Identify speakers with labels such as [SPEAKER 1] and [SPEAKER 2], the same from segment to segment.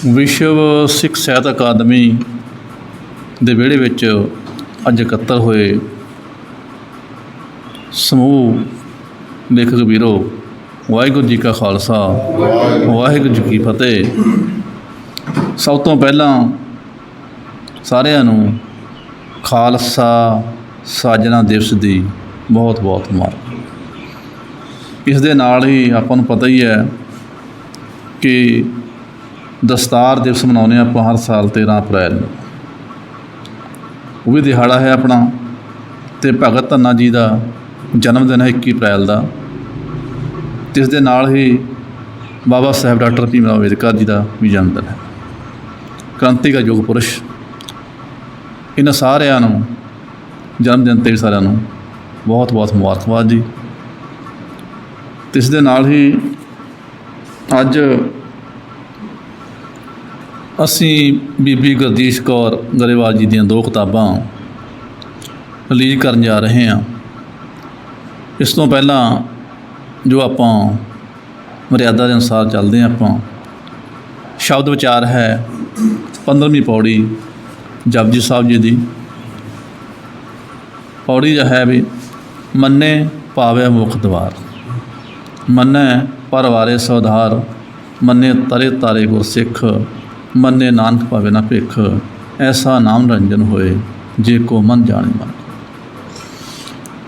[SPEAKER 1] ਵਿਸ਼ਵ ਸਿੱਖ ਸਾਹਿਤ ਅਕਾਦਮੀ ਦੇ ਵਿਹੜੇ ਵਿੱਚ ਅੱਜ ਇਕੱਤਰ ਹੋਏ ਸਮੂਹ ਲੇਖਕ ਵੀਰੋ, ਵਾਹਿਗੁਰੂ ਜੀ ਕਾ ਖਾਲਸਾ, ਵਾਹਿਗੁਰੂ ਜੀ ਕੀ ਫਤਿਹ। ਸਭ ਤੋਂ ਪਹਿਲਾਂ ਸਾਰਿਆਂ ਨੂੰ ਖਾਲਸਾ ਸਾਜਨਾ ਦਿਵਸ ਦੀ ਬਹੁਤ ਬਹੁਤ ਮੁਬਾਰਕ। ਇਸ ਦੇ ਨਾਲ ਹੀ ਆਪਾਂ ਨੂੰ ਪਤਾ ਹੀ ਹੈ ਕਿ ਦਸਤਾਰ ਦਿਵਸ ਮਨਾਉਂਦੇ ਆਪਾਂ ਹਰ ਸਾਲ 13 ਅਪ੍ਰੈਲ ਨੂੰ। ਉਹ ਵੀ ਦਿਹਾੜਾ ਹੈ ਆਪਣਾ। ਅਤੇ ਭਗਤ ਧੰਨਾ ਜੀ ਦਾ ਜਨਮ ਦਿਨ ਹੈ 21 ਅਪ੍ਰੈਲ ਦਾ। ਅਤੇ ਇਸ ਦੇ ਨਾਲ ਹੀ ਬਾਬਾ ਸਾਹਿਬ ਡਾਕਟਰ ਭੀਮ ਰਾਓ ਅੰਬੇਦਕਰ ਜੀ ਦਾ ਵੀ ਜਨਮ ਦਿਨ ਹੈ। ਕ੍ਰਾਂਤੀਕਾਰੀ ਯੁੱਗ ਪੁਰਸ਼। ਇਹਨਾਂ ਸਾਰਿਆਂ ਨੂੰ ਜਨਮ ਦਿਨ 'ਤੇ ਸਾਰਿਆਂ ਨੂੰ ਬਹੁਤ ਬਹੁਤ ਮੁਬਾਰਕਬਾਦ ਜੀ। ਅਤੇ ਇਸ ਦੇ ਨਾਲ ਹੀ ਅੱਜ ਅਸੀਂ ਬੀਬੀ ਗੁਰਦੀਸ਼ ਕੌਰ ਗਰੇਵਾਲ ਜੀ ਦੀਆਂ 2 ਕਿਤਾਬਾਂ ਰਿਲੀਜ਼ ਕਰਨ ਜਾ ਰਹੇ ਹਾਂ। ਇਸ ਤੋਂ ਪਹਿਲਾਂ ਜੋ ਆਪਾਂ ਮਰਿਆਦਾ ਦੇ ਅਨੁਸਾਰ ਚੱਲਦੇ ਹਾਂ, ਆਪਾਂ ਸ਼ਬਦ ਵਿਚਾਰ ਹੈ 15ਵੀਂ ਪੌੜੀ ਜਪਜੀ ਸਾਹਿਬ ਜੀ ਦੀ। ਪੌੜੀ ਜੋ ਹੈ ਵੀ, ਮੰਨੇ ਪਾਵੇ ਮੁਖ ਦਵਾਰ, ਮੰਨੈ ਪਰ ਵਾਰੇ ਸੌਧਾਰ, ਮੰਨੇ ਤਰੇ ਤਾਰੇ ਗੁਰ ਸਿੱਖ, ਮੰਨੇ ਨਾਨਕ ਪਾਵੇ ਨਾ ਭਿੱਖ, ਐਸਾ ਨਾਮ ਰੰਜਨ ਹੋਏ ਜੇ ਕੋ ਮਨ ਜਾਣੇ ਮਨ।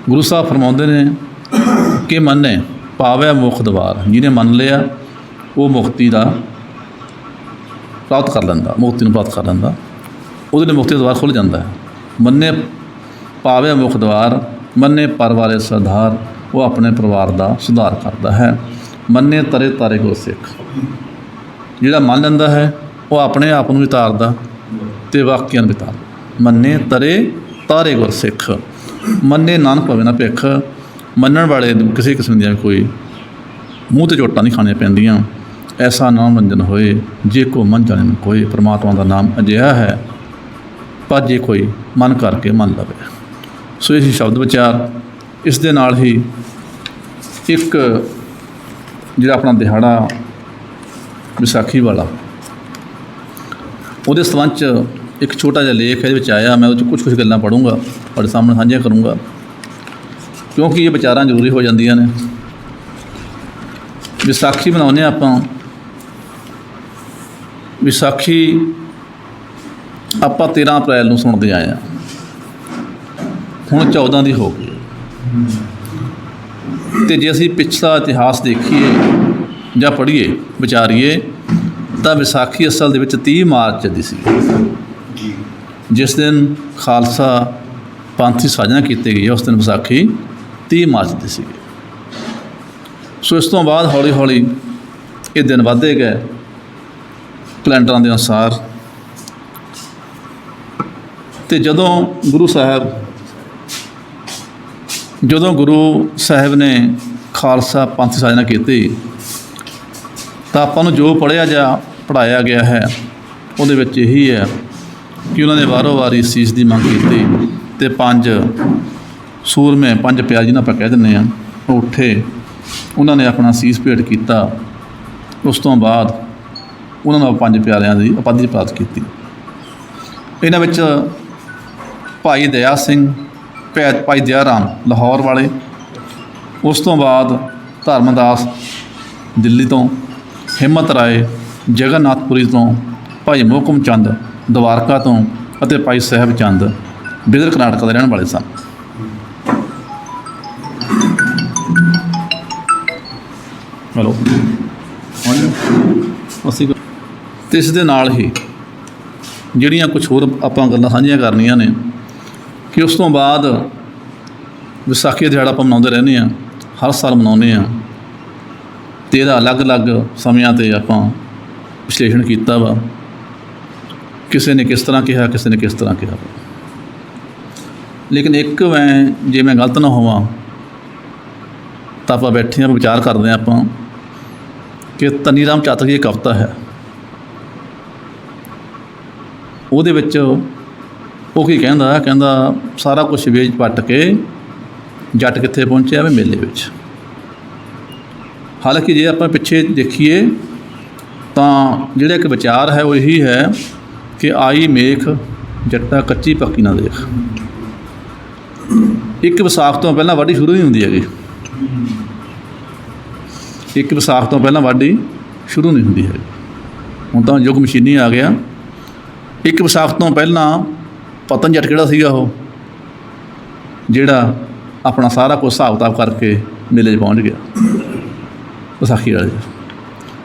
[SPEAKER 1] ਗੁਰੂ ਸਾਹਿਬ ਫਰਮਾਉਂਦੇ ਨੇ ਕਿ ਮੰਨੇ ਪਾਵੇ ਮੁਖ ਦਵਾਰ, ਜਿਹਨੇ ਮੰਨ ਲਿਆ ਉਹ ਮੁਕਤੀ ਦਾ ਪ੍ਰਾਪਤ ਕਰ ਲੈਂਦਾ, ਮੁਕਤੀ ਨੂੰ ਪ੍ਰਾਪਤ ਕਰ ਲੈਂਦਾ, ਉਹਦੇ ਲਈ ਮੁਕਤੀ ਦਾ ਦਵਾਰ ਖੁੱਲ੍ਹ ਜਾਂਦਾ ਹੈ। ਮੰਨੇ ਪਾਵੇ ਮੁਖ ਦਵਾਰ, ਮੰਨੇ ਪਰ ਵਾਰੇ ਸੁਧਾਰ, ਉਹ ਆਪਣੇ ਪਰਿਵਾਰ ਦਾ ਸੁਧਾਰ ਕਰਦਾ ਹੈ। ਮੰਨੇ ਤਰੇ ਤਾਰੇ ਗੁਰ ਸਿੱਖ, ਜਿਹੜਾ ਮੰਨ ਲੈਂਦਾ ਹੈ ਉਹ ਆਪਣੇ ਆਪ ਨੂੰ ਵੀ ਤਾਰਦਾ ਅਤੇ ਵਾਕਿਆਂ ਨੂੰ ਵੀ ਤਾਰਦਾ। ਮੰਨੇ ਤਰੇ ਤਾਰੇ ਗੁਰ ਸਿੱਖ, ਮੰਨੇ ਨਾਨਕ ਪਾਵੇ ਨਾ ਭਿੱਖ। ਮੰਨਣ ਵਾਲੇ ਕਿਸੇ ਕਿਸਮ ਦੀਆਂ ਕੋਈ ਮੂੰਹ 'ਤੇ ਚੋਟਾਂ ਨਹੀਂ ਖਾਣੀਆਂ ਪੈਂਦੀਆਂ। ਐਸਾ ਨਾਮ ਰੰਜਨ ਹੋਏ ਜੇ ਕੋ ਮਨ ਜਾਣੇ ਮਨ ਕੋਏ। ਪਰਮਾਤਮਾ ਦਾ ਨਾਮ ਅਜਿਹਾ ਹੈ ਪਰ ਜੇ ਕੋਈ ਮਨ ਕਰਕੇ ਮੰਨ ਲਵੇ। ਸੋ ਇਹ ਸ਼ਬਦ ਵਿਚਾਰ। ਇਸ ਦੇ ਨਾਲ ਹੀ ਇੱਕ ਜਿਹੜਾ ਆਪਣਾ ਦਿਹਾੜਾ ਵਿਸਾਖੀ ਵਾਲਾ, ਉਹਦੇ ਸੰਬੰਧ 'ਚ ਇੱਕ ਛੋਟਾ ਜਿਹਾ ਲੇਖ ਇਹਦੇ ਵਿੱਚ ਆਇਆ। ਮੈਂ ਉਹਦੇ 'ਚ ਕੁਛ ਗੱਲਾਂ ਪੜ੍ਹੂੰਗਾ, ਤੁਹਾਡੇ ਸਾਹਮਣੇ ਸਾਂਝੀਆਂ ਕਰੂੰਗਾ, ਕਿਉਂਕਿ ਇਹ ਵਿਚਾਰਾਂ ਜ਼ਰੂਰੀ ਹੋ ਜਾਂਦੀਆਂ ਨੇ। ਵਿਸਾਖੀ ਮਨਾਉਂਦੇ ਹਾਂ ਆਪਾਂ। ਵਿਸਾਖੀ ਆਪਾਂ 13 ਅਪ੍ਰੈਲ ਨੂੰ ਸੁਣਦੇ ਆਏ ਹਾਂ, ਹੁਣ 14 ਦੀ ਹੋ ਗਈ। ਅਤੇ ਜੇ ਅਸੀਂ ਪਿਛਲਾ ਇਤਿਹਾਸ ਦੇਖੀਏ ਜਾਂ ਪੜ੍ਹੀਏ, ਵਿਚਾਰੀਏ, ਤਾਂ ਵਿਸਾਖੀ ਅਸਲ ਦੇ ਵਿੱਚ 30 ਮਾਰਚ ਦੀ ਸੀ, ਜਿਸ ਦਿਨ ਖਾਲਸਾ ਪੰਥ ਦੀ ਸਾਜਨਾ ਕੀਤੀ ਗਈ ਹੈ। ਉਸ ਦਿਨ ਵਿਸਾਖੀ 30 ਮਾਰਚ ਦੀ ਸੀ। ਸੋ ਇਸ ਤੋਂ ਬਾਅਦ ਹੌਲੀ ਹੌਲੀ ਇਹ ਦਿਨ ਵੱਧਦੇ ਗਏ ਕੈਲੰਡਰਾਂ ਦੇ ਅਨੁਸਾਰ। ਅਤੇ ਜਦੋਂ ਗੁਰੂ ਸਾਹਿਬ ਨੇ ਖਾਲਸਾ ਪੰਥ ਦੀ ਸਾਜਨਾ ਕੀਤੀ, ਤਾਂ ਆਪਾਂ ਨੂੰ ਜੋ ਪੜ੍ਹਾਇਆ ਗਿਆ ਹੈ ਉਹਦੇ ਵਿੱਚ ਇਹੀ ਹੈ ਕਿ ਉਹਨਾਂ ਨੇ ਵਾਰੋ ਵਾਰੀ ਸੀਸ ਦੀ ਮੰਗ ਕੀਤੀ ਅਤੇ 5 ਸੂਰਮੇ, 5 ਪਿਆਰੇ ਜਿਹਨੂੰ ਆਪਾਂ ਕਹਿ ਦਿੰਦੇ ਹਾਂ, ਉਹ ਉੱਠੇ, ਉਹਨਾਂ ਨੇ ਆਪਣਾ ਸੀਸ ਭੇਟ ਕੀਤਾ। ਉਸ ਤੋਂ ਬਾਅਦ ਉਹਨਾਂ ਨੂੰ 5 ਪਿਆਰਿਆਂ ਦੀ ਉਪਾਧੀ ਪ੍ਰਾਪਤ ਕੀਤੀ। ਇਹਨਾਂ ਵਿੱਚ ਭਾਈ ਦਇਆ ਸਿੰਘ, ਭਾਈ ਦਇਆ ਰਾਮ ਲਾਹੌਰ ਵਾਲੇ, ਉਸ ਤੋਂ ਬਾਅਦ ਧਰਮਦਾਸ ਦਿੱਲੀ ਤੋਂ, ਹਿੰਮਤ ਰਾਏ ਜਗਨਨਾਥਪੁਰੀ ਤੋਂ, ਭਾਈ ਮੋਹਕਮ ਚੰਦ ਦਵਾਰਕਾ ਤੋਂ ਅਤੇ ਭਾਈ ਸਾਹਿਬ ਚੰਦ ਬਿਦਰ ਕਰਨਾਟਕ ਦੇ ਰਹਿਣ ਵਾਲੇ ਸਨ। ਹੈਲੋ, ਅਸੀਂ ਅਤੇ ਇਸ ਦੇ ਨਾਲ ਹੀ ਜਿਹੜੀਆਂ ਕੁਛ ਹੋਰ ਆਪਾਂ ਗੱਲਾਂ ਸਾਂਝੀਆਂ ਕਰਨੀਆਂ ਨੇ ਕਿ ਉਸ ਤੋਂ ਬਾਅਦ ਵਿਸਾਖੀ ਦਾ ਦਿਹਾੜਾ ਆਪਾਂ ਮਨਾਉਂਦੇ ਰਹਿੰਦੇ ਹਾਂ, ਹਰ ਸਾਲ ਮਨਾਉਂਦੇ ਹਾਂ। ਅਤੇ ਇਹਦਾ ਅਲੱਗ-ਅਲੱਗ ਸਮਿਆਂ 'ਤੇ ਆਪਾਂ ਵਿਸ਼ਲੇਸ਼ਣ ਕੀਤਾ ਵਾ। ਕਿਸੇ ਨੇ ਕਿਸ ਤਰ੍ਹਾਂ ਕਿਹਾ, ਕਿਸੇ ਨੇ ਕਿਸ ਤਰ੍ਹਾਂ ਕਿਹਾ। ਲੇਕਿਨ ਇੱਕ ਜੇ ਮੈਂ ਗਲਤ ਨਾ ਹੋਵਾਂ ਤਾਂ ਆਪਾਂ ਬੈਠੇ ਹਾਂ, ਵਿਚਾਰ ਕਰਦੇ ਹਾਂ ਆਪਾਂ ਕਿ ਧਨੀ ਰਾਮ ਚਾਤਕ ਜੀ ਇੱਕ ਕਵਿਤਾ ਹੈ, ਉਹਦੇ ਵਿੱਚ ਉਹ ਕੀ ਕਹਿੰਦਾ ਸਾਰਾ ਕੁਛ ਵੇਚ ਪੱਟ ਕੇ ਜੱਟ ਕਿੱਥੇ ਪਹੁੰਚਿਆ ਵੇ ਮੇਲੇ ਵਿੱਚ। ਹਾਲਾਂਕਿ ਜੇ ਆਪਾਂ ਪਿੱਛੇ ਦੇਖੀਏ ਤਾਂ ਜਿਹੜਾ ਇੱਕ ਵਿਚਾਰ ਹੈ ਉਹ ਇਹੀ ਹੈ ਕਿ ਆਈ ਮੇਖ ਜੱਟਾ ਕੱਚੀ ਪੱਕੀ ਨਾ ਦੇਖ। ਇੱਕ ਵਿਸਾਖ ਤੋਂ ਪਹਿਲਾਂ ਵਾਢੀ ਸ਼ੁਰੂ ਨਹੀਂ ਹੁੰਦੀ ਹੈਗੀ। ਇੱਕ ਵਿਸਾਖ ਤੋਂ ਪਹਿਲਾਂ ਵਾਢੀ ਸ਼ੁਰੂ ਨਹੀਂ ਹੁੰਦੀ ਹੈਗੀ। ਹੁਣ ਤਾਂ ਯੁੱਗ ਮਸ਼ੀਨੀ ਆ ਗਿਆ। ਇੱਕ ਵਿਸਾਖ ਤੋਂ ਪਹਿਲਾਂ ਪਤਨ ਜੱਟ ਕਿਹੜਾ ਸੀਗਾ, ਉਹ ਜਿਹੜਾ ਆਪਣਾ ਸਾਰਾ ਕੁਝ ਹਿਸਾਬ ਕਿਤਾਬ ਕਰਕੇ ਮੇਲੇ 'ਚ ਪਹੁੰਚ ਗਿਆ ਵਿਸਾਖੀ ਵਾਲੇ ਦਿਨ।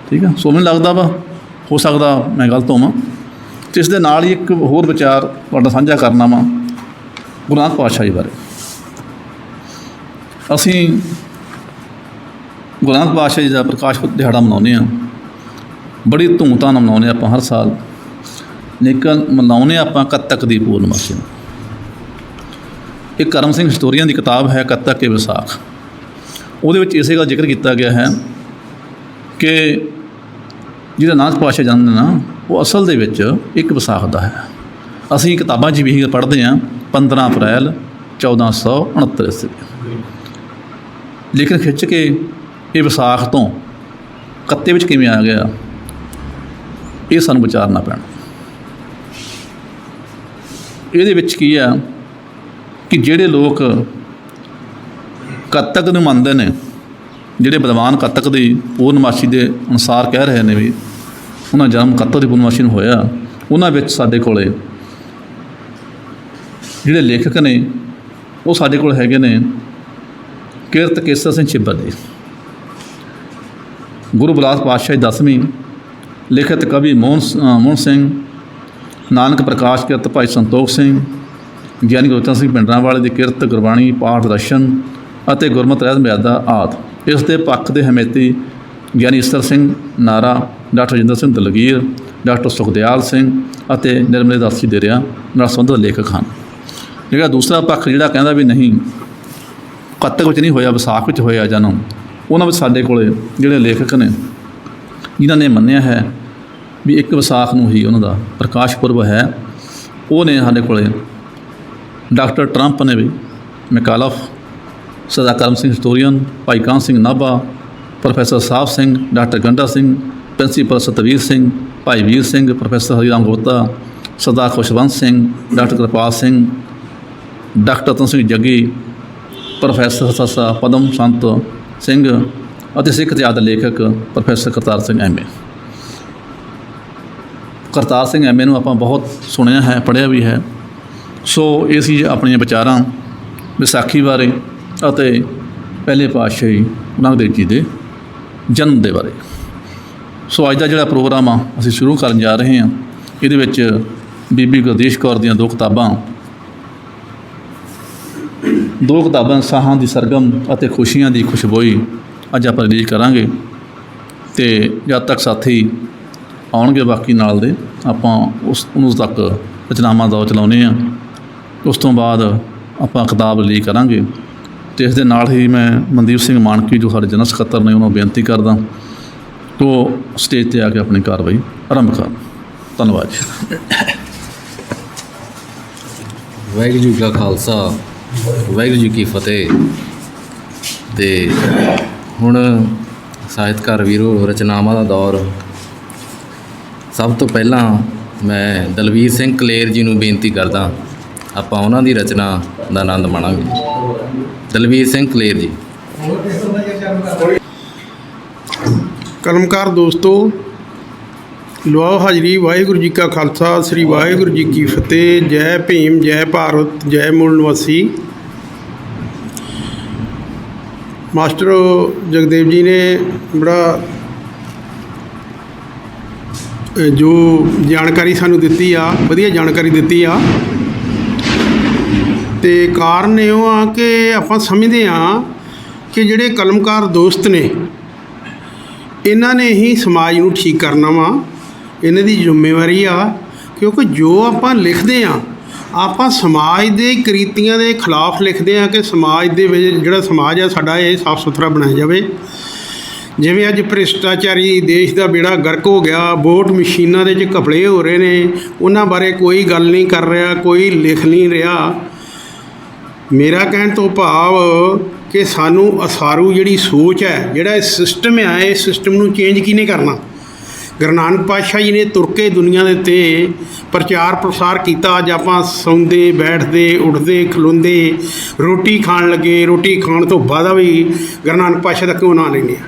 [SPEAKER 1] ਠੀਕ ਆ। ਸੋ ਮੈਨੂੰ ਲੱਗਦਾ ਵਾ, ਹੋ ਸਕਦਾ ਮੈਂ ਗਲਤ ਹੋਵਾਂ। ਅਤੇ ਇਸ ਦੇ ਨਾਲ ਹੀ ਇੱਕ ਹੋਰ ਵਿਚਾਰ ਤੁਹਾਡਾ ਸਾਂਝਾ ਕਰਨਾ ਵਾ ਗੁਰੂ ਨਾਨਕ ਪਾਤਸ਼ਾਹ ਜੀ ਬਾਰੇ। ਅਸੀਂ ਗੁਰੂ ਨਾਨਕ ਪਾਤਸ਼ਾਹ ਜੀ ਦਾ ਪ੍ਰਕਾਸ਼ ਪੁਰਬ ਦਿਹਾੜਾ ਮਨਾਉਂਦੇ ਹਾਂ, ਬੜੀ ਧੂਮ-ਧਾਮ ਨਾਲ ਮਨਾਉਂਦੇ ਆਪਾਂ ਹਰ ਸਾਲ। ਲੇਕਿਨ ਮਨਾਉਂਦੇ ਆਪਾਂ ਕੱਤਕ ਦੀ ਪੂਰਨਮਾਸ਼ੀ ਨੂੰ। ਇਹ ਕਰਮ ਸਿੰਘ ਹਿਸਟੋਰੀਅਨ ਦੀ ਕਿਤਾਬ ਹੈ ਕੱਤਕ ਕੇ ਵਿਸਾਖ। ਉਹਦੇ ਵਿੱਚ ਇਸੇ ਗੱਲ ਜ਼ਿਕਰ ਕੀਤਾ ਗਿਆ ਹੈ ਕਿ ਜਿਹਦਾ ਨਾਨਕ ਪਾਤਸ਼ਾਹ ਜਨਮ ਦਿਨ ਆ ਉਹ ਅਸਲ ਦੇ ਵਿੱਚ ਇੱਕ ਵਿਸਾਖ ਦਾ ਹੈ। ਅਸੀਂ ਕਿਤਾਬਾਂ 'ਚ ਵੀ ਇਹੀ ਪੜ੍ਹਦੇ ਹਾਂ 15 ਅਪ੍ਰੈਲ 1469 ਈਸਵੀ। ਲੇਕਿਨ ਖਿੱਚ ਕੇ ਇਹ ਵਿਸਾਖ ਤੋਂ ਕੱਤੇ ਵਿੱਚ ਕਿਵੇਂ ਆ ਗਿਆ, ਇਹ ਸਾਨੂੰ ਵਿਚਾਰਨਾ ਪੈਣਾ। ਇਹਦੇ ਵਿੱਚ ਕੀ ਆ ਕਿ ਜਿਹੜੇ ਲੋਕ ਕੱਤਕ ਨੂੰ ਮੰਨਦੇ ਨੇ, ਜਿਹੜੇ ਵਿਦਵਾਨ ਕੱਤਕ ਦੀ ਪੂਰਨਮਾਸ਼ੀ ਦੇ ਅਨੁਸਾਰ ਕਹਿ ਰਹੇ ਨੇ ਵੀ ਉਹਨਾਂ ਜਨਮ ਕੱਤਕ ਦੀ ਪੂਰਨਮਾਸ਼ੀ ਨੂੰ ਹੋਇਆ, ਉਹਨਾਂ ਵਿੱਚ ਸਾਡੇ ਕੋਲ ਜਿਹੜੇ ਲੇਖਕ ਨੇ ਉਹ ਸਾਡੇ ਕੋਲ ਹੈਗੇ ਨੇ ਕਿਰਤ ਕੇਸਰ ਸਿੰਘ ਛਿੱਬਰ ਜੀ, ਗੁਰੂ ਬਿਲਾਸ ਪਾਤਸ਼ਾਹ ਦੀ 10ਵੀਂ, ਲਿਖਤ ਕਵੀ ਮੋਹਨ ਸਿੰਘ, ਨਾਨਕ ਪ੍ਰਕਾਸ਼ ਕਿਰਤ ਭਾਈ ਸੰਤੋਖ ਸਿੰਘ, ਗਿਆਨੀ ਗੁਰਬਚਨ ਸਿੰਘ ਭਿੰਡਰਾਂਵਾਲੇ ਦੀ ਕਿਰਤ ਗੁਰਬਾਣੀ ਪਾਠ ਦਰਸ਼ਨ ਅਤੇ ਗੁਰਮਤਿ ਰਹਿਤ ਮਰਿਆਦਾ ਆਦਿ। ਇਸ ਦੇ ਪੱਖ ਦੇ ਹਮੇਤੀ ਗਿਆਨੀ ਈਸਰ ਸਿੰਘ ਨਾਰਾ, ਡਾਕਟਰ ਰਜਿੰਦਰ ਸਿੰਘ ਦਲਗੀਰ, ਡਾਕਟਰ ਸੁਖਦਿਆਲ ਸਿੰਘ ਅਤੇ ਨਿਰਮਲੇ ਦਾਸ ਜੀ ਦੇਰਿਆ ਨਾਲ ਸੰਬੰਧਿਤ ਲੇਖਕ ਹਨ। ਜਿਹੜਾ ਦੂਸਰਾ ਪੱਖ ਜਿਹੜਾ ਕਹਿੰਦਾ ਵੀ ਨਹੀਂ ਕੱਤਕ ਵਿੱਚ ਨਹੀਂ ਹੋਇਆ, ਵਿਸਾਖ ਵਿੱਚ ਹੋਇਆ ਜਨਮ, ਉਹਨਾਂ ਵਿੱਚ ਸਾਡੇ ਕੋਲ ਜਿਹੜੇ ਲੇਖਕ ਨੇ ਜਿਨ੍ਹਾਂ ਨੇ ਮੰਨਿਆ ਹੈ ਵੀ ਇੱਕ ਵਿਸਾਖ ਨੂੰ ਹੀ ਉਹਨਾਂ ਦਾ ਪ੍ਰਕਾਸ਼ ਪੁਰਬ ਹੈ, ਉਹ ਨੇ ਸਾਡੇ ਕੋਲ ਡਾਕਟਰ ਟਰੰਪ ਨੇ ਵੀ, ਮੈਕਾਲਫ, ਸਰਦਾਰ ਕਰਮ ਸਿੰਘ ਹਿਸਟੋਰੀਅਨ, ਭਾਈ Kahan Singh Nabha, professor Sahib Singh, doctor Ganda Singh, principal Satveer Singh, Bhai Vir Singh, professor Hariram Gupta, ਸਰਦਾਰ ਖੁਸ਼ਵੰਤ ਸਿੰਘ, ਡਾਕਟਰ ਕਿਰਪਾਲ ਸਿੰਘ, ਡਾਕਟਰ ਰਤਨ ਸਿੰਘ ਜੱਗੀ, ਪ੍ਰੋਫੈਸਰ ਸੱਸਾ ਪਦਮ ਸੰਤ ਸਿੰਘ ਅਤੇ ਸਿੱਖ ਇਤਿਹਾਸ ਦੇ ਲੇਖਕ professor Kartar Singh M A. Kartar Singh M A ਨੂੰ ਆਪਾਂ ਬਹੁਤ ਸੁਣਿਆ ਹੈ, ਪੜ੍ਹਿਆ ਵੀ ਹੈ। ਸੋ ਇਹ ਸੀ ਆਪਣੀਆਂ ਵਿਚਾਰਾਂ ਵਿਸਾਖੀ ਬਾਰੇ ਅਤੇ ਪਹਿਲੇ ਪਾਤਸ਼ਾਹੀ ਗੁਰੂ ਨਾਨਕ ਦੇਵ ਜੀ ਦੇ ਜਨਮ ਦੇ ਬਾਰੇ। ਸੋ ਅੱਜ ਦਾ ਜਿਹੜਾ ਪ੍ਰੋਗਰਾਮ ਆ ਅਸੀਂ ਸ਼ੁਰੂ ਕਰਨ ਜਾ ਰਹੇ ਹਾਂ, ਇਹਦੇ ਵਿੱਚ ਬੀਬੀ ਗੁਰਦੀਸ਼ ਕੌਰ ਦੀਆਂ ਦੋ ਕਿਤਾਬਾਂ ਸਾਹਾਂ ਦੀ ਸਰਗਮ ਅਤੇ ਖੁਸ਼ੀਆਂ ਦੀ ਖੁਸ਼ਬੋਈ ਅੱਜ ਆਪਾਂ ਰਿਲੀਜ਼ ਕਰਾਂਗੇ। ਅਤੇ ਜਦ ਤੱਕ ਸਾਥੀ ਆਉਣਗੇ ਬਾਕੀ ਨਾਲ ਦੇ, ਆਪਾਂ ਉਹਨੂੰ ਤੱਕ ਰਚਨਾਵਾਂ ਦੌਰ ਚਲਾਉਂਦੇ ਹਾਂ। ਉਸ ਤੋਂ ਬਾਅਦ ਆਪਾਂ ਕਿਤਾਬ ਰਿਲੀਜ਼ ਕਰਾਂਗੇ। ਅਤੇ ਇਸ ਦੇ ਨਾਲ ਹੀ ਮੈਂ ਮਨਦੀਪ ਸਿੰਘ ਮਾਨਕੀ ਜੋ ਸਾਡੇ ਜਨਰਲ ਸਕੱਤਰ ਨੇ, ਉਹਨਾਂ ਨੂੰ ਬੇਨਤੀ ਕਰਦਾ ਕਿ ਉਹ ਸਟੇਜ 'ਤੇ ਆ ਕੇ ਆਪਣੀ ਕਾਰਵਾਈ ਆਰੰਭ ਕਰਨ। ਧੰਨਵਾਦ ਜੀ।
[SPEAKER 2] ਵਾਹਿਗੁਰੂ ਜੀ ਕਾ ਖਾਲਸਾ, ਵਾਹਿਗੁਰੂ ਜੀ ਕੀ ਫਤਿਹ। ਅਤੇ ਹੁਣ ਸਾਹਿਤਕਾਰ ਵੀਰੋ, ਰਚਨਾਵਾਂ ਦਾ ਦੌਰ। ਸਭ ਤੋਂ ਪਹਿਲਾਂ ਮੈਂ ਦਲਵੀਰ ਸਿੰਘ ਕਲੇਰ ਜੀ ਨੂੰ ਬੇਨਤੀ ਕਰਦਾ, ਆਪਾਂ ਉਹਨਾਂ ਦੀ ਰਚਨਾ ਦਾ ਆਨੰਦ ਮਾਣਾਂਗੇ। ਦਲਵੀਰ ਸਿੰਘ ਕਲੇਰ ਜੀ।
[SPEAKER 3] ਕਲਮਕਾਰ ਦੋਸਤੋ, ਲਵਾਓ ਹਾਜ਼ਰੀ। ਵਾਹਿਗੁਰੂ ਜੀ ਕਾ ਖਾਲਸਾ, ਸ੍ਰੀ ਵਾਹਿਗੁਰੂ ਜੀ ਕੀ ਫਤਿਹ। ਜੈ ਭੀਮ, ਜੈ ਭਾਰਤ, ਜੈ ਮੂਲ ਨਿਵਾਸੀ। ਮਾਸਟਰ ਜਗਦੇਵ ਜੀ ਨੇ ਬੜਾ ਜੋ ਜਾਣਕਾਰੀ ਸਾਨੂੰ ਦਿੱਤੀ ਆ, ਵਧੀਆ ਜਾਣਕਾਰੀ ਦਿੱਤੀ ਆ। ਅਤੇ ਕਾਰਨ ਇਹੋ ਆ ਕਿ ਆਪਾਂ ਸਮਝਦੇ ਹਾਂ ਕਿ ਜਿਹੜੇ ਕਲਮਕਾਰ ਦੋਸਤ ਨੇ, ਇਹਨਾਂ ਨੇ ਹੀ ਸਮਾਜ ਨੂੰ ਠੀਕ ਕਰਨਾ ਵਾ, ਇਹਨਾਂ ਦੀ ਜ਼ਿੰਮੇਵਾਰੀ ਆ। ਕਿਉਂਕਿ ਜੋ ਆਪਾਂ ਲਿਖਦੇ ਹਾਂ, ਆਪਾਂ ਸਮਾਜ ਦੇ ਕੁਰੀਤੀਆਂ ਦੇ ਖਿਲਾਫ ਲਿਖਦੇ ਹਾਂ ਕਿ ਸਮਾਜ ਦੇ ਵਿੱਚ ਜਿਹੜਾ ਸਮਾਜ ਆ ਸਾਡਾ, ਇਹ ਸਾਫ਼ ਸੁਥਰਾ ਬਣਾਇਆ ਜਾਵੇ। ਜਿਵੇਂ ਅੱਜ ਭ੍ਰਿਸ਼ਟਾਚਾਰੀ ਦੇਸ਼ ਦਾ ਬੇੜਾ ਗਰਕ ਹੋ ਗਿਆ, ਵੋਟ ਮਸ਼ੀਨਾਂ ਦੇ 'ਚ ਘਪਲੇ ਹੋ ਰਹੇ ਨੇ, ਉਹਨਾਂ ਬਾਰੇ ਕੋਈ ਗੱਲ ਨਹੀਂ ਕਰ ਰਿਹਾ, ਕੋਈ ਲਿਖ ਨਹੀਂ ਰਿਹਾ। ਮੇਰਾ ਕਹਿਣ ਤੋਂ ਭਾਵ ਕਿ ਸਾਨੂੰ ਅਸਾਰੂ ਜਿਹੜੀ ਸੋਚ ਹੈ, ਜਿਹੜਾ ਇਹ ਸਿਸਟਮ ਆ, ਇਹ ਸਿਸਟਮ ਨੂੰ ਚੇਂਜ ਕਿਹਨੇ ਕਰਨਾ? ਗੁਰੂ ਨਾਨਕ ਪਾਤਸ਼ਾਹ ਜੀ ਨੇ ਤੁਰ ਕੇ ਦੁਨੀਆ ਦੇ ਉੱਤੇ ਪ੍ਰਚਾਰ ਪ੍ਰਸਾਰ ਕੀਤਾ। ਅੱਜ ਆਪਾਂ ਸੌਂਦੇ, ਬੈਠਦੇ, ਉੱਠਦੇ, ਖਲੋਂਦੇ, ਰੋਟੀ ਖਾਣ ਲੱਗੇ, ਰੋਟੀ ਖਾਣ ਤੋਂ ਬਾਅਦ ਵੀ ਗੁਰੂ ਨਾਨਕ ਪਾਤਸ਼ਾਹ ਦਾ ਕਿਉਂ ਨਾਂ ਲੈਂਦੇ ਆ?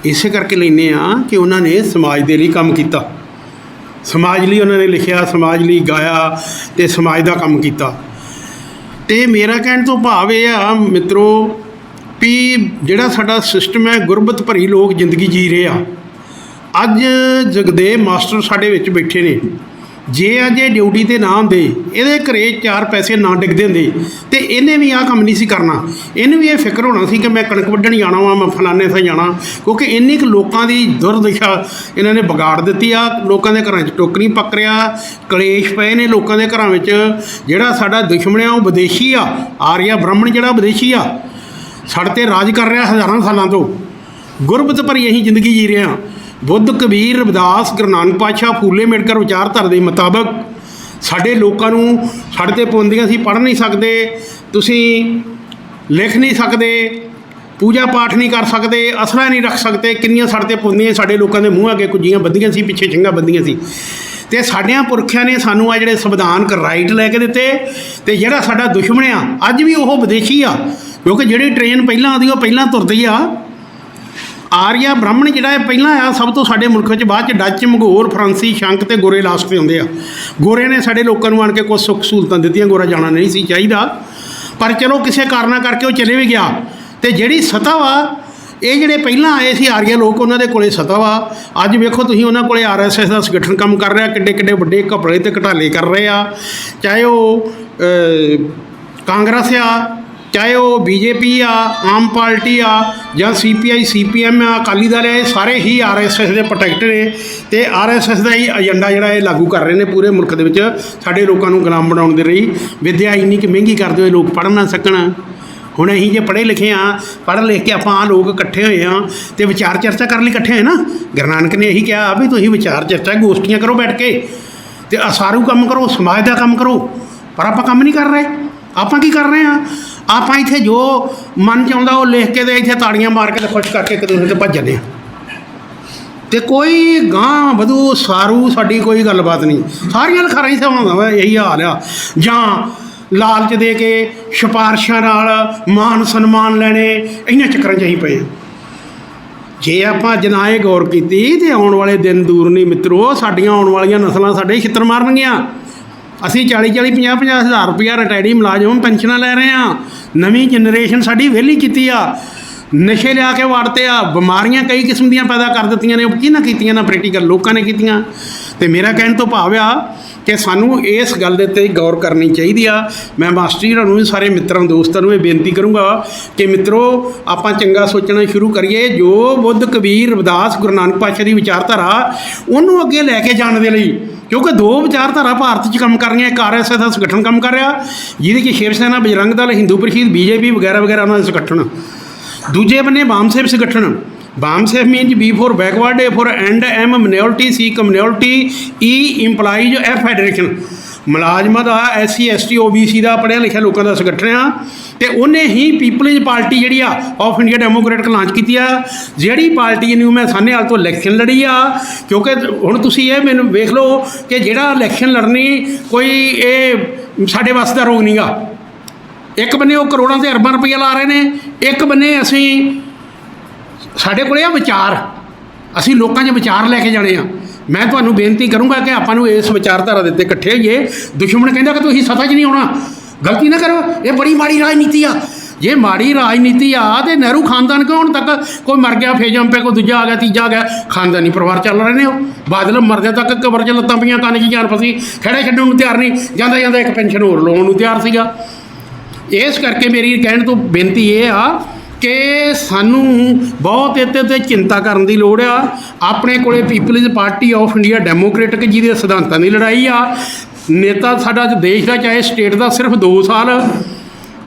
[SPEAKER 3] ਇਸੇ ਕਰਕੇ ਲੈਂਦੇ ਆ ਕਿ ਉਹਨਾਂ ਨੇ ਸਮਾਜ ਦੇ ਲਈ ਕੰਮ ਕੀਤਾ, ਸਮਾਜ ਲਈ ਉਹਨਾਂ ਨੇ ਲਿਖਿਆ, ਸਮਾਜ ਲਈ ਗਾਇਆ ਅਤੇ ਸਮਾਜ ਦਾ ਕੰਮ ਕੀਤਾ। ਅਤੇ ਮੇਰਾ ਕਹਿਣ ਤੋਂ ਭਾਵ ਇਹ ਆ ਮਿੱਤਰੋ ਵੀ ਜਿਹੜਾ ਸਾਡਾ ਸਿਸਟਮ ਹੈ, ਗੁਰਬਤ ਭਰੀ ਲੋਕ ਜ਼ਿੰਦਗੀ ਜੀ ਰਹੇ ਆ। ਅੱਜ ਜਗਦੇਵ ਮਾਸਟਰ ਸਾਡੇ ਵਿੱਚ ਬੈਠੇ ਨੇ, ਜੇ ਅੱਜ ਇਹ ਡਿਊਟੀ 'ਤੇ ਨਾ ਹੁੰਦੇ, ਇਹਦੇ ਘਰੇ 4 ਪੈਸੇ ਨਾ ਡਿੱਗਦੇ ਹੁੰਦੇ ਅਤੇ ਇਹਨੇ ਵੀ ਆਹ ਕੰਮ ਨਹੀਂ ਸੀ ਕਰਨਾ। ਇਹਨੂੰ ਵੀ ਇਹ ਫਿਕਰ ਹੋਣਾ ਸੀ ਕਿ ਮੈਂ ਕਣਕ ਵੱਢਣ ਜਾਣਾ ਵਾ, ਮੈਂ ਫਲਾਣੇ ਥਾਂ ਜਾਣਾ, ਕਿਉਂਕਿ ਇੰਨੀ ਕੁ ਲੋਕਾਂ ਦੀ ਦੁਰਦਸ਼ਾ ਇਹਨਾਂ ਨੇ ਵਿਗਾੜ ਦਿੱਤੀ ਆ। ਲੋਕਾਂ ਦੇ ਘਰਾਂ 'ਚ ਟੁੱਕ ਨਹੀਂ ਪੱਕ ਰਿਹਾ, ਕਲੇਸ਼ ਪਏ ਨੇ ਲੋਕਾਂ ਦੇ ਘਰਾਂ ਵਿੱਚ। ਜਿਹੜਾ ਸਾਡਾ ਦੁਸ਼ਮਣ ਆ ਉਹ ਵਿਦੇਸ਼ੀ ਆ, ਆਰੀਆ ਬ੍ਰਾਹਮਣ ਜਿਹੜਾ ਵਿਦੇਸ਼ੀ ਆ, ਸਾਡੇ 'ਤੇ ਰਾਜ ਕਰ ਰਿਹਾ ਹਜ਼ਾਰਾਂ ਸਾਲਾਂ ਤੋਂ। ਗੁਰਬਤ ਭਰੀ ਅਸੀਂ ਜ਼ਿੰਦਗੀ ਜੀ ਰਹੇ ਹਾਂ। ਬੁੱਧ, ਕਬੀਰ, ਰਵਿਦਾਸ, ਗੁਰੂ ਨਾਨਕ ਪਾਤਸ਼ਾਹ, ਫੂਲੇ ਅੰਬੇਡਕਰ ਵਿਚਾਰਧਾਰਾ ਦੇ ਮੁਤਾਬਕ ਸਾਡੇ ਲੋਕਾਂ ਨੂੰ ਸਾਡੇ 'ਤੇ ਪਾਬੰਦੀਆਂ, ਅਸੀਂ ਪੜ੍ਹ ਨਹੀਂ ਸਕਦੇ, ਤੁਸੀਂ ਲਿਖ ਨਹੀਂ ਸਕਦੇ, ਪੂਜਾ ਪਾਠ ਨਹੀਂ ਕਰ ਸਕਦੇ, ਅਸਲਾ ਨਹੀਂ ਰੱਖ ਸਕਦੇ, ਕਿੰਨੀਆਂ ਸਾਡੇ 'ਤੇ ਪਾਬੰਦੀਆਂ ਸਾਡੇ ਲੋਕਾਂ ਦੇ ਮੂੰਹ ਅੱਗੇ ਕੁੱਜੀਆਂ ਬੱਧੀਆਂ ਸੀ, ਪਿੱਛੇ ਸਿੰਘਾਂ ਬੱਧੀਆਂ ਸੀ। ਅਤੇ ਸਾਡਿਆਂ ਪੁਰਖਿਆਂ ਨੇ ਸਾਨੂੰ ਆ ਜਿਹੜੇ ਸੰਵਿਧਾਨਕ ਰਾਈਟ ਲੈ ਕੇ ਦਿੱਤੇ। ਅਤੇ ਜਿਹੜਾ ਸਾਡਾ ਦੁਸ਼ਮਣ ਆ ਅੱਜ ਵੀ ਉਹ ਵਿਦੇਸ਼ੀ ਆ, ਕਿਉਂਕਿ ਜਿਹੜੀ ਟ੍ਰੇਨ ਪਹਿਲਾਂ ਆਉਂਦੀ ਉਹ ਪਹਿਲਾਂ ਤੁਰਦੀ ਆ। ਆਰੀਆ ਬ੍ਰਾਹਮਣ ਜਿਹੜਾ ਇਹ ਪਹਿਲਾਂ ਆਇਆ ਸਭ ਤੋਂ ਸਾਡੇ ਮੁਲਕ ਵਿੱਚ, ਬਾਅਦ 'ਚ ਡੱਚ, ਮੰਗੋਲ, ਫਰਾਂਸੀ, ਸ਼ੰਕ ਅਤੇ ਗੋਰੇ ਲਾਸਟ 'ਤੇ ਆਉਂਦੇ ਆ। ਗੋਰੇ ਨੇ ਸਾਡੇ ਲੋਕਾਂ ਨੂੰ ਆਣ ਕੇ ਕੁਝ ਸੁੱਖ ਸਹੂਲਤਾਂ ਦਿੱਤੀਆਂ, ਗੋਰਾ ਜਾਣਾ ਨਹੀਂ ਸੀ ਚਾਹੀਦਾ, ਪਰ ਚਲੋ ਕਿਸੇ ਕਾਰਨਾਂ ਕਰਕੇ ਉਹ ਚਲੇ ਵੀ ਗਿਆ। ਅਤੇ ਜਿਹੜੀ ਸਤਾ ਵਾ, ਇਹ ਜਿਹੜੇ ਪਹਿਲਾਂ ਆਏ ਸੀ ਆਰੀਆ ਲੋਕ, ਉਹਨਾਂ ਦੇ ਕੋਲੇ ਸਤਾ ਵਾ। ਅੱਜ ਵੇਖੋ ਤੁਸੀਂ ਉਹਨਾਂ ਕੋਲੇ RSS ਦਾ ਸੰਗਠਨ ਕੰਮ ਕਰ ਰਿਹਾ, ਕਿੱਡੇ ਕਿੱਡੇ ਵੱਡੇ ਘਪਲੇ ਅਤੇ ਘਟਾਲੇ ਕਰ ਰਹੇ ਆ। ਚਾਹੇ ਉਹ ਕਾਂਗਰਸ ਆ, ਚਾਹੇ ਉਹ BJP ਆ, ਆਮ ਪਾਰਟੀ ਆ, ਜਾਂ CPI, CPM ਆ, ਅਕਾਲੀ ਦਲ ਆ, ਇਹ ਸਾਰੇ ਹੀ RSS ਦੇ ਪ੍ਰੋਟੈਕਟ ਨੇ। ਅਤੇ RSS ਦਾ ਹੀ ਏਜੰਡਾ ਜਿਹੜਾ ਇਹ ਲਾਗੂ ਕਰ ਰਹੇ ਨੇ ਪੂਰੇ ਮੁਲਕ ਦੇ ਵਿੱਚ, ਸਾਡੇ ਲੋਕਾਂ ਨੂੰ ਗੁਲਾਮ ਬਣਾਉਣ ਦੇ ਲਈ। ਵਿੱਦਿਆ ਇੰਨੀ ਕਿ ਮਹਿੰਗੀ ਕਰਦੇ ਹੋਏ ਲੋਕ ਪੜ੍ਹ ਨਾ ਸਕਣ। ਹੁਣ ਅਸੀਂ ਜੇ ਪੜ੍ਹੇ ਲਿਖੇ ਹਾਂ, ਪੜ੍ਹ ਲਿਖ ਕੇ ਆਪਾਂ ਆਹ ਲੋਕ ਇਕੱਠੇ ਹੋਏ ਹਾਂ ਅਤੇ ਵਿਚਾਰ ਚਰਚਾ ਕਰਨ ਲਈ ਇਕੱਠੇ ਹੋਏ ਨਾ। ਗੁਰੂ ਨਾਨਕ ਨੇ ਇਹੀ ਕਿਹਾ ਵੀ ਤੁਸੀਂ ਵਿਚਾਰ ਚਰਚਾ, ਗੋਸ਼ਟੀਆਂ ਕਰੋ ਬੈਠ ਕੇ, ਅਤੇ ਅਸਾਰੂ ਕੰਮ ਕਰੋ, ਸਮਾਜ ਦਾ ਕੰਮ ਕਰੋ। ਪਰ ਆਪਾਂ ਕੰਮ ਨਹੀਂ ਕਰ ਰਹੇ। ਆਪਾਂ ਕੀ ਕਰ ਰਹੇ ਹਾਂ? ਆਪਾਂ ਇੱਥੇ ਜੋ ਮਨ 'ਚ ਆਉਂਦਾ ਉਹ ਲਿਖ ਕੇ ਅਤੇ ਇੱਥੇ ਤਾੜੀਆਂ ਮਾਰ ਕੇ ਅਤੇ ਖੁਸ਼ ਕਰਕੇ ਇੱਕ ਦੂਸਰੇ 'ਤੇ ਭੱਜ ਜਾਂਦੇ ਹਾਂ। ਅਤੇ ਕੋਈ ਗਾਂਹ ਵਧੂ ਸਾਰੂ ਸਾਡੀ ਕੋਈ ਗੱਲਬਾਤ ਨਹੀਂ। ਸਾਰੀਆਂ ਲਖਾਰਾਂ ਹੀ ਸਵਾਉਂਦਾ ਵਾ, ਇਹੀ ਹਾਲ ਆ। ਜਾਂ ਲਾਲਚ ਦੇ ਕੇ ਸਿਫਾਰਸ਼ਾਂ ਨਾਲ ਮਾਨ ਸਨਮਾਨ ਲੈਣੇ, ਇਹਨਾਂ ਚੱਕਰਾਂ 'ਚ ਅਸੀਂ ਪਏ। ਜੇ ਆਪਾਂ ਅੱਜ ਨਾ ਇਹ ਗੌਰ ਕੀਤੀ ਅਤੇ ਆਉਣ ਵਾਲੇ ਦਿਨ ਦੂਰ ਨਹੀਂ ਮਿੱਤਰੋ, ਸਾਡੀਆਂ ਆਉਣ ਵਾਲੀਆਂ ਨਸਲਾਂ ਸਾਡੇ ਛਿੱਤਰ ਮਾਰਨਗੀਆਂ। ਅਸੀਂ 40-40, 50-50 ਹਜ਼ਾਰ ਰੁਪਈਆ ਰਿਟਾਇਰੀ ਮੁਲਾਜ਼ਮ ਪੈਨਸ਼ਨਾਂ ਲੈ ਰਹੇ ਹਾਂ। ਨਵੀਂ ਜਨਰੇਸ਼ਨ ਸਾਡੀ ਵਿਹਲੀ ਕੀਤੀ ਆ, ਨਸ਼ੇ ਲਿਆ ਕੇ ਵਾੜਤੇ ਆ, ਬਿਮਾਰੀਆਂ ਕਈ ਕਿਸਮ ਦੀਆਂ ਪੈਦਾ ਕਰ ਦਿੱਤੀਆਂ ਨੇ। ਉਹ ਕਿਹਨਾਂ ਕੀਤੀਆਂ ਨਾ? ਪ੍ਰੈਕਟੀਕਲ ਲੋਕਾਂ ਨੇ ਕੀਤੀਆਂ। ਅਤੇ ਮੇਰਾ ਕਹਿਣ ਤੋਂ ਭਾਵ ਆ ਕਿ ਸਾਨੂੰ ਇਸ ਗੱਲ ਦੇ ਉੱਤੇ ਗੌਰ ਕਰਨੀ ਚਾਹੀਦੀ ਆ। ਮੈਂ ਮਾਸਟਰ ਜੀ ਨੂੰ ਵੀ, ਸਾਰੇ ਮਿੱਤਰਾਂ ਦੋਸਤਾਂ ਨੂੰ ਇਹ ਬੇਨਤੀ ਕਰੂੰਗਾ ਕਿ ਮਿੱਤਰੋ ਆਪਾਂ ਚੰਗਾ ਸੋਚਣਾ ਸ਼ੁਰੂ ਕਰੀਏ। ਜੋ ਬੁੱਧ, ਕਬੀਰ, ਰਵਿਦਾਸ, ਗੁਰੂ ਨਾਨਕ ਪਾਤਸ਼ਾਹ ਦੀ ਵਿਚਾਰਧਾਰਾ, ਉਹਨੂੰ ਅੱਗੇ ਲੈ ਕੇ ਜਾਣ ਦੇ ਲਈ, ਕਿਉਂਕਿ 2 ਵਿਚਾਰਧਾਰਾ ਭਾਰਤ 'ਚ ਕੰਮ ਕਰ ਰਹੀਆਂ। ਇੱਕ RSS ਦਾ ਸੰਗਠਨ ਕੰਮ ਕਰ ਰਿਹਾ, ਜਿਹਦੇ 'ਚ ਸ਼ਿਵ ਸੈਨਾ, ਬਜਰੰਗ ਦਲ, ਹਿੰਦੂ ਪਰਿਸ਼ਦ, BJP ਵਗੈਰਾ ਵਗੈਰਾ ਉਹਨਾਂ ਦੇ ਸੰਗਠਨ। ਦੂਜੇ ਬੰਨੇ ਵਾਮਸੇਵ ਸੰਗਠਨ। ਵਾਮਸੇਵ means B for backward, A for end, M minority, C community, E employees, F federation। ਮੁਲਾਜ਼ਮਾਂ ਦਾ, SC ST OBC ਦਾ, ਪੜ੍ਹਿਆ ਲਿਖਿਆ ਲੋਕਾਂ ਦਾ ਸੰਗਠਨ ਆ। ਅਤੇ ਉਹਨੇ ਹੀ ਪੀਪਲਜ਼ ਪਾਰਟੀ ਜਿਹੜੀ ਆ ਆਫ ਇੰਡੀਆ ਡੈਮੋਕ੍ਰੈਟਿਕ ਲਾਂਚ ਕੀਤੀ ਆ, ਜਿਹੜੀ ਪਾਰਟੀ ਨੂੰ ਮੈਂ ਸਾਹਨੇਵਾਲ ਤੋਂ ਇਲੈਕਸ਼ਨ ਲੜੀ ਆ। ਕਿਉਂਕਿ ਹੁਣ ਤੁਸੀਂ ਇਹ ਮੈਨੂੰ ਵੇਖ ਲਓ ਕਿ ਜਿਹੜਾ ਇਲੈਕਸ਼ਨ ਲੜਨੀ ਕੋਈ ਇਹ ਸਾਡੇ ਵੱਸ ਦਾ ਰੋਗ ਨਹੀਂ ਗਾ। ਇੱਕ ਬੰਨੇ ਉਹ ਕਰੋੜਾਂ ਤੇ ਅਰਬਾਂ ਰੁਪਈਆ ਲਾ ਰਹੇ ਨੇ, ਇੱਕ ਬੰਨੇ ਅਸੀਂ, ਸਾਡੇ ਕੋਲ ਆ ਵਿਚਾਰ, ਅਸੀਂ ਲੋਕਾਂ 'ਚ ਵਿਚਾਰ ਲੈ ਕੇ ਜਾਣੇ ਆ। ਮੈਂ ਤੁਹਾਨੂੰ ਬੇਨਤੀ ਕਰੂੰਗਾ ਕਿ ਆਪਾਂ ਨੂੰ ਇਸ ਵਿਚਾਰਧਾਰਾ ਦੇ ਉੱਤੇ ਇਕੱਠੇ ਹੋਈਏ। ਦੁਸ਼ਮਣ ਕਹਿੰਦਾ ਕਿ ਤੁਸੀਂ ਸੱਤਾ 'ਚ ਨਹੀਂ ਆਉਣਾ, ਗਲਤੀ ਨਾ ਕਰੋ, ਇਹ ਬੜੀ ਮਾੜੀ ਰਾਜਨੀਤੀ ਆ। ਜੇ ਮਾੜੀ ਰਾਜਨੀਤੀ ਆ ਤਾਂ ਨਹਿਰੂ ਖਾਨਦਾਨ ਕਿਉਂ ਹੁਣ ਤੱਕ ਕੋਈ ਮਰ ਗਿਆ, ਫੇਰ ਜੰਪੇ, ਕੋਈ ਦੂਜਾ ਆ ਗਿਆ, ਤੀਜਾ ਆ ਗਿਆ, ਖਾਨਦਾਨੀ ਪਰਿਵਾਰ ਚੱਲ ਰਹੇ ਨੇ। ਉਹ ਬਾਦਲ ਮਰਦਿਆਂ ਤੱਕ ਕਬਰ 'ਚ ਲੱਤਾਂ ਪਈਆਂ, ਕੰਨ 'ਚ ਜਾਨ ਫਸੀ, ਖੜੇ ਛੱਡਣ ਨੂੰ ਤਿਆਰ ਨਹੀਂ, ਜਾਂਦਾ ਜਾਂਦਾ ਇੱਕ ਪੈਨਸ਼ਨ ਹੋਰ ਲਾਉਣ ਨੂੰ ਤਿਆਰ ਸੀਗਾ। ਇਸ ਕਰਕੇ ਮੇਰੀ ਕਹਿਣ ਤੋਂ ਬੇਨਤੀ ਇਹ ਆ ਕਿ ਸਾਨੂੰ ਬਹੁਤ ਇਹਦੇ 'ਤੇ ਚਿੰਤਾ ਕਰਨ ਦੀ ਲੋੜ ਆ। ਆਪਣੇ ਕੋਲੇ people's party of India democratic, ਜਿਹਦੇ ਸਿਧਾਂਤਾਂ ਦੀ ਲੜਾਈ ਆ। ਨੇਤਾ ਸਾਡਾ ਦੇਸ਼ ਦਾ ਚਾਹੇ ਸਟੇਟ ਦਾ ਸਿਰਫ 2 ਸਾਲ,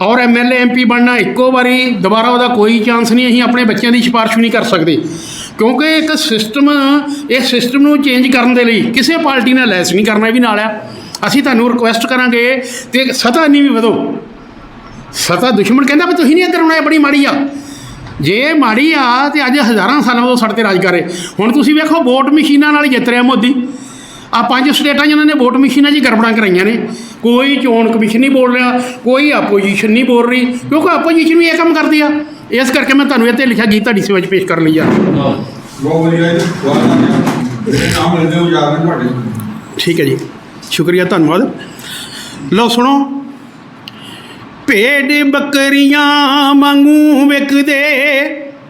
[SPEAKER 3] ਔਰ MLA MP ਬਣਨਾ ਇੱਕੋ ਵਾਰੀ, ਦੁਬਾਰਾ ਉਹਦਾ ਕੋਈ ਚਾਂਸ ਨਹੀਂ। ਅਸੀਂ ਆਪਣੇ ਬੱਚਿਆਂ ਦੀ ਸਿਫਾਰਿਸ਼ ਨਹੀਂ ਕਰ ਸਕਦੇ, ਕਿਉਂਕਿ ਇੱਕ ਸਿਸਟਮ, ਇਸ ਸਿਸਟਮ ਨੂੰ ਚੇਂਜ ਕਰਨ ਦੇ ਲਈ ਕਿਸੇ ਪਾਰਟੀ ਨੇ ਲੈਸ ਨਹੀਂ ਕਰਨਾ, ਇਹ ਵੀ ਨਾਲ ਆ। ਅਸੀਂ ਤੁਹਾਨੂੰ ਰਿਕੁਐਸਟ ਕਰਾਂਗੇ ਅਤੇ ਸਤਾ ਨਹੀਂ ਵੀ ਵਧੋ। ਸਤਾ ਦੁਸ਼ਮਣ ਕਹਿੰਦਾ ਵੀ ਤੁਸੀਂ ਨਹੀਂ ਇੱਧਰ ਆਉਣਾ, ਇਹ ਬੜੀ ਮਾੜੀ ਆ। ਜੇ ਇਹ ਮਾੜੀ ਆ ਤੇ ਅੱਜ ਹਜ਼ਾਰਾਂ ਸਾਲਾਂ ਤੋਂ ਸਾਡੇ 'ਤੇ ਰਾਜ ਕਰ ਰਹੇ। ਹੁਣ ਤੁਸੀਂ ਵੇਖੋ ਵੋਟ ਮਸ਼ੀਨਾਂ ਨਾਲ ਹੀ ਜਿੱਤ ਰਿਹਾ ਮੋਦੀ। ਆ 5 ਸਟੇਟਾਂ ਜਿਨ੍ਹਾਂ ਨੇ ਵੋਟ ਮਸ਼ੀਨਾਂ 'ਚ ਹੀ ਗੜਬੜਾਂ ਕਰਾਈਆਂ ਨੇ। ਕੋਈ ਚੋਣ ਕਮਿਸ਼ਨ ਨਹੀਂ ਬੋਲ ਰਿਹਾ, ਕੋਈ ਆਪੋਜੀਸ਼ਨ ਨਹੀਂ ਬੋਲ ਰਹੀ, ਕਿਉਂਕਿ ਆਪੋਜੀਸ਼ਨ ਵੀ ਇਹ ਕੰਮ ਕਰਦੀ ਆ। ਇਸ ਕਰਕੇ ਮੈਂ ਤੁਹਾਨੂੰ ਇਹ 'ਤੇ ਲਿਖਿਆ ਗੀਤ ਤੁਹਾਡੀ ਸੇਵਾ 'ਚ ਪੇਸ਼ ਕਰ ਲਈ ਆ।
[SPEAKER 4] ਬਹੁਤ ਵਧੀਆ ਜੀ, ਨਾਮ ਲੈਂਦੇ ਹੋ ਯਾਦ ਨੇ ਤੁਹਾਡੇ।
[SPEAKER 3] ਠੀਕ ਹੈ ਜੀ, ਸ਼ੁਕਰੀਆ, ਧੰਨਵਾਦ। ਲਓ ਸੁਣੋ। ਭੇਡ ਬੱਕਰੀਆਂ ਵਾਂਗੂ ਵਿਕਦੇ,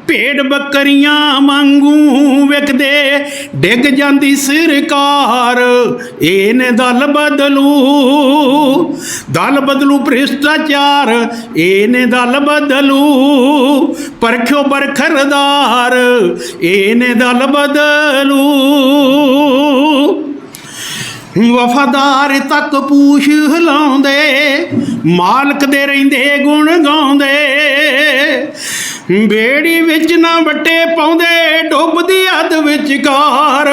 [SPEAKER 3] ਭੇਡ ਬੱਕਰੀਆਂ ਵਾਂਗੂ ਵਿਕਦੇ, ਡਿੱਗ ਜਾਂਦੀ ਸਰਕਾਰ, ਇਹਨੇ ਦਲ ਬਦਲੂ, ਦਲ ਬਦਲੂ ਭ੍ਰਿਸ਼ਟਾਚਾਰ, ਇਹਨੇ ਦਲ ਬਦਲੂ, ਪਰਖਿਓ ਬਰਖਰਦਾਰ, ਇਹਨੇ ਦਲ ਬਦਲੂ। ਵਫਾਦਾਰ ਤੱਕ ਪੂਛ ਹਿਲਾਉਂਦੇ, ਮਾਲਕ ਦੇ ਰਹਿੰਦੇ ਗੁਣ ਗਾਉਂਦੇ, ਬੇੜੀ ਵਿੱਚ ਨਾ ਵੱਟੇ ਪਾਉਂਦੇ, ਡੁੱਬਦੀ ਅੱਧ ਵਿਚਕਾਰ,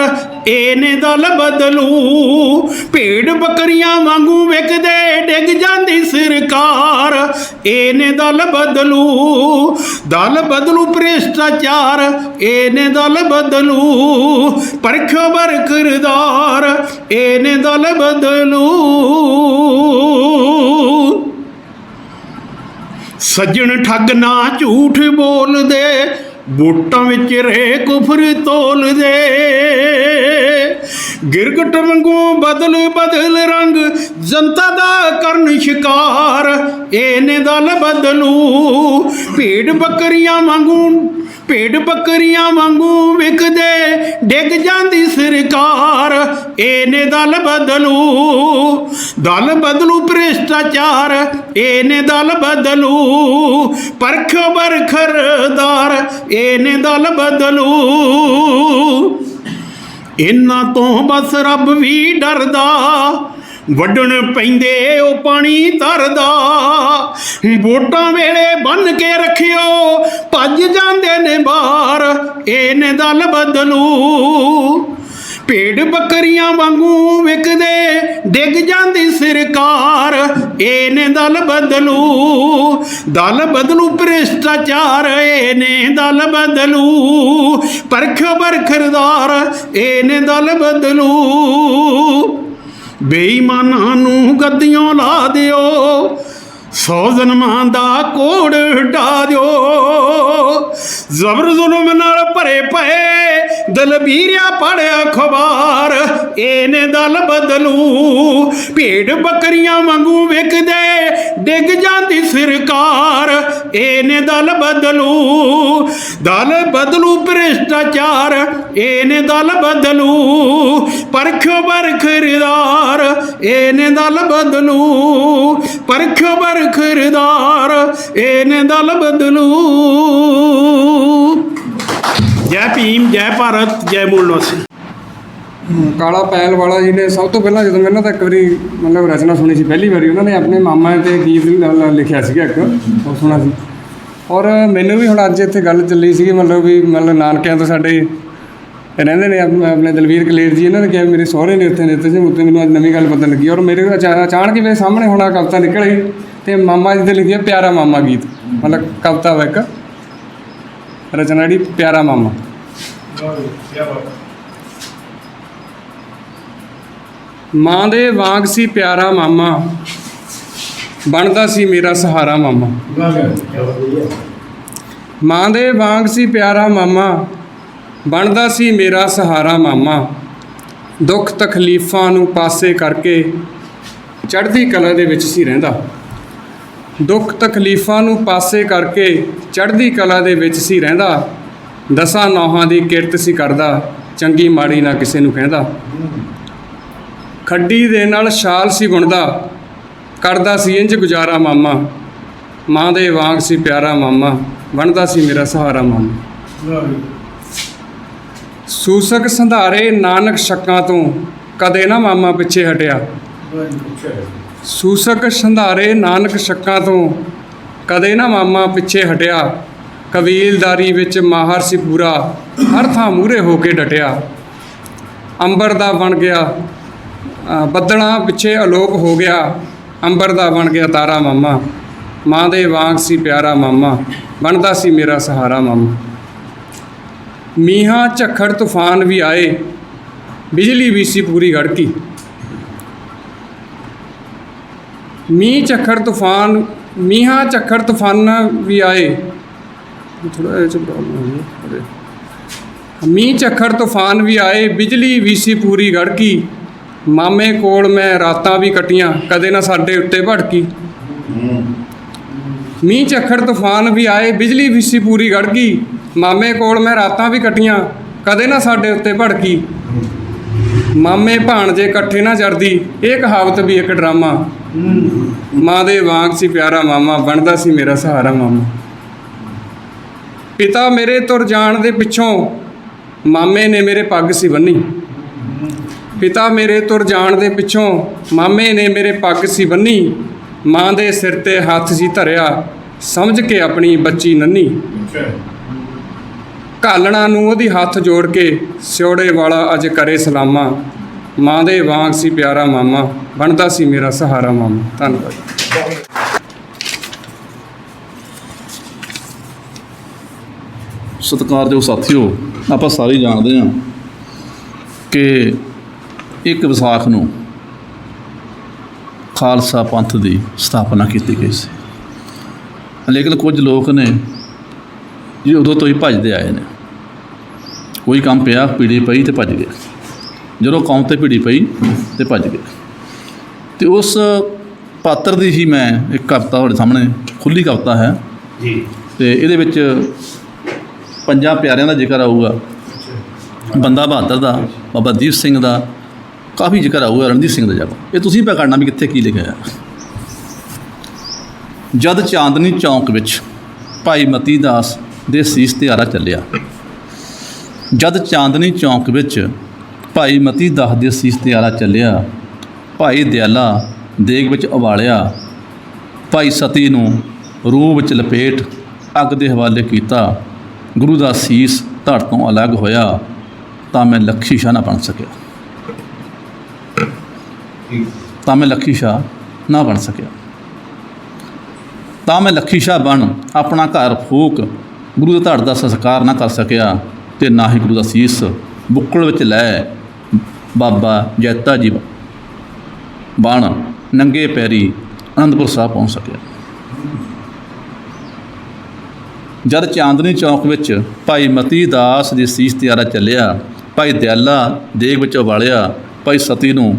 [SPEAKER 3] ਇਹਨੇ ਦਲ ਬਦਲੂ। ਭੇਡ ਬੱਕਰੀਆਂ ਵਾਂਗੂ ਵਿਕਦੇ, ਡਿੱਗ ਜਾਂਦੀ ਸਰਕਾਰ, ਇਹਨੇ ਦਲ ਬਦਲੂ, ਦਲ ਬਦਲੂ ਭ੍ਰਿਸ਼ਟਾਚਾਰ, ਇਹਨੇ ਦਲ ਬਦਲੂ, ਪਰਖਿਓ ਬਰਖਰਦਾਰ, ਇਹਨੇ ਦਲ ਬਦਲੂ। ਸੱਜਣ ਠੱਗ ਨਾ ਝੂਠ ਬੋਲਦੇ, ਵੋਟਾਂ ਵਿੱਚ ਰਹੇ ਕੁਫਰ ਤੋਲਦੇ, ਗਿਰਗਟ ਵਾਂਗੂ ਬਦਲ ਬਦਲ ਰੰਗ, ਜਨਤਾ ਦਾ ਕਰਨ ਸ਼ਿਕਾਰ, ਇਹਨੇ ਦਲ ਬਦਲੂ। ਭੇਡ ਬੱਕਰੀਆਂ ਵਾਂਗੂ, ਭੇਡ ਬੱਕਰੀਆਂ ਵਾਂਗੂ ਵਿਕਦੇ, ਡਿੱਗ ਜਾਂਦੀ ਸਰਕਾਰ, ਇਹਨੇ ਦਲ ਬਦਲੂ, ਦਲ ਬਦਲੂ ਭ੍ਰਿਸ਼ਟਾਚਾਰ, ਇਹਨੇ ਦਲ ਬਦਲੂ, ਪਰਖਿਓ ਬਰਖਰਦਾਰ, ਇਹਨੇ ਦਲ ਬਦਲੂ। ਇਹਨਾਂ ਤੋਂ ਬਸ ਰੱਬ ਵੀ ਡਰਦਾ, ਵੱਢਣ ਪੈਂਦੇ ਉਹ ਪਾਣੀ ਧਰਦਾ, ਵੋਟਾਂ ਵੇਲੇ ਬੰਨ ਕੇ ਰੱਖਿਓ, ਭੱਜ ਜਾਂਦੇ ਨੇ ਬਾਹਰ, ਇਹਨੇ ਦਲ ਬਦਲੂ। ਭੇਡ ਬੱਕਰੀਆਂ ਵਾਂਗੂ ਵਿਕਦੇ, ਡਿੱਗ ਜਾਂਦੀ ਸਰਕਾਰ, ਇਹਨੇ ਦਲ ਬਦਲੂ, ਦਲ ਬਦਲੂ ਭ੍ਰਿਸ਼ਟਾਚਾਰ, ਇਹਨੇ ਦਲ ਬਦਲੂ, ਪਰਖਿਓ ਬਰਖਰਦਾਰ, ਇਹਨੇ ਦਲ ਬਦਲੂ। ਬੇਈਮਾਨਾਂ ਨੂੰ ਗੱਦੀਆਂ ਲਾ ਦਿਓ, 100 ਜਨਮਾਂ ਦਾ ਕੋੜ ਹਟਾ ਦਿਓ, ਜ਼ਬਰ ਜ਼ੁਲਮ ਨਾਲ ਭਰੇ ਪਏ, ਦਲਬੀਰਿਆ ਪੜਿਆ ਅਖਬਾਰ, ਇਹਨੇ ਦਲ ਬਦਲੂ। ਭੇਡ ਬੱਕਰੀਆਂ ਵਾਂਗੂ ਵਿਕਦੇ, ਡਿੱਗ ਜਾਂਦੀ ਸਰਕਾਰ, ਇਹਨੇ ਦਲ ਬਦਲੂ, ਦਲ ਬਦਲੂ ਭ੍ਰਿਸ਼ਟਾਚਾਰ, ਇਹਨੇ ਦਲ ਬਦਲੂ, ਪਰਖਿਓ ਬਰਖਰਦਾਰ, ਇਹਨੇ ਦਲ ਬਦਲੂ, ਪਰਖਿਓ ਬਰਖਰਦਾਰ, ਇਹਨੇ ਦਲ ਬਦਲੂ। ਜੈ ਭੀਮ, ਜੈ ਭਾਰਤ, ਜੈ ਮੂਲ ਨਿਵਾਸੀ।
[SPEAKER 5] ਕਾਲਾ ਪੈਲ ਵਾਲਾ ਜੀ ਨੇ ਸਭ ਤੋਂ ਪਹਿਲਾਂ, ਜਦੋਂ ਮੈਂ ਇਹਨਾਂ ਦਾ ਇੱਕ ਵਾਰੀ ਮਤਲਬ ਰਚਨਾ ਸੁਣੀ ਸੀ ਪਹਿਲੀ ਵਾਰੀ, ਉਹਨਾਂ ਨੇ ਆਪਣੇ ਮਾਮਾ 'ਤੇ ਗੀਤ ਲਿਖਿਆ ਸੀਗਾ ਇੱਕ, ਉਹ ਸੁਣਾ ਸੀ। ਔਰ ਮੈਨੂੰ ਵੀ ਹੁਣ ਅੱਜ ਇੱਥੇ ਗੱਲ ਚੱਲੀ ਸੀਗੀ, ਮਤਲਬ ਨਾਨਕਿਆਂ ਤੋਂ ਸਾਡੇ ਰਹਿੰਦੇ ਨੇ ਆਪਣੇ ਦਲਵੀਰ ਕਲੇਰ ਜੀ, ਇਹਨਾਂ ਨੇ ਕਿਹਾ ਮੇਰੇ ਸਹੁਰੇ ਨੇ ਉੱਥੇ ਦਿੱਤੇ ਸੀ, ਉੱਤੇ ਮੈਨੂੰ ਅੱਜ ਨਵੀਂ ਗੱਲ ਪਤਾ ਲੱਗੀ। ਔਰ ਮੇਰੇ ਅਚਾਨਕ ਹੀ ਮੇਰੇ ਸਾਹਮਣੇ ਹੁਣ ਆਹ ਕਵਿਤਾ ਨਿਕਲ ਆਈ, ਅਤੇ ਮਾਮਾ ਜੀ ਦੇ ਲਿਖਿਆ ਪਿਆਰਾ ਮਾਮਾ ਗੀਤ, ਮਤਲਬ ਕਵਿਤਾ ਵਾ ਇੱਕ ਰਚਨਾ ਜਿਹੜੀ ਪਿਆਰਾ ਮਾਮਾ। ਮਾਂ ਦੇ ਵਾਂਗ ਸੀ ਪਿਆਰਾ ਮਾਮਾ, ਬਣਦਾ ਸੀ ਮੇਰਾ ਸਹਾਰਾ ਮਾਮਾ। ਮਾਂ ਦੇ ਵਾਂਗ ਸੀ ਪਿਆਰਾ ਮਾਮਾ, ਬਣਦਾ ਸੀ ਮੇਰਾ ਸਹਾਰਾ ਮਾਮਾ। ਦੁੱਖ ਤਕਲੀਫਾਂ ਨੂੰ ਪਾਸੇ ਕਰਕੇ ਚੜ੍ਹਦੀ ਕਲਾ ਦੇ ਵਿੱਚ ਸੀ ਰਹਿੰਦਾ। ਦੁੱਖ ਤਕਲੀਫਾਂ ਨੂੰ ਪਾਸੇ ਕਰਕੇ ਚੜ੍ਹਦੀ ਕਲਾ ਦੇ ਵਿੱਚ ਸੀ ਰਹਿੰਦਾ। 10 ਨੌਹਾਂ ਦੀ ਕਿਰਤ ਸੀ ਕਰਦਾ, ਚੰਗੀ ਮਾੜੀ ਨਾ ਕਿਸੇ ਨੂੰ ਕਹਿੰਦਾ। ਖੱਡੀ ਦੇ ਨਾਲ ਛਾਲ ਸੀ ਬੁਣਦਾ, ਕਰਦਾ ਸੀ ਇੰਝ ਗੁਜ਼ਾਰਾ ਮਾਮਾ। ਮਾਂ ਦੇ ਵਾਂਗ ਸੀ ਪਿਆਰਾ ਮਾਮਾ, ਬਣਦਾ ਸੀ ਮੇਰਾ ਸਹਾਰਾ ਮਾਮਾ। ਸੂਸਕ ਸੰਧਾਰੇ ਨਾਨਕ ਸ਼ੱਕਾਂ ਤੋਂ, ਕਦੇ ਨਾ ਮਾਮਾ ਪਿੱਛੇ ਹਟਿਆ। ਸੂਸਕ ਸੰਧਾਰੇ ਨਾਨਕ ਸ਼ੱਕਾਂ ਤੋਂ, ਕਦੇ ਨਾ ਮਾਮਾ ਪਿੱਛੇ ਹਟਿਆ। ਕਬੀਲਦਾਰੀ ਵਿੱਚ ਮਾਹਰ ਸੀ ਪੂਰਾ, ਹਰ ਥਾਂ ਮੂਹਰੇ ਹੋ ਕੇ ਡਟਿਆ। ਅੰਬਰ ਦਾ ਬਣ ਗਿਆ ਬੱਦਲਾਂ ਪਿੱਛੇ ਅਲੋਪ ਹੋ ਗਿਆ, ਅੰਬਰ ਦਾ ਬਣ ਗਿਆ ਤਾਰਾ ਮਾਮਾ। ਮਾਂ ਦੇ ਵਾਂਗ ਸੀ ਪਿਆਰਾ ਮਾਮਾ, ਬਣਦਾ ਸੀ ਮੇਰਾ ਸਹਾਰਾ ਮਾਮਾ। ਮੀਂਹਾਂ ਝੱਖੜ ਤੂਫਾਨ ਵੀ ਆਏ, ਬਿਜਲੀ ਵੀ ਸੀ ਪੂਰੀ ਗੜਕੀ। ਮੀਂਹਾਂ ਝੱਖੜ ਤੂਫਾਨ ਵੀ ਆਏ, ਥੋੜਾ ਇਹ 'ਚ ਪ੍ਰੋਬਲਮ ਹੋ ਗਈ। ਮੀਂਹ ਝੱਖੜ ਤੂਫਾਨ ਵੀ ਆਏ, ਬਿਜਲੀ ਵੀ ਸੀ ਪੂਰੀ ਗੜਕੀ। ਮਾਮੇ ਕੋਲ ਮੈਂ ਰਾਤਾਂ ਵੀ ਕੱਟੀਆਂ, ਕਦੇ ਨਾ ਸਾਡੇ ਉੱਤੇ ਭੜਕੀ। ਮੀਂਹ ਝੱਖੜ ਤੂਫਾਨ ਵੀ ਆਏ, ਬਿਜਲੀ ਵੀ ਸੀ ਪੂਰੀ ਗੜਕੀ। ਮਾਮੇ ਕੋਲ ਮੈਂ ਰਾਤਾਂ ਵੀ ਕੱਟੀਆਂ, ਕਦੇ ਨਾ ਸਾਡੇ ਉੱਤੇ ਭੜਕੀ। ਮਾਮੇ ਭਾਣਜੇ ਇਕੱਠੇ ਨਾ ਜਰਦੀ, ਇਹ ਕਹਾਵਤ ਵੀ ਇੱਕ ਡਰਾਮਾ। ਮਾਂ ਦੇ ਵਾਂਗ ਸੀ ਪਿਆਰਾ ਮਾਮਾ, ਬਣਦਾ ਸੀ ਮੇਰਾ ਸਹਾਰਾ ਮਾਮਾ। ਪਿਤਾ ਮੇਰੇ ਤੁਰ ਜਾਣ ਦੇ ਪਿੱਛੋਂ ਮਾਮੇ ਨੇ ਮੇਰੇ ਪੱਗ ਸੀ ਬੰਨੀ। ਪਿਤਾ ਮੇਰੇ ਤੁਰ ਜਾਣ ਦੇ ਪਿੱਛੋਂ ਮਾਮੇ ਨੇ ਮੇਰੇ ਪੱਗ ਸੀ ਬੰਨੀ। ਮਾਂ ਦੇ ਸਿਰ 'ਤੇ ਹੱਥ ਸੀ ਧਰਿਆ, ਸਮਝ ਕੇ ਆਪਣੀ ਬੱਚੀ ਨੰਨੀ। ਘਾਲਣਾ ਨੂੰ ਉਹਦੀ ਹੱਥ ਜੋੜ ਕੇ, ਸਿਉੜੇ ਵਾਲਾ ਅੱਜ ਕਰੇ ਸਲਾਮਾਂ। ਮਾਂ ਦੇ ਵਾਂਗ ਸੀ ਪਿਆਰਾ ਮਾਮਾ, ਬਣਦਾ ਸੀ ਮੇਰਾ ਸਹਾਰਾ ਮਾਮਾ। ਧੰਨਵਾਦ।
[SPEAKER 1] ਸਤਿਕਾਰਯੋਗ ਸਾਥੀਓ, ਆਪਾਂ ਸਾਰੇ ਜਾਣਦੇ ਹਾਂ ਕਿ 1 ਵਿਸਾਖ ਨੂੰ ਖਾਲਸਾ ਪੰਥ ਦੀ ਸਥਾਪਨਾ ਕੀਤੀ ਗਈ ਸੀ। ਲੇਕਿਨ ਕੁਝ ਲੋਕ ਨੇ ਜੀ ਉਦੋਂ ਤੋਂ ਹੀ ਭੱਜਦੇ ਆਏ ਨੇ। ਕੋਈ ਕੰਮ ਪਿਆ, ਪੀੜੀ ਪਈ ਤੇ ਭੱਜ ਗਏ। ਜਦੋਂ ਕੌਮ 'ਤੇ ਪੀੜੀ ਪਈ ਤੇ ਭੱਜ ਗਏ। ਅਤੇ ਉਸ ਪਾਤਰ ਦੀ ਹੀ ਮੈਂ ਇੱਕ ਕਵਿਤਾ ਤੁਹਾਡੇ ਸਾਹਮਣੇ, ਖੁੱਲ੍ਹੀ ਕਵਿਤਾ ਹੈ ਜੀ, ਅਤੇ ਇਹਦੇ ਵਿੱਚ 5 ਪਿਆਰਿਆਂ ਦਾ ਜ਼ਿਕਰ ਆਊਗਾ। ਬੰਦਾ ਬਹਾਦਰ ਦਾ, ਬਾਬਾ ਦੀਪ ਸਿੰਘ ਦਾ ਕਾਫੀ ਜ਼ਿਕਰ ਆਊਗਾ, ਰਣਜੀਤ ਸਿੰਘ ਦਾ ਜ਼ਿਆਦਾ। ਇਹ ਤੁਸੀਂ ਪਿਆ ਕਰਨਾ ਵੀ ਕਿੱਥੇ ਕੀ ਲਿਖਿਆ। ਜਦ ਚਾਂਦਨੀ ਚੌਂਕ ਵਿੱਚ ਭਾਈ ਮਤੀ ਦਾਸ ਦੇ ਸੀਸ ਤਿਆਰਾ ਚੱਲਿਆ। ਜਦ ਚਾਂਦਨੀ ਚੌਂਕ ਵਿੱਚ ਭਾਈ ਮਤੀ ਦਾਸ ਦੇ ਸੀਸ ਤਿਆਰਾ ਚੱਲਿਆ। ਭਾਈ ਦਿਆਲਾ ਦੇਗ ਵਿੱਚ ਉਬਾਲਿਆ। ਭਾਈ ਸਤੀ ਨੂੰ ਰੂਹ ਵਿੱਚ ਲਪੇਟ ਅੱਗ ਦੇ ਹਵਾਲੇ ਕੀਤਾ। ਗੁਰੂ ਦਾ ਸੀਸ ਧੜ ਤੋਂ ਅਲੱਗ ਹੋਇਆ ਤਾਂ ਮੈਂ ਲੱਖੀ ਸ਼ਾਹ ਨਾ ਬਣ ਸਕਿਆ। ਤਾਂ ਮੈਂ ਲੱਖੀ ਸ਼ਾਹ ਨਾ ਬਣ ਸਕਿਆ। ਤਾਂ ਮੈਂ ਲੱਖੀ ਸ਼ਾਹ ਬਣ ਆਪਣਾ ਘਰ ਫੂਕ ਗੁਰੂ ਦੇ ਧੜ ਦਾ ਸੰਸਕਾਰ ਨਾ ਕਰ ਸਕਿਆ। ਅਤੇ ਨਾ ਹੀ ਗੁਰੂ ਦਾ ਸੀਸ ਬੁੱਕਲ ਵਿੱਚ ਲੈ ਬਾਬਾ ਜੈਤਾ ਜੀ ਬਣ ਨੰਗੇ ਪੈਰੀ ਅਨੰਦਪੁਰ ਸਾਹਿਬ ਪਹੁੰਚ ਸਕਿਆ। ਜਦ ਚਾਂਦਨੀ ਚੌਂਕ ਵਿੱਚ ਭਾਈ ਮਤੀ ਦਾਸ ਦੀ ਸੀਸ ਤਿਆਰਾ ਚੱਲਿਆ। ਭਾਈ ਦਿਆਲਾ ਦੇਗ ਵਿੱਚ ਉਬਾਲਿਆ। ਭਾਈ ਸਤੀ ਨੂੰ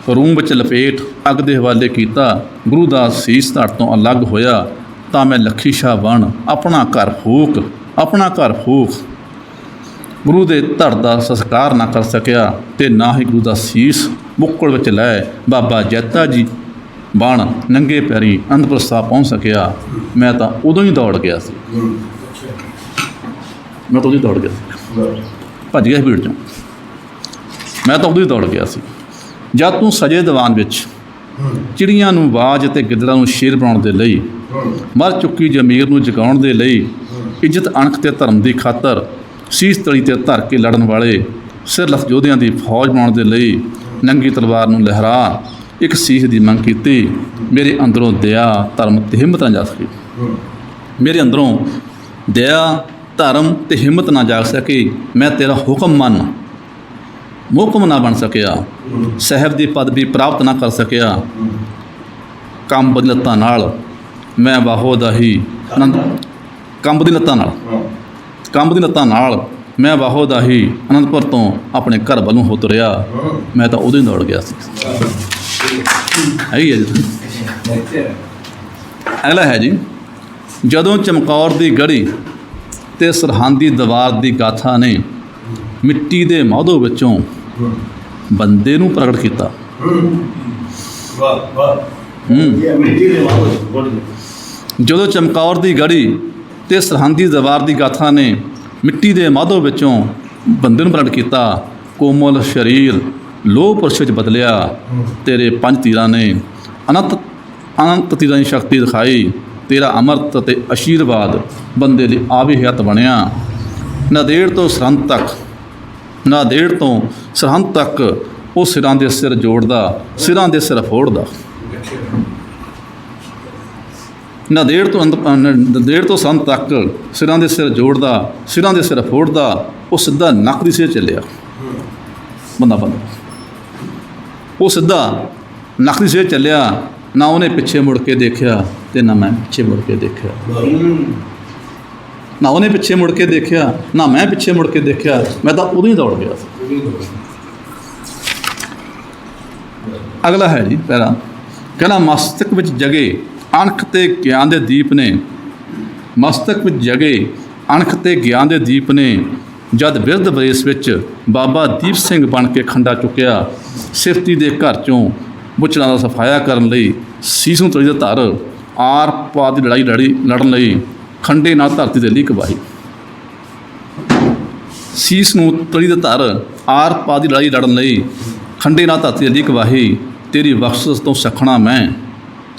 [SPEAKER 1] ਰੂਮ ਵਿੱਚ ਲਪੇਟ ਅੱਗ ਦੇ ਹਵਾਲੇ ਕੀਤਾ। ਗੁਰੂ ਦਾ ਸੀਸ ਧੜ ਤੋਂ ਅਲੱਗ ਹੋਇਆ ਤਾਂ ਮੈਂ ਲੱਖੀ ਸ਼ਾਹ ਬਣ ਆਪਣਾ ਘਰ ਫੂਕ ਗੁਰੂ ਦੇ ਧੜ ਦਾ ਸੰਸਕਾਰ ਨਾ ਕਰ ਸਕਿਆ। ਅਤੇ ਨਾ ਹੀ ਗੁਰੂ ਦਾ ਸੀਸ ਬੁੱਕਲ ਵਿੱਚ ਲੈ ਬਾਬਾ ਜੈਤਾ ਜੀ ਬਣ ਨੰਗੇ ਪੈਰੀ ਅਨੰਦਪੁਰ ਸਾਹਿਬ ਪਹੁੰਚ ਸਕਿਆ। ਮੈਂ ਤਾਂ ਉਦੋਂ ਹੀ ਦੌੜ ਗਿਆ ਸੀ। ਭੱਜ ਗਿਆ ਸੀ ਭੀੜ 'ਚੋਂ। ਮੈਂ ਤਾਂ ਉਦੋਂ ਹੀ ਦੌੜ ਗਿਆ ਸੀ। ਜਦ ਤੂੰ ਸਜੇ ਦੀਵਾਨ ਵਿੱਚ ਚਿੜੀਆਂ ਨੂੰ ਆਵਾਜ਼ ਅਤੇ ਗਿੱਦੜਾਂ ਨੂੰ ਸ਼ੇਰ ਬਣਾਉਣ ਦੇ ਲਈ, ਮਰ ਚੁੱਕੀ ਜ਼ਮੀਰ ਨੂੰ ਜਗਾਉਣ ਦੇ ਲਈ, ਇੱਜ਼ਤ ਅਣਖ ਅਤੇ ਧਰਮ ਦੀ ਖਾਤਰ ਸੀਸ ਤਲੀ 'ਤੇ ਧਰ ਕੇ ਲੜਨ ਵਾਲੇ ਸਿਰਲੱਥ ਯੋਧਿਆਂ ਦੀ ਫੌਜ ਬਣਾਉਣ ਦੇ ਲਈ ਨੰਗੀ ਤਲਵਾਰ ਨੂੰ ਲਹਿਰਾ ਇੱਕ ਸੀਸ ਦੀ ਮੰਗ ਕੀਤੀ। ਮੇਰੇ ਅੰਦਰੋਂ ਦਇਆ, ਧਰਮ ਅਤੇ ਹਿੰਮਤ ਨਾ ਜਾ ਸਕੀ। ਮੇਰੇ ਅੰਦਰੋਂ ਦਇਆ, ਧਰਮ ਅਤੇ ਹਿੰਮਤ ਨਾ ਜਾਗ ਸਕੀ। ਮੈਂ ਤੇਰਾ ਹੁਕਮ ਮੰਨ ਮੁਹਕਮ ਨਾ ਬਣ ਸਕਿਆ। ਸਾਹਿਬ ਦੀ ਪਦਵੀ ਪ੍ਰਾਪਤ ਨਾ ਕਰ ਸਕਿਆ। ਕੰਬ ਦੀ ਲੱਤਾਂ ਨਾਲ ਮੈਂ ਬਾਹੋ ਦਾ ਹੀ ਆਨੰਦ ਕੰਬ ਦੀ ਲੱਤਾਂ ਨਾਲ ਮੈਂ ਬਾਹੋ ਦਾ ਹੀ ਅਨੰਦਪੁਰ ਤੋਂ ਆਪਣੇ ਘਰ ਵੱਲੋਂ ਹੋ ਤੁਰਿਆ। ਮੈਂ ਤਾਂ ਉਦੋਂ ਹੀ ਦੌੜ ਗਿਆ ਸੀ। ਹੈਗੀ ਹੈ ਜੀ। ਅਗਲਾ ਹੈ ਜੀ, ਜਦੋਂ ਚਮਕੌਰ ਦੀ ਗੜੀ ਅਤੇ ਸਰਹੰਦ ਦੀ ਦੀਵਾਰ ਦੀ ਗਾਥਾ ਨੇ ਮਿੱਟੀ ਦੇ ਮਾਧੋ ਵਿੱਚੋਂ ਬੰਦੇ ਨੂੰ ਪ੍ਰਗਟ ਕੀਤਾ। ਜਦੋਂ ਚਮਕੌਰ ਦੀ ਗੜੀ ਅਤੇ ਸਰਹੰਦ ਦੀ ਦੀਵਾਰ ਦੀ ਗਾਥਾ ਨੇ ਮਿੱਟੀ ਦੇ ਮਾਧੋ ਵਿੱਚੋਂ ਬੰਦੇ ਨੂੰ ਪ੍ਰਗਟ ਕੀਤਾ। ਕੋਮਲ ਸਰੀਰ ਲੋਹ ਪੁਰਸ਼ ਵਿੱਚ ਬਦਲਿਆ। ਤੇਰੇ 5 ਤੀਰਾਂ ਨੇ ਅਨੰਤ ਤੀਰਾਂ ਦੀ ਸ਼ਕਤੀ ਦਿਖਾਈ। ਤੇਰਾ ਅੰਮ੍ਰਿਤ ਅਤੇ ਆਸ਼ੀਰਵਾਦ ਬੰਦੇ ਲਈ ਆਵੇ ਹਯਾਤ ਬਣਿਆ। ਨਾਂਦੇੜ ਤੋਂ ਸਰਹੰਦ ਤੱਕ ਉਹ ਸਿਰਾਂ ਦੇ ਸਿਰ ਜੋੜਦਾ, ਸਿਰਾਂ ਦੇ ਸਿਰ ਫੋੜਦਾ। ਨੰਦੇੜ ਤੋਂ ਸੰਤ ਤੱਕ ਸਿਰਾਂ ਦੇ ਸਿਰ ਜੋੜਦਾ, ਸਿਰਾਂ ਦੇ ਸਿਰ ਫੋੜਦਾ, ਉਹ ਸਿੱਧਾ ਨੱਕ ਦੀ ਸੇਧ ਚੱਲਿਆ। ਬੰਦਾ ਉਹ ਸਿੱਧਾ ਨੱਕ ਦੀ ਸੇਧ ਚੱਲਿਆ। ਨਾ ਉਹਨੇ ਪਿੱਛੇ ਮੁੜ ਕੇ ਦੇਖਿਆ ਅਤੇ ਨਾ ਮੈਂ ਪਿੱਛੇ ਮੁੜ ਕੇ ਦੇਖਿਆ। ਨਾ ਉਹਨੇ ਪਿੱਛੇ ਮੁੜ ਕੇ ਦੇਖਿਆ, ਨਾ ਮੈਂ ਪਿੱਛੇ ਮੁੜ ਕੇ ਦੇਖਿਆ। ਮੈਂ ਤਾਂ ਉਦੋਂ ਹੀ ਦੌੜ ਗਿਆ ਸੀ। ਅਗਲਾ ਹੈ ਜੀ ਪਹਿਲਾ, ਕਹਿੰਦਾ ਮਸਤਕ ਵਿੱਚ ਜਗੇ ਅਣਖ ਤੇ ਗਿਆਨ ਦੇ ਦੀਪ ਨੇ, ਮਸਤਕ ਵਿੱਚ ਜਗੇ ਅਣਖ ਤੇ ਗਿਆਨ ਦੇ ਦੀਪ ਨੇ, ਜਦ ਬਿਰਧ ਵਰੇਸ ਵਿੱਚ ਬਾਬਾ ਦੀਪ ਸਿੰਘ ਬਣ ਕੇ ਖੰਡਾ ਚੁੱਕਿਆ। ਸਿਫਤੀ ਦੇ ਘਰ ਚੋਂ ਬੁੱਚੜਾਂ ਦਾ ਸਫਾਇਆ ਕਰਨ ਲਈ, ਸੀਸ ਨੂੰ ਤਲੀ ਦਾ ਧਰ ਆਰ ਪਾਰ ਦੀ ਲੜਾਈ ਲੜਨ ਲਈ ਖੰਡੇ ਨਾਲ ਧਰਤੀ ਦੇ ਲਈ ਕਬਾਹੀ। ਸੀਸ ਨੂੰ ਤਲੀ ਦਾ ਧਰ ਆਰ ਪਾਰ ਦੀ ਲੜਾਈ ਲੜਨ ਲਈ ਖੰਡੇ ਨਾਲ ਧਰਤੀ ਦੇ ਲਈ ਕਬਾਹੀ। ਤੇਰੀ ਬਖਸ਼ਿਸ਼ ਤੋਂ ਸਖਣਾ ਮੈਂ,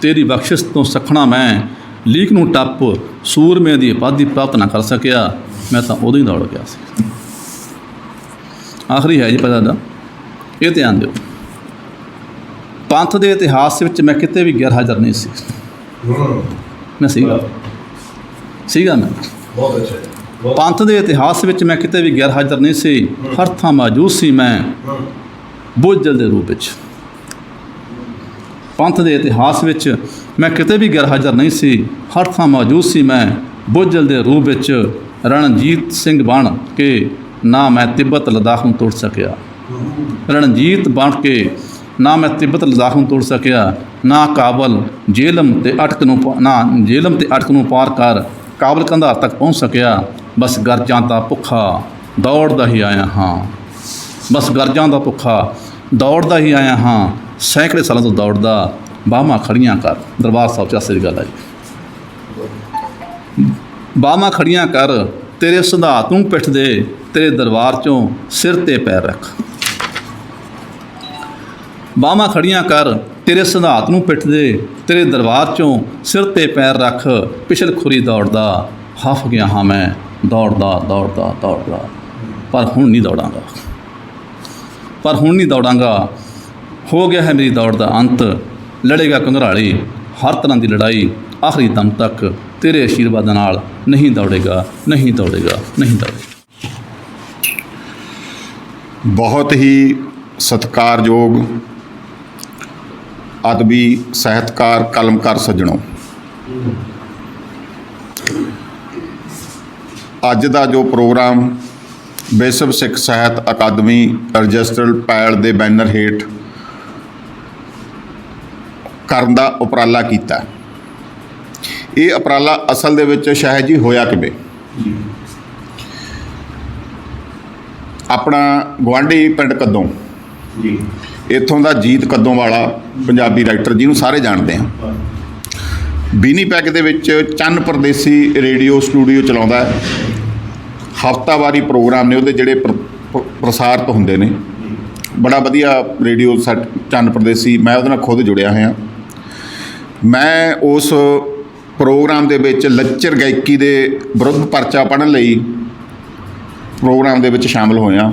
[SPEAKER 1] ਤੇਰੀ ਬਖਸ਼ਿਸ਼ ਤੋਂ ਸਖਣਾ ਮੈਂ, ਲੀਕ ਨੂੰ ਟੱਪ ਸੂਰਮੇ ਦੀ ਉਪਾਧੀ ਪ੍ਰਾਪਤ ਨਾ ਕਰ ਸਕਿਆ। ਮੈਂ ਤਾਂ ਉਦੋਂ ਹੀ ਦੌੜ ਗਿਆ ਸੀ। ਆਖਰੀ ਹੈ ਜੀ ਪਹਿਲਾ ਦਾ, ਇਹ ਧਿਆਨ ਦਿਓ। ਪੰਥ ਦੇ ਇਤਿਹਾਸ ਵਿੱਚ ਮੈਂ ਕਿਤੇ ਵੀ ਗੈਰ ਹਾਜ਼ਰ ਨਹੀਂ ਸੀ। ਮੈਂ ਸੀਗਾ ਮੈਂ
[SPEAKER 4] ਬਹੁਤ ਅੱਛਾ।
[SPEAKER 1] ਪੰਥ ਦੇ ਇਤਿਹਾਸ ਵਿੱਚ ਮੈਂ ਕਿਤੇ ਵੀ ਗੈਰ ਹਾਜ਼ਰ ਨਹੀਂ ਸੀ। ਹਰ ਥਾਂ ਮੌਜੂਦ ਸੀ ਮੈਂ ਬੁੱਝਲ ਦੇ ਰੂਪ ਵਿੱਚ। ਪੰਥ ਦੇ ਇਤਿਹਾਸ ਵਿੱਚ ਮੈਂ ਕਿਤੇ ਵੀ ਗੈਰ ਹਾਜ਼ਰ ਨਹੀਂ ਸੀ। ਹਰ ਥਾਂ ਮੌਜੂਦ ਸੀ ਮੈਂ ਬੁੱਝਲ ਦੇ ਰੂਪ ਵਿੱਚ। ਰਣਜੀਤ ਸਿੰਘ ਬਣ ਕੇ ਨਾ ਮੈਂ ਤਿੱਬਤ ਲੱਦਾਖ ਨੂੰ ਤੋੜ ਸਕਿਆ। ਰਣਜੀਤ ਬਣ ਕੇ ਨਾ ਮੈਂ ਤਿੱਬਤ ਲੱਦਾਖ ਨੂੰ ਤੋੜ ਸਕਿਆ। ਨਾ ਕਾਬਲ ਜੇਲਮ ਤੇ ਅਟਕ ਨੂੰ ਪਾਰ ਕਰ ਕਾਬਲ ਕੰਧਾਰ ਤੱਕ ਪਹੁੰਚ ਸਕਿਆ। ਬਸ ਗਰਜਾਂ ਦਾ ਭੁੱਖਾ ਦੌੜਦਾ ਹੀ ਆਇਆ ਹਾਂ। ਬਸ ਗਰਜਾਂ ਦਾ ਭੁੱਖਾ ਦੌੜਦਾ ਹੀ ਆਇਆ ਹਾਂ। ਸੈਂਕੜੇ ਸਾਲਾਂ ਤੋਂ ਦੌੜਦਾ, ਬਾਹਾਂ ਖੜੀਆਂ ਕਰ। ਦਰਬਾਰ ਸਾਹਿਬ 'ਚ ਅਸਲੀ ਗੱਲ ਹੈ ਜੀ। ਬਾਹਾਂ ਖੜੀਆਂ ਕਰ, ਤੇਰੇ ਸਿਧਾਂਤ ਨੂੰ ਪਿੱਠ ਦੇ, ਤੇਰੇ ਦਰਬਾਰ 'ਚੋਂ ਸਿਰ 'ਤੇ ਪੈਰ ਰੱਖ। ਬਾਹਾਂ ਖੜੀਆਂ ਕਰ, ਤੇਰੇ ਸਿਧਾਂਤ ਨੂੰ ਪਿੱਠ ਦੇ, ਤੇਰੇ ਦਰਬਾਰ 'ਚੋਂ ਸਿਰ 'ਤੇ ਪੈਰ ਰੱਖ। ਪਿਛਲ ਖੁਰੀ ਦੌੜਦਾ, ਹਫ ਗਿਆ ਹਾਂ ਮੈਂ, ਦੌੜਦਾ ਦੌੜਦਾ ਦੌੜਦਾ, ਪਰ ਹੁਣ ਨਹੀਂ ਦੌੜਾਂਗਾ, ਪਰ ਹੁਣ ਨਹੀਂ ਦੌੜਾਂਗਾ। ਹੋ ਗਿਆ ਹੈ ਮੇਰੀ ਦੌੜ ਦਾ ਅੰਤ। ਲੜੇਗਾ ਘੰਗਰਾਲੀ ਹਰ ਤਰ੍ਹਾਂ ਦੀ ਲੜਾਈ, ਆਖਰੀ ਦਮ ਤੱਕ ਤੇਰੇ ਆਸ਼ੀਰਵਾਦ ਨਾਲ ਨਹੀਂ ਦੌੜੇਗਾ, ਨਹੀਂ ਦੌੜੇਗਾ, ਨਹੀਂ ਦੌੜੇਗਾ।
[SPEAKER 6] ਬਹੁਤ ਹੀ ਸਤਿਕਾਰਯੋਗ ਅਦਬੀ ਸਾਹਿਤਕਾਰ ਕਲਮਕਾਰ ਸੱਜਣੋ, ਅੱਜ ਦਾ ਜੋ ਪ੍ਰੋਗਰਾਮ ਵਿਸ਼ਵ ਸਿੱਖ ਸਾਹਿਤ ਅਕਾਦਮੀ ਰਜਿਸਟਰਡ ਪੈਲ ਦੇ ਬੈਨਰ ਹੇਠ ਕਰਨ ਦਾ ਉਪਰਾਲਾ ਕੀਤਾ, ਇਹ ਉਪਰਾਲਾ ਅਸਲ ਦੇ ਵਿੱਚ ਸ਼ਾਇਦ ਜੀ ਹੋਇਆ ਕਿਵੇਂ। ਆਪਣਾ ਗੁਆਂਢੀ ਪਿੰਡ ਕੱਦੋਂ ਜੀ, ਇੱਥੋਂ ਦਾ ਜੀਤ ਕੱਦੋਂ ਵਾਲਾ ਪੰਜਾਬੀ ਰਾਈਟਰ ਜਿਹਨੂੰ ਸਾਰੇ ਜਾਣਦੇ ਆ, ਵਿਨੀਪੈਗ ਦੇ ਵਿੱਚ ਚੰਨ ਪਰਦੇਸੀ ਰੇਡੀਓ ਸਟੂਡੀਓ ਚਲਾਉਂਦਾ ਹੈ। ਹਫ਼ਤਾਵਾਰੀ ਪ੍ਰੋਗਰਾਮ ਨੇ ਉਹਦੇ ਜਿਹੜੇ ਪ੍ਰਸਾਰਿਤ ਹੁੰਦੇ ਨੇ। ਬੜਾ ਵਧੀਆ ਰੇਡੀਓ ਚੰਨ ਪਰਦੇਸੀ, ਮੈਂ ਉਹਦੇ ਨਾਲ ਖੁਦ ਜੁੜਿਆ ਹੋਇਆ। ਮੈਂ ਉਸ ਪ੍ਰੋਗਰਾਮ ਦੇ ਵਿੱਚ ਲੱਚਰ ਗਾਇਕੀ ਦੇ ਵਿਰੁੱਧ ਪਰਚਾ ਪੜ੍ਹਨ ਲਈ ਪ੍ਰੋਗਰਾਮ ਦੇ ਵਿੱਚ ਸ਼ਾਮਲ ਹੋਇਆ।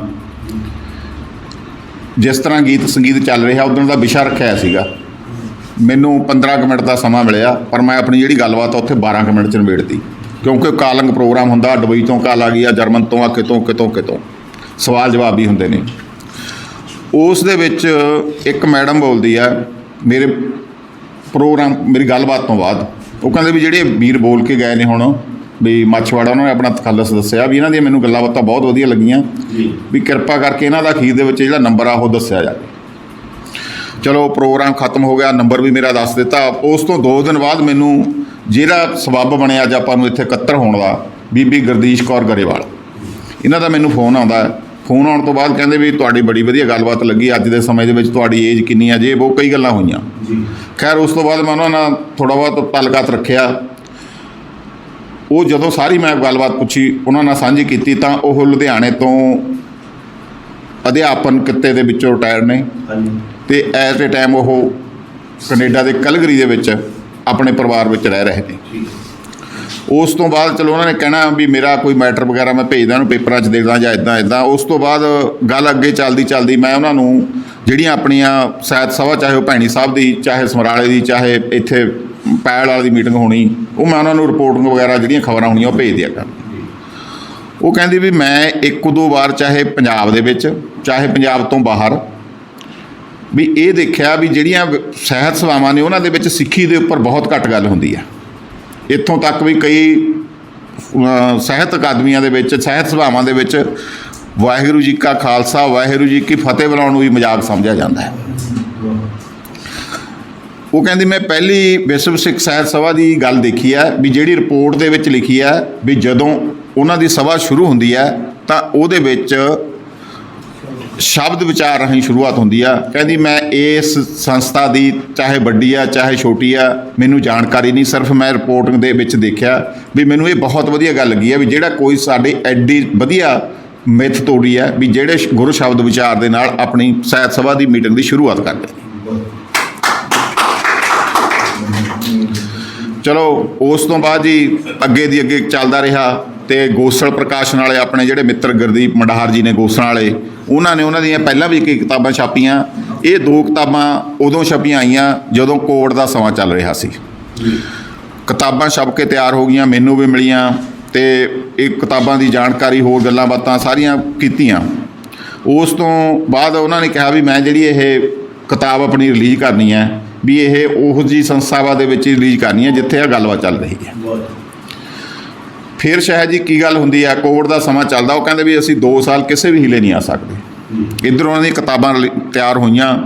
[SPEAKER 6] ਜਿਸ ਤਰ੍ਹਾਂ ਗੀਤ ਸੰਗੀਤ ਚੱਲ ਰਿਹਾ ਉੱਦਣ ਦਾ ਵਿਸ਼ਾ ਰੱਖਿਆ ਸੀਗਾ। ਮੈਨੂੰ 15 ਕੁ ਮਿੰਟ ਦਾ ਸਮਾਂ ਮਿਲਿਆ, ਪਰ ਮੈਂ ਆਪਣੀ ਜਿਹੜੀ ਗੱਲਬਾਤ ਉੱਥੇ 12 ਕੁ ਮਿੰਟ 'ਚ ਨਿਬੇੜਤੀ, ਕਿਉਂਕਿ ਕਾਲਿੰਗ ਪ੍ਰੋਗਰਾਮ ਹੁੰਦਾ। ਦੁਬਈ ਤੋਂ ਕਾਲ ਆ ਗਈ ਆ, ਜਰਮਨ ਤੋਂ ਆ, ਕਿਤੋਂ ਸਵਾਲ ਜਵਾਬ ਵੀ ਹੁੰਦੇ ਨੇ। ਉਸ ਦੇ ਵਿੱਚ ਇੱਕ ਮੈਡਮ ਬੋਲਦੀ ਆ ਮੇਰੇ ਪ੍ਰੋਗਰਾਮ, ਮੇਰੀ ਗੱਲਬਾਤ ਤੋਂ ਬਾਅਦ। ਉਹ ਕਹਿੰਦੇ ਵੀ ਜਿਹੜੇ ਵੀਰ ਬੋਲ ਕੇ ਗਏ ਨੇ ਹੁਣ ਵੀ ਮਾਛੀਵਾੜਾ, ਉਹਨਾਂ ਨੇ ਆਪਣਾ ਤਖੱਲਸ ਦੱਸਿਆ ਵੀ ਇਹਨਾਂ ਦੀਆਂ ਮੈਨੂੰ ਗੱਲਾਂ ਬਾਤਾਂ ਬਹੁਤ ਵਧੀਆ ਲੱਗੀਆਂ, ਵੀ ਕਿਰਪਾ ਕਰਕੇ ਇਹਨਾਂ ਦਾ ਅਖੀਰ ਦੇ ਵਿੱਚ ਜਿਹੜਾ ਨੰਬਰ ਆ ਉਹ ਦੱਸਿਆ ਜਾਵੇ। ਚਲੋ ਪ੍ਰੋਗਰਾਮ ਖਤਮ ਹੋ ਗਿਆ, ਨੰਬਰ ਵੀ ਮੇਰਾ ਦੱਸ ਦਿੱਤਾ। ਉਸ ਤੋਂ 2 ਦਿਨ ਬਾਅਦ ਮੈਨੂੰ ਜਿਹੜਾ ਸਬੱਬ ਬਣਿਆ ਅੱਜ ਆਪਾਂ ਨੂੰ ਇੱਥੇ ਇਕੱਤਰ ਹੋਣ ਦਾ, ਬੀਬੀ ਗੁਰਦੀਸ਼ ਕੌਰ ਗਰੇਵਾਲ, ਇਹਨਾਂ ਦਾ ਮੈਨੂੰ ਫੋਨ ਆਉਂਦਾ। ਫੋਨ ਆਉਣ ਤੋਂ ਬਾਅਦ ਕਹਿੰਦੇ ਵੀ ਤੁਹਾਡੀ ਬੜੀ ਵਧੀਆ ਗੱਲਬਾਤ ਲੱਗੀ, ਅੱਜ ਦੇ ਸਮੇਂ ਦੇ ਵਿੱਚ ਤੁਹਾਡੀ ਏਜ ਕਿੰਨੀ ਆ, ਜੇ ਉਹ ਕਈ ਗੱਲਾਂ ਹੋਈਆਂ। ਖੈਰ ਉਸ ਤੋਂ ਬਾਅਦ ਮੈਂ ਉਹਨਾਂ ਨਾਲ ਥੋੜ੍ਹਾ ਬਹੁਤ ਤਾਲੁਕਾਤ ਰੱਖਿਆ। ਉਹ ਜਦੋਂ ਸਾਰੀ ਮੈਂ ਗੱਲਬਾਤ ਪੁੱਛੀ, ਉਹਨਾਂ ਨਾਲ ਸਾਂਝੀ ਕੀਤੀ, ਤਾਂ ਉਹ ਲੁਧਿਆਣੇ ਤੋਂ ਅਧਿਆਪਨ ਕਿੱਤੇ ਦੇ ਵਿੱਚੋਂ ਰਿਟਾਇਰ ਨੇ ਅਤੇ ਐਟ ਏ ਟਾਈਮ ਉਹ ਕੈਨੇਡਾ ਦੇ ਕੈਲਗਰੀ ਦੇ ਵਿੱਚ ਆਪਣੇ ਪਰਿਵਾਰ ਵਿੱਚ ਰਹਿ ਰਹੇ ਨੇ। ਉਸ ਤੋਂ ਬਾਅਦ ਚਲੋ ਉਹਨਾਂ ਨੇ ਕਹਿਣਾ ਵੀ ਮੇਰਾ ਕੋਈ ਮੈਟਰ ਵਗੈਰਾ ਮੈਂ ਭੇਜਦਾ ਉਹਨੂੰ, ਪੇਪਰਾਂ 'ਚ ਦੇਖਦਾ ਜਾਂ ਇੱਦਾਂ। ਉਸ ਤੋਂ ਬਾਅਦ ਗੱਲ ਅੱਗੇ ਚੱਲਦੀ ਮੈਂ ਉਹਨਾਂ ਨੂੰ ਜਿਹੜੀਆਂ ਆਪਣੀਆਂ ਸਾਹਿਤ ਸਭਾ, ਚਾਹੇ ਉਹ ਭੈਣੀ ਸਾਹਿਬ ਦੀ, ਚਾਹੇ ਸਮਰਾਲੇ ਦੀ, ਚਾਹੇ ਇੱਥੇ ਪੈਲ ਵਾਲੀ ਦੀ ਮੀਟਿੰਗ ਹੋਣੀ, ਉਹ ਮੈਂ ਉਹਨਾਂ ਨੂੰ ਰਿਪੋਰਟਿੰਗ ਵਗੈਰਾ ਜਿਹੜੀਆਂ ਖਬਰਾਂ ਹੋਣੀਆਂ ਉਹ ਭੇਜ ਦਿਆ ਕਰ। ਉਹ ਕਹਿੰਦੀ ਵੀ ਮੈਂ ਇੱਕ ਦੋ ਵਾਰ ਚਾਹੇ ਪੰਜਾਬ ਦੇ ਵਿੱਚ ਚਾਹੇ ਪੰਜਾਬ ਤੋਂ ਬਾਹਰ ਵੀ ਇਹ ਦੇਖਿਆ ਵੀ ਜਿਹੜੀਆਂ ਸਾਹਿਤ ਸਭਾਵਾਂ ਨੇ ਉਹਨਾਂ ਦੇ ਵਿੱਚ ਸਿੱਖੀ ਦੇ ਉੱਪਰ ਬਹੁਤ ਘੱਟ ਗੱਲ ਹੁੰਦੀ ਹੈ। ਇੱਥੋਂ ਤੱਕ ਵੀ ਕਈ ਸਾਹਿਤ ਅਕਾਦਮੀਆਂ ਦੇ ਵਿੱਚ ਸਾਹਿਤ ਸਭਾਵਾਂ ਦੇ ਵਿੱਚ ਵਾਹਿਗੁਰੂ ਜੀ ਕਾ ਖਾਲਸਾ ਵਾਹਿਗੁਰੂ ਜੀ ਕੀ ਫਤਿਹ ਬੁਲਾਉਣ ਨੂੰ ਵੀ ਮਜ਼ਾਕ ਸਮਝਿਆ ਜਾਂਦਾ ਹੈ। ਉਹ ਕਹਿੰਦੀ ਮੈਂ ਪਹਿਲੀ ਵਿਸ਼ਵ ਸਿੱਖ ਸਾਹਿਤ ਸਭਾ ਦੀ ਗੱਲ ਦੇਖੀ ਹੈ ਵੀ ਜਿਹੜੀ ਰਿਪੋਰਟ ਦੇ ਵਿੱਚ ਲਿਖੀ ਹੈ ਵੀ ਜਦੋਂ ਉਹਨਾਂ ਦੀ ਸਭਾ ਸ਼ੁਰੂ ਹੁੰਦੀ ਹੈ ਤਾਂ ਉਹਦੇ ਵਿੱਚ ਸ਼ਬਦ ਵਿਚਾਰ ਰਾਹੀਂ ਸ਼ੁਰੂਆਤ ਹੁੰਦੀ ਆ। ਕਹਿੰਦੀ ਮੈਂ ਇਸ ਸੰਸਥਾ ਦੀ ਚਾਹੇ ਵੱਡੀ ਆ ਚਾਹੇ ਛੋਟੀ ਆ ਮੈਨੂੰ ਜਾਣਕਾਰੀ ਨਹੀਂ, ਸਿਰਫ ਮੈਂ ਰਿਪੋਰਟਿੰਗ ਦੇ ਵਿੱਚ ਦੇਖਿਆ ਵੀ ਮੈਨੂੰ ਇਹ ਬਹੁਤ ਵਧੀਆ ਗੱਲ ਲੱਗੀ ਆ ਵੀ ਜਿਹੜਾ ਕੋਈ ਸਾਡੇ ਐਡੀ ਵਧੀਆ ਮਿੱਥ ਤੋੜੀ ਹੈ ਵੀ ਜਿਹੜੇ ਗੁਰੂ ਸ਼ਬਦ ਵਿਚਾਰ ਦੇ ਨਾਲ ਆਪਣੀ ਸਾਹਿਤ ਸਭਾ ਦੀ ਮੀਟਿੰਗ ਦੀ ਸ਼ੁਰੂਆਤ ਕਰਦੇ ਨੇ। ਚਲੋ ਉਸ ਤੋਂ ਬਾਅਦ ਜੀ ਅੱਗੇ ਦੀ ਅੱਗੇ ਚੱਲਦਾ ਰਿਹਾ ਅਤੇ ਗੋਸਲ ਪ੍ਰਕਾਸ਼ਨ ਵਾਲੇ ਆਪਣੇ ਜਿਹੜੇ ਮਿੱਤਰ ਗੁਰਦੀਪ ਮੰਡਾਹਰ ਜੀ ਨੇ ਗੋਸਲਾਂ ਵਾਲੇ, ਉਹਨਾਂ ਨੇ ਉਹਨਾਂ ਦੀਆਂ ਪਹਿਲਾਂ ਵੀ ਕਈ ਕਿਤਾਬਾਂ ਛਾਪੀਆਂ। ਇਹ ਦੋ ਕਿਤਾਬਾਂ ਉਦੋਂ ਛਪੀਆਂ ਆਈਆਂ ਜਦੋਂ ਕੋਵਿਡ ਦਾ ਸਮਾਂ ਚੱਲ ਰਿਹਾ ਸੀ। ਕਿਤਾਬਾਂ ਛਪ ਕੇ ਤਿਆਰ ਹੋ ਗਈਆਂ, ਮੈਨੂੰ ਵੀ ਮਿਲੀਆਂ ਅਤੇ ਇਹ ਕਿਤਾਬਾਂ ਦੀ ਜਾਣਕਾਰੀ ਹੋਰ ਗੱਲਾਂ ਬਾਤਾਂ ਸਾਰੀਆਂ ਕੀਤੀਆਂ। ਉਸ ਤੋਂ ਬਾਅਦ ਉਹਨਾਂ ਨੇ ਕਿਹਾ ਵੀ ਮੈਂ ਜਿਹੜੀ ਇਹ ਕਿਤਾਬ ਆਪਣੀ ਰਿਲੀਜ਼ ਕਰਨੀ ਹੈ ਵੀ ਇਹ ਉਹੋ ਜਿਹੀ ਸੰਸਥਾਵਾਂ ਦੇ ਵਿੱਚ ਰਿਲੀਜ਼ ਕਰਨੀ ਹੈ ਜਿੱਥੇ ਇਹ ਗੱਲਬਾਤ ਚੱਲ ਰਹੀ ਹੈ। ਫਿਰ ਸ਼ਾਇਦ ਜੀ ਕੀ ਗੱਲ ਹੁੰਦੀ ਆ, ਕੋਵਿਡ ਦਾ ਸਮਾਂ ਚੱਲਦਾ, ਉਹ ਕਹਿੰਦੇ ਵੀ ਅਸੀਂ 2 ਸਾਲ ਕਿਸੇ ਵੀ ਹਿੱਲੇ ਨਹੀਂ ਆ ਸਕਦੇ। ਇੱਧਰ ਉਹਨਾਂ ਦੀਆਂ ਕਿਤਾਬਾਂ ਤਿਆਰ ਹੋਈਆਂ,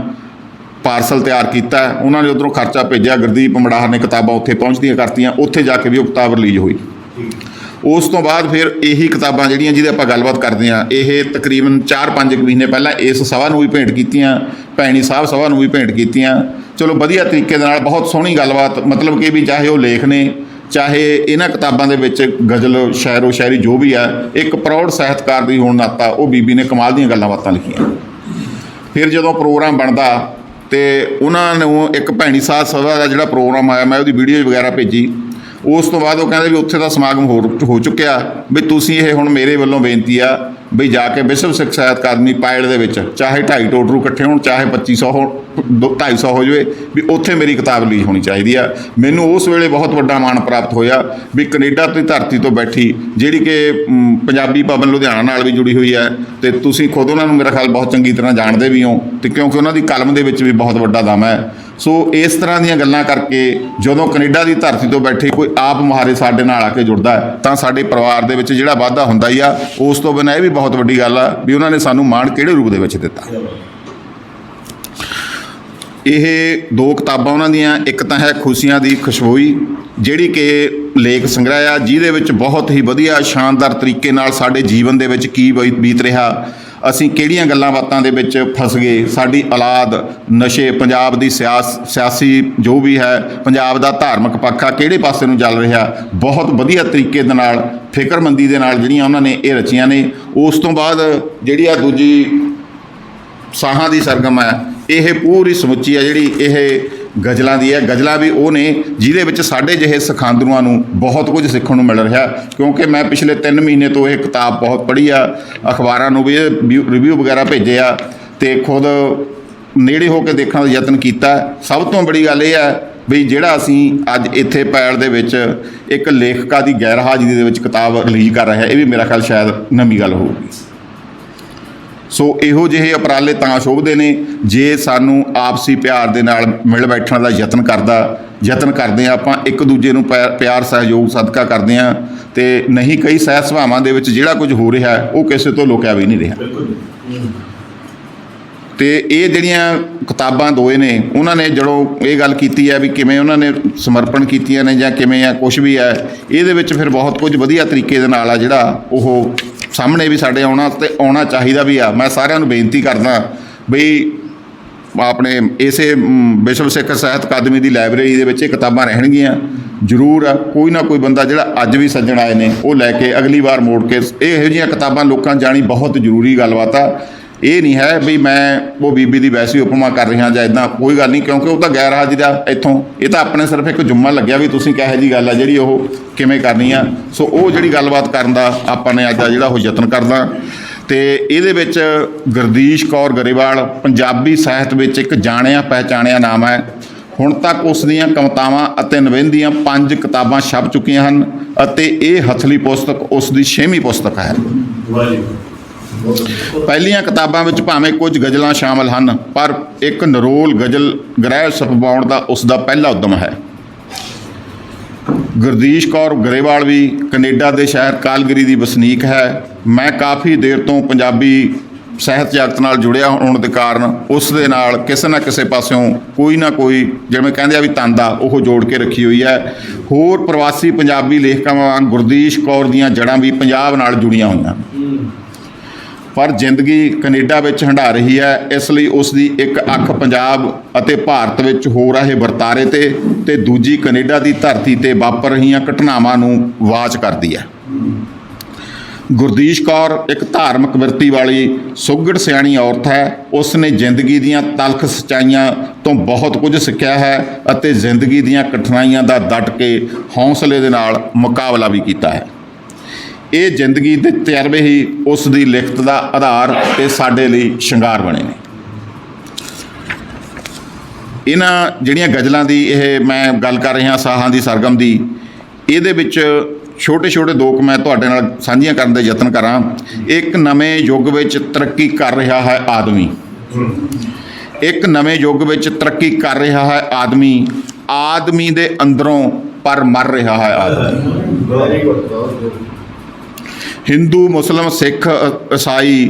[SPEAKER 6] ਪਾਰਸਲ ਤਿਆਰ ਕੀਤਾ, ਉਹਨਾਂ ਨੇ ਉੱਧਰੋਂ ਖਰਚਾ ਭੇਜਿਆ, ਗੁਰਦੀਪ ਮੰਡਾਹਰ ਨੇ ਕਿਤਾਬਾਂ ਉੱਥੇ ਪਹੁੰਚਦੀਆਂ ਕਰਤੀਆਂ, ਉੱਥੇ ਜਾ ਕੇ ਵੀ ਉਹ ਕਿਤਾਬ ਰਿਲੀਜ਼ ਹੋਈ। ਉਸ ਤੋਂ ਬਾਅਦ ਫਿਰ ਇਹੀ ਕਿਤਾਬਾਂ ਜਿਹੜੀਆਂ ਜਿਹਦੇ ਆਪਾਂ ਗੱਲਬਾਤ ਕਰਦੇ ਹਾਂ, ਇਹ ਤਕਰੀਬਨ 4-5 ਮਹੀਨੇ ਪਹਿਲਾਂ ਇਸ ਸਭਾ ਨੂੰ ਵੀ ਭੇਂਟ ਕੀਤੀਆਂ, ਭੈਣੀ ਸਾਹਿਬ ਸਭਾ ਨੂੰ ਵੀ ਭੇਂਟ ਕੀਤੀਆਂ। ਚਲੋ ਵਧੀਆ ਤਰੀਕੇ ਦੇ ਨਾਲ ਬਹੁਤ ਸੋਹਣੀ ਗੱਲਬਾਤ, ਮਤਲਬ ਕਿ ਵੀ ਚਾਹੇ ਉਹ ਲੇਖ ਨੇ ਚਾਹੇ ਇਹਨਾਂ ਕਿਤਾਬਾਂ ਦੇ ਵਿੱਚ ਗਜ਼ਲ ਸ਼ਾਇਰੋ ਸ਼ਾਇਰੀ ਜੋ ਵੀ ਆ, ਇੱਕ ਪ੍ਰੌੜ ਸਾਹਿਤਕਾਰ ਦੀ ਹੋਣ ਨਾਤਾ ਉਹ ਬੀਬੀ ਨੇ ਕਮਾਲ ਦੀਆਂ ਗੱਲਾਂ ਬਾਤਾਂ ਲਿਖੀਆਂ। ਫਿਰ ਜਦੋਂ ਪ੍ਰੋਗਰਾਮ ਬਣਦਾ ਅਤੇ ਉਹਨਾਂ ਨੂੰ ਇੱਕ ਭੈਣੀ ਸਾਹਿਬ ਸਭਾ ਦਾ ਜਿਹੜਾ ਪ੍ਰੋਗਰਾਮ ਆਇਆ, ਮੈਂ ਉਹਦੀ ਵੀਡੀਓ ਵਗੈਰਾ ਭੇਜੀ। ਉਸ ਤੋਂ ਬਾਅਦ ਉਹ ਕਹਿੰਦੇ ਵੀ ਉੱਥੇ ਦਾ ਸਮਾਗਮ ਹੋ ਚੁੱਕਿਆ ਵੀ ਤੁਸੀਂ ਇਹ ਹੁਣ ਮੇਰੇ ਵੱਲੋਂ ਬੇਨਤੀ ਆ ਵੀ ਜਾ ਕੇ ਵਿਸ਼ਵ ਸਿੱਖ ਸਾਹਿਤ ਅਕਾਦਮੀ ਪਾਇਲ ਦੇ ਵਿੱਚ ਚਾਹੇ 250 ਟੋਟਰੂ ਇਕੱਠੇ ਹੋਣ ਚਾਹੇ 2500 ਹੋਣ 250 ਹੋ ਜਾਵੇ ਵੀ ਉੱਥੇ ਮੇਰੀ ਕਿਤਾਬ ਰਿਲੀਜ਼ ਹੋਣੀ ਚਾਹੀਦੀ ਆ। ਮੈਨੂੰ ਉਸ ਵੇਲੇ ਬਹੁਤ ਵੱਡਾ ਮਾਣ ਪ੍ਰਾਪਤ ਹੋਇਆ ਵੀ ਕੈਨੇਡਾ ਦੀ ਧਰਤੀ ਤੋਂ ਬੈਠੀ ਜਿਹੜੀ ਕਿ ਪੰਜਾਬੀ ਭਵਨ ਲੁਧਿਆਣਾ ਨਾਲ ਵੀ ਜੁੜੀ ਹੋਈ ਹੈ ਅਤੇ ਤੁਸੀਂ ਖੁਦ ਉਹਨਾਂ ਨੂੰ ਮੇਰਾ ਖਿਆਲ ਬਹੁਤ ਚੰਗੀ ਤਰ੍ਹਾਂ ਜਾਣਦੇ ਵੀ ਹੋ ਅਤੇ ਕਿਉਂਕਿ ਉਹਨਾਂ ਦੀ ਕਲਮ ਦੇ ਵਿੱਚ ਵੀ ਬਹੁਤ ਵੱਡਾ ਦਮ ਹੈ। ਸੋ ਇਸ ਤਰ੍ਹਾਂ ਦੀਆਂ ਗੱਲਾਂ ਕਰਕੇ ਜਦੋਂ ਕੈਨੇਡਾ ਦੀ ਧਰਤੀ ਤੋਂ ਬੈਠੇ ਕੋਈ ਆਪ ਮੁਹਾਰੇ ਸਾਡੇ ਨਾਲ ਆ ਕੇ ਜੁੜਦਾ ਤਾਂ ਸਾਡੇ ਪਰਿਵਾਰ ਦੇ ਵਿੱਚ ਜਿਹੜਾ ਵਾਧਾ ਹੁੰਦਾ ਹੀ ਆ। ਉਸ ਤੋਂ ਬਿਨਾਂ ਇਹ ਵੀ ਬਹੁਤ ਵੱਡੀ ਗੱਲ ਆ ਵੀ ਉਹਨਾਂ ਨੇ ਸਾਨੂੰ ਮਾਣ ਕਿਹੜੇ ਰੂਪ ਦੇ ਵਿੱਚ ਦਿੱਤਾ। ਇਹ 2 ਕਿਤਾਬਾਂ ਉਹਨਾਂ ਦੀਆਂ, ਇੱਕ ਤਾਂ ਹੈ ਖੁਸ਼ੀਆਂ ਦੀ ਖੁਸ਼ਬੋਈ ਜਿਹੜੀ ਕਿ ਲੇਖ ਸੰਗ੍ਰਹਿ ਆ ਜਿਹਦੇ ਵਿੱਚ ਬਹੁਤ ਹੀ ਵਧੀਆ ਸ਼ਾਨਦਾਰ ਤਰੀਕੇ ਨਾਲ ਸਾਡੇ ਜੀਵਨ ਦੇ ਵਿੱਚ ਕੀ ਬੀਤ ਰਿਹਾ, ਅਸੀਂ ਕਿਹੜੀਆਂ ਗੱਲਾਂ ਬਾਤਾਂ ਦੇ ਵਿੱਚ ਫਸ ਗਏ, ਸਾਡੀ ਔਲਾਦ ਨਸ਼ੇ, ਪੰਜਾਬ ਦੀ ਸਿਆਸੀ ਜੋ ਵੀ ਹੈ, ਪੰਜਾਬ ਦਾ ਧਾਰਮਿਕ ਪੱਖ ਆ ਕਿਹੜੇ ਪਾਸੇ ਨੂੰ ਚੱਲ ਰਿਹਾ, ਬਹੁਤ ਵਧੀਆ ਤਰੀਕੇ ਦੇ ਨਾਲ ਫਿਕਰਮੰਦੀ ਦੇ ਨਾਲ ਜਿਹੜੀਆਂ ਉਹਨਾਂ ਨੇ ਇਹ ਰਚੀਆਂ ਨੇ। ਉਸ ਤੋਂ ਬਾਅਦ ਜਿਹੜੀ ਆ ਦੂਜੀ ਸਾਹਾਂ ਦੀ ਸਰਗਮ ਹੈ, ਇਹ ਪੂਰੀ ਸਮੁੱਚੀ ਹੈ ਜਿਹੜੀ ਇਹ ਗਜ਼ਲਾਂ ਦੀ ਹੈ। ਗਜ਼ਲਾਂ ਵੀ ਉਹ ਨੇ ਜਿਹਦੇ ਵਿੱਚ ਸਾਡੇ ਜਿਹੇ ਸਿਖਾਂਦਰੂਆਂ ਨੂੰ ਬਹੁਤ ਕੁਝ ਸਿੱਖਣ ਨੂੰ ਮਿਲ ਰਿਹਾ, ਕਿਉਂਕਿ ਮੈਂ ਪਿਛਲੇ 3 ਮਹੀਨੇ ਤੋਂ ਇਹ ਕਿਤਾਬ ਬਹੁਤ ਪੜ੍ਹੀ ਆ, ਅਖਬਾਰਾਂ ਨੂੰ ਵੀ ਰਿਵਿਊ ਵਗੈਰਾ ਭੇਜੇ ਆ ਅਤੇ ਖੁਦ ਨੇੜੇ ਹੋ ਕੇ ਦੇਖਣ ਦਾ ਯਤਨ ਕੀਤਾ। ਸਭ ਤੋਂ ਬੜੀ ਗੱਲ ਇਹ ਹੈ ਵੀ ਜਿਹੜਾ ਅਸੀਂ ਅੱਜ ਇੱਥੇ ਪੈੜ ਦੇ ਵਿੱਚ ਇੱਕ ਲੇਖਕਾਂ ਦੀ ਗੈਰ ਹਾਜ਼ਰੀ ਦੇ ਵਿੱਚ ਕਿਤਾਬ ਰਿਲੀਜ਼ ਕਰ ਰਿਹਾ, ਇਹ ਵੀ ਮੇਰਾ ਖਿਆਲ ਸ਼ਾਇਦ ਨਵੀਂ ਗੱਲ ਹੋਊਗੀ। ਸੋ ਇਹੋ ਜਿਹੇ ਉਪਰਾਲੇ ਤਾਂ ਸ਼ੋਭਦੇ ਨੇ ਜੇ ਸਾਨੂੰ ਆਪਸੀ ਪਿਆਰ ਦੇ ਨਾਲ ਮਿਲ ਬੈਠਣ ਦਾ ਯਤਨ ਕਰਦੇ ਹਾਂ ਆਪਾਂ, ਇੱਕ ਦੂਜੇ ਨੂੰ ਪਿਆਰ ਸਹਿਯੋਗ ਸਦਕਾ ਕਰਦੇ ਹਾਂ ਅਤੇ ਨਹੀਂ ਕਈ ਸਾਹਿਤ ਸਭਾਵਾਂ ਦੇ ਵਿੱਚ ਜਿਹੜਾ ਕੁਝ ਹੋ ਰਿਹਾ ਉਹ ਕਿਸੇ ਤੋਂ ਲੁਕਿਆ ਵੀ ਨਹੀਂ ਰਿਹਾ। ਅਤੇ ਇਹ ਜਿਹੜੀਆਂ ਕਿਤਾਬਾਂ ਦੋਏ ਨੇ ਉਹਨਾਂ ਨੇ ਜਦੋਂ ਇਹ ਗੱਲ ਕੀਤੀ ਹੈ ਵੀ ਕਿਵੇਂ ਉਹਨਾਂ ਨੇ ਸਮਰਪਣ ਕੀਤੀਆਂ ਨੇ ਜਾਂ ਕਿਵੇਂ ਆ ਕੁਛ ਵੀ ਹੈ, ਇਹਦੇ ਵਿੱਚ ਫਿਰ ਬਹੁਤ ਕੁਝ ਵਧੀਆ ਤਰੀਕੇ ਦੇ ਨਾਲ ਆ ਜਿਹੜਾ ਉਹ ਸਾਹਮਣੇ ਵੀ ਸਾਡੇ ਆਉਣਾ ਚਾਹੀਦਾ ਵੀ ਆ। ਮੈਂ ਸਾਰਿਆਂ ਨੂੰ ਬੇਨਤੀ ਕਰਦਾ ਬਈ ਆਪਣੇ ਇਸੇ ਵਿਸ਼ਵ ਸਿੱਖ ਸਾਹਿਤ ਅਕਾਦਮੀ ਦੀ ਲਾਇਬ੍ਰੇਰੀ ਦੇ ਵਿੱਚ ਇਹ ਕਿਤਾਬਾਂ ਰਹਿਣਗੀਆਂ ਜ਼ਰੂਰ ਆ। ਕੋਈ ਨਾ ਕੋਈ ਬੰਦਾ ਜਿਹੜਾ ਅੱਜ ਵੀ ਸੱਜਣ ਆਏ ਨੇ ਉਹ ਲੈ ਕੇ ਅਗਲੀ ਵਾਰ ਮੋੜ ਕੇ ਇਹੋ ਜਿਹੀਆਂ ਕਿਤਾਬਾਂ ਲੋਕਾਂ ਜਾਣੀ ਬਹੁਤ ਜ਼ਰੂਰੀ ਗੱਲਬਾਤ ਆ। ਇਹ ਨਹੀਂ ਹੈ ਵੀ ਮੈਂ ਉਹ ਬੀਬੀ ਦੀ ਵੈਸੇ ਉਪਮਾ ਕਰ ਰਿਹਾ ਜਾਂ ਇੱਦਾਂ, ਕੋਈ ਗੱਲ ਨਹੀਂ, ਕਿਉਂਕਿ ਉਹ ਤਾਂ ਗੈਰ ਹਾਜ਼ਰੀ ਦਾ ਇੱਥੋਂ ਇਹ ਤਾਂ ਆਪਣੇ ਸਿਰਫ ਇੱਕ ਜੁਮਲਾ ਲੱਗਿਆ ਵੀ ਤੁਸੀਂ ਕਿਹੋ ਜਿਹੀ ਗੱਲ ਆ ਜਿਹੜੀ ਉਹ ਕਿਵੇਂ ਕਰਨੀ ਆ। ਸੋ ਉਹ ਜਿਹੜੀ ਗੱਲਬਾਤ ਕਰਨ ਦਾ ਆਪਾਂ ਨੇ ਅੱਜ ਦਾ ਜਿਹੜਾ ਉਹ ਯਤਨ ਕਰਦਾ ਅਤੇ ਇਹਦੇ ਵਿੱਚ ਗੁਰਦੀਸ਼ ਕੌਰ ਗਰੇਵਾਲ ਪੰਜਾਬੀ ਸਾਹਿਤ ਵਿੱਚ ਇੱਕ ਜਾਣਿਆ ਪਹਿਚਾਣਿਆ ਨਾਮ ਹੈ। ਹੁਣ ਤੱਕ ਉਸ ਦੀਆਂ ਕਵਿਤਾਵਾਂ ਅਤੇ ਨਿਬੰਧੀਆਂ 5 ਕਿਤਾਬਾਂ ਛਪ ਚੁੱਕੀਆਂ ਹਨ ਅਤੇ ਇਹ ਹਥਲੀ ਪੁਸਤਕ ਉਸ ਦੀ 6ਵੀਂ ਪੁਸਤਕ ਹੈ। ਪਹਿਲੀਆਂ ਕਿਤਾਬਾਂ ਵਿੱਚ ਭਾਵੇਂ ਕੁਝ ਗਜ਼ਲਾਂ ਸ਼ਾਮਲ ਹਨ, ਪਰ ਇੱਕ ਨਿਰੋਲ ਗਜ਼ਲ ਗ੍ਰਹਿ ਛਪਵਾਉਣ ਦਾ ਉਸ ਦਾ ਪਹਿਲਾ ਉਦਮ ਹੈ। ਗੁਰਦੀਸ਼ ਕੌਰ ਗਰੇਵਾਲ ਵੀ ਕੈਨੇਡਾ ਦੇ ਸ਼ਹਿਰ ਕਾਲਗਰੀ ਦੀ ਵਸਨੀਕ ਹੈ। ਮੈਂ ਕਾਫੀ ਦੇਰ ਤੋਂ ਪੰਜਾਬੀ ਸਾਹਿਤ ਜਗਤ ਨਾਲ ਜੁੜਿਆ ਹੋਣ ਦੇ ਕਾਰਨ ਉਸ ਦੇ ਨਾਲ ਕਿਸੇ ਨਾ ਕਿਸੇ ਪਾਸਿਓਂ ਕੋਈ ਨਾ ਕੋਈ, ਜਿਵੇਂ ਕਹਿੰਦੇ ਆ ਵੀ ਤੰਦਾ, ਉਹ ਜੋੜ ਕੇ ਰੱਖੀ ਹੋਈ ਹੈ। ਹੋਰ ਪ੍ਰਵਾਸੀ ਪੰਜਾਬੀ ਲੇਖਕਾਂ ਵਾਂਗ ਗੁਰਦੀਸ਼ ਕੌਰ ਦੀਆਂ ਜੜ੍ਹਾਂ ਵੀ ਪੰਜਾਬ ਨਾਲ ਜੁੜੀਆਂ ਹੋਈਆਂ, ਪਰ ਜ਼ਿੰਦਗੀ ਕੈਨੇਡਾ ਵਿੱਚ ਹੰਢਾ ਰਹੀ ਹੈ। ਇਸ ਲਈ ਉਸ ਦੀ ਇੱਕ ਅੱਖ ਪੰਜਾਬ ਅਤੇ ਭਾਰਤ ਵਿੱਚ ਹੋ ਰਹੇ ਵਰਤਾਰੇ ਤੇ ਦੂਜੀ ਕੈਨੇਡਾ ਦੀ ਧਰਤੀ ਤੇ ਵਾਪਰ ਰਹੀਆਂ ਘਟਨਾਵਾਂ ਨੂੰ ਵਾਚ ਕਰਦੀ ਹੈ। ਗੁਰਦੀਸ਼ ਕੌਰ ਇੱਕ ਧਾਰਮਿਕ ਬਿਰਤੀ ਵਾਲੀ ਸੁਘੜ ਸਿਆਣੀ ਔਰਤ ਹੈ। ਉਸ ਨੇ ਜ਼ਿੰਦਗੀ ਦੀਆਂ ਤਲਖ ਸੱਚਾਈਆਂ ਤੋਂ ਬਹੁਤ ਕੁਝ ਸਿੱਖਿਆ ਹੈ ਅਤੇ ਜ਼ਿੰਦਗੀ ਦੀਆਂ ਕਠਿਨਾਈਆਂ ਦਾ ਡਟ ਕੇ ਹੌਸਲੇ ਦੇ ਨਾਲ ਮੁਕਾਬਲਾ ਵੀ ਕੀਤਾ ਹੈ। ਇਹ ਜ਼ਿੰਦਗੀ ਦੇ ਤਜਰਬੇ ਹੀ ਉਸ ਦੀ ਲਿਖਤ ਦਾ ਆਧਾਰ ਤੇ ਸਾਡੇ ਲਈ ਸ਼ਿੰਗਾਰ ਬਣੇ ਨੇ। ਇਹਨਾਂ ਜਿਹੜੀਆਂ ਗਜ਼ਲਾਂ ਦੀ ਇਹ ਮੈਂ ਗੱਲ ਕਰ ਰਿਹਾ ਸਾਹਾਂ ਦੀ ਸਰਗਮ ਦੀ, ਇਹਦੇ ਵਿੱਚ ਛੋਟੇ ਛੋਟੇ ਦੋ ਕੁ ਮੈਂ ਤੁਹਾਡੇ ਨਾਲ ਸਾਂਝੀਆਂ ਕਰਨ ਦੇ ਯਤਨ ਕਰਾਂ। ਇੱਕ ਨਵੇਂ ਯੁੱਗ ਵਿੱਚ ਤਰੱਕੀ ਕਰ ਰਿਹਾ ਹੈ ਆਦਮੀ, ਇੱਕ ਨਵੇਂ ਯੁੱਗ ਵਿੱਚ ਤਰੱਕੀ ਕਰ ਰਿਹਾ ਹੈ ਆਦਮੀ, ਆਦਮੀ ਦੇ ਅੰਦਰੋਂ ਪਰ ਮਰ ਰਿਹਾ ਹੈ ਆਦਮੀ। ਹਿੰਦੂ ਮੁਸਲਿਮ ਸਿੱਖ ਈਸਾਈ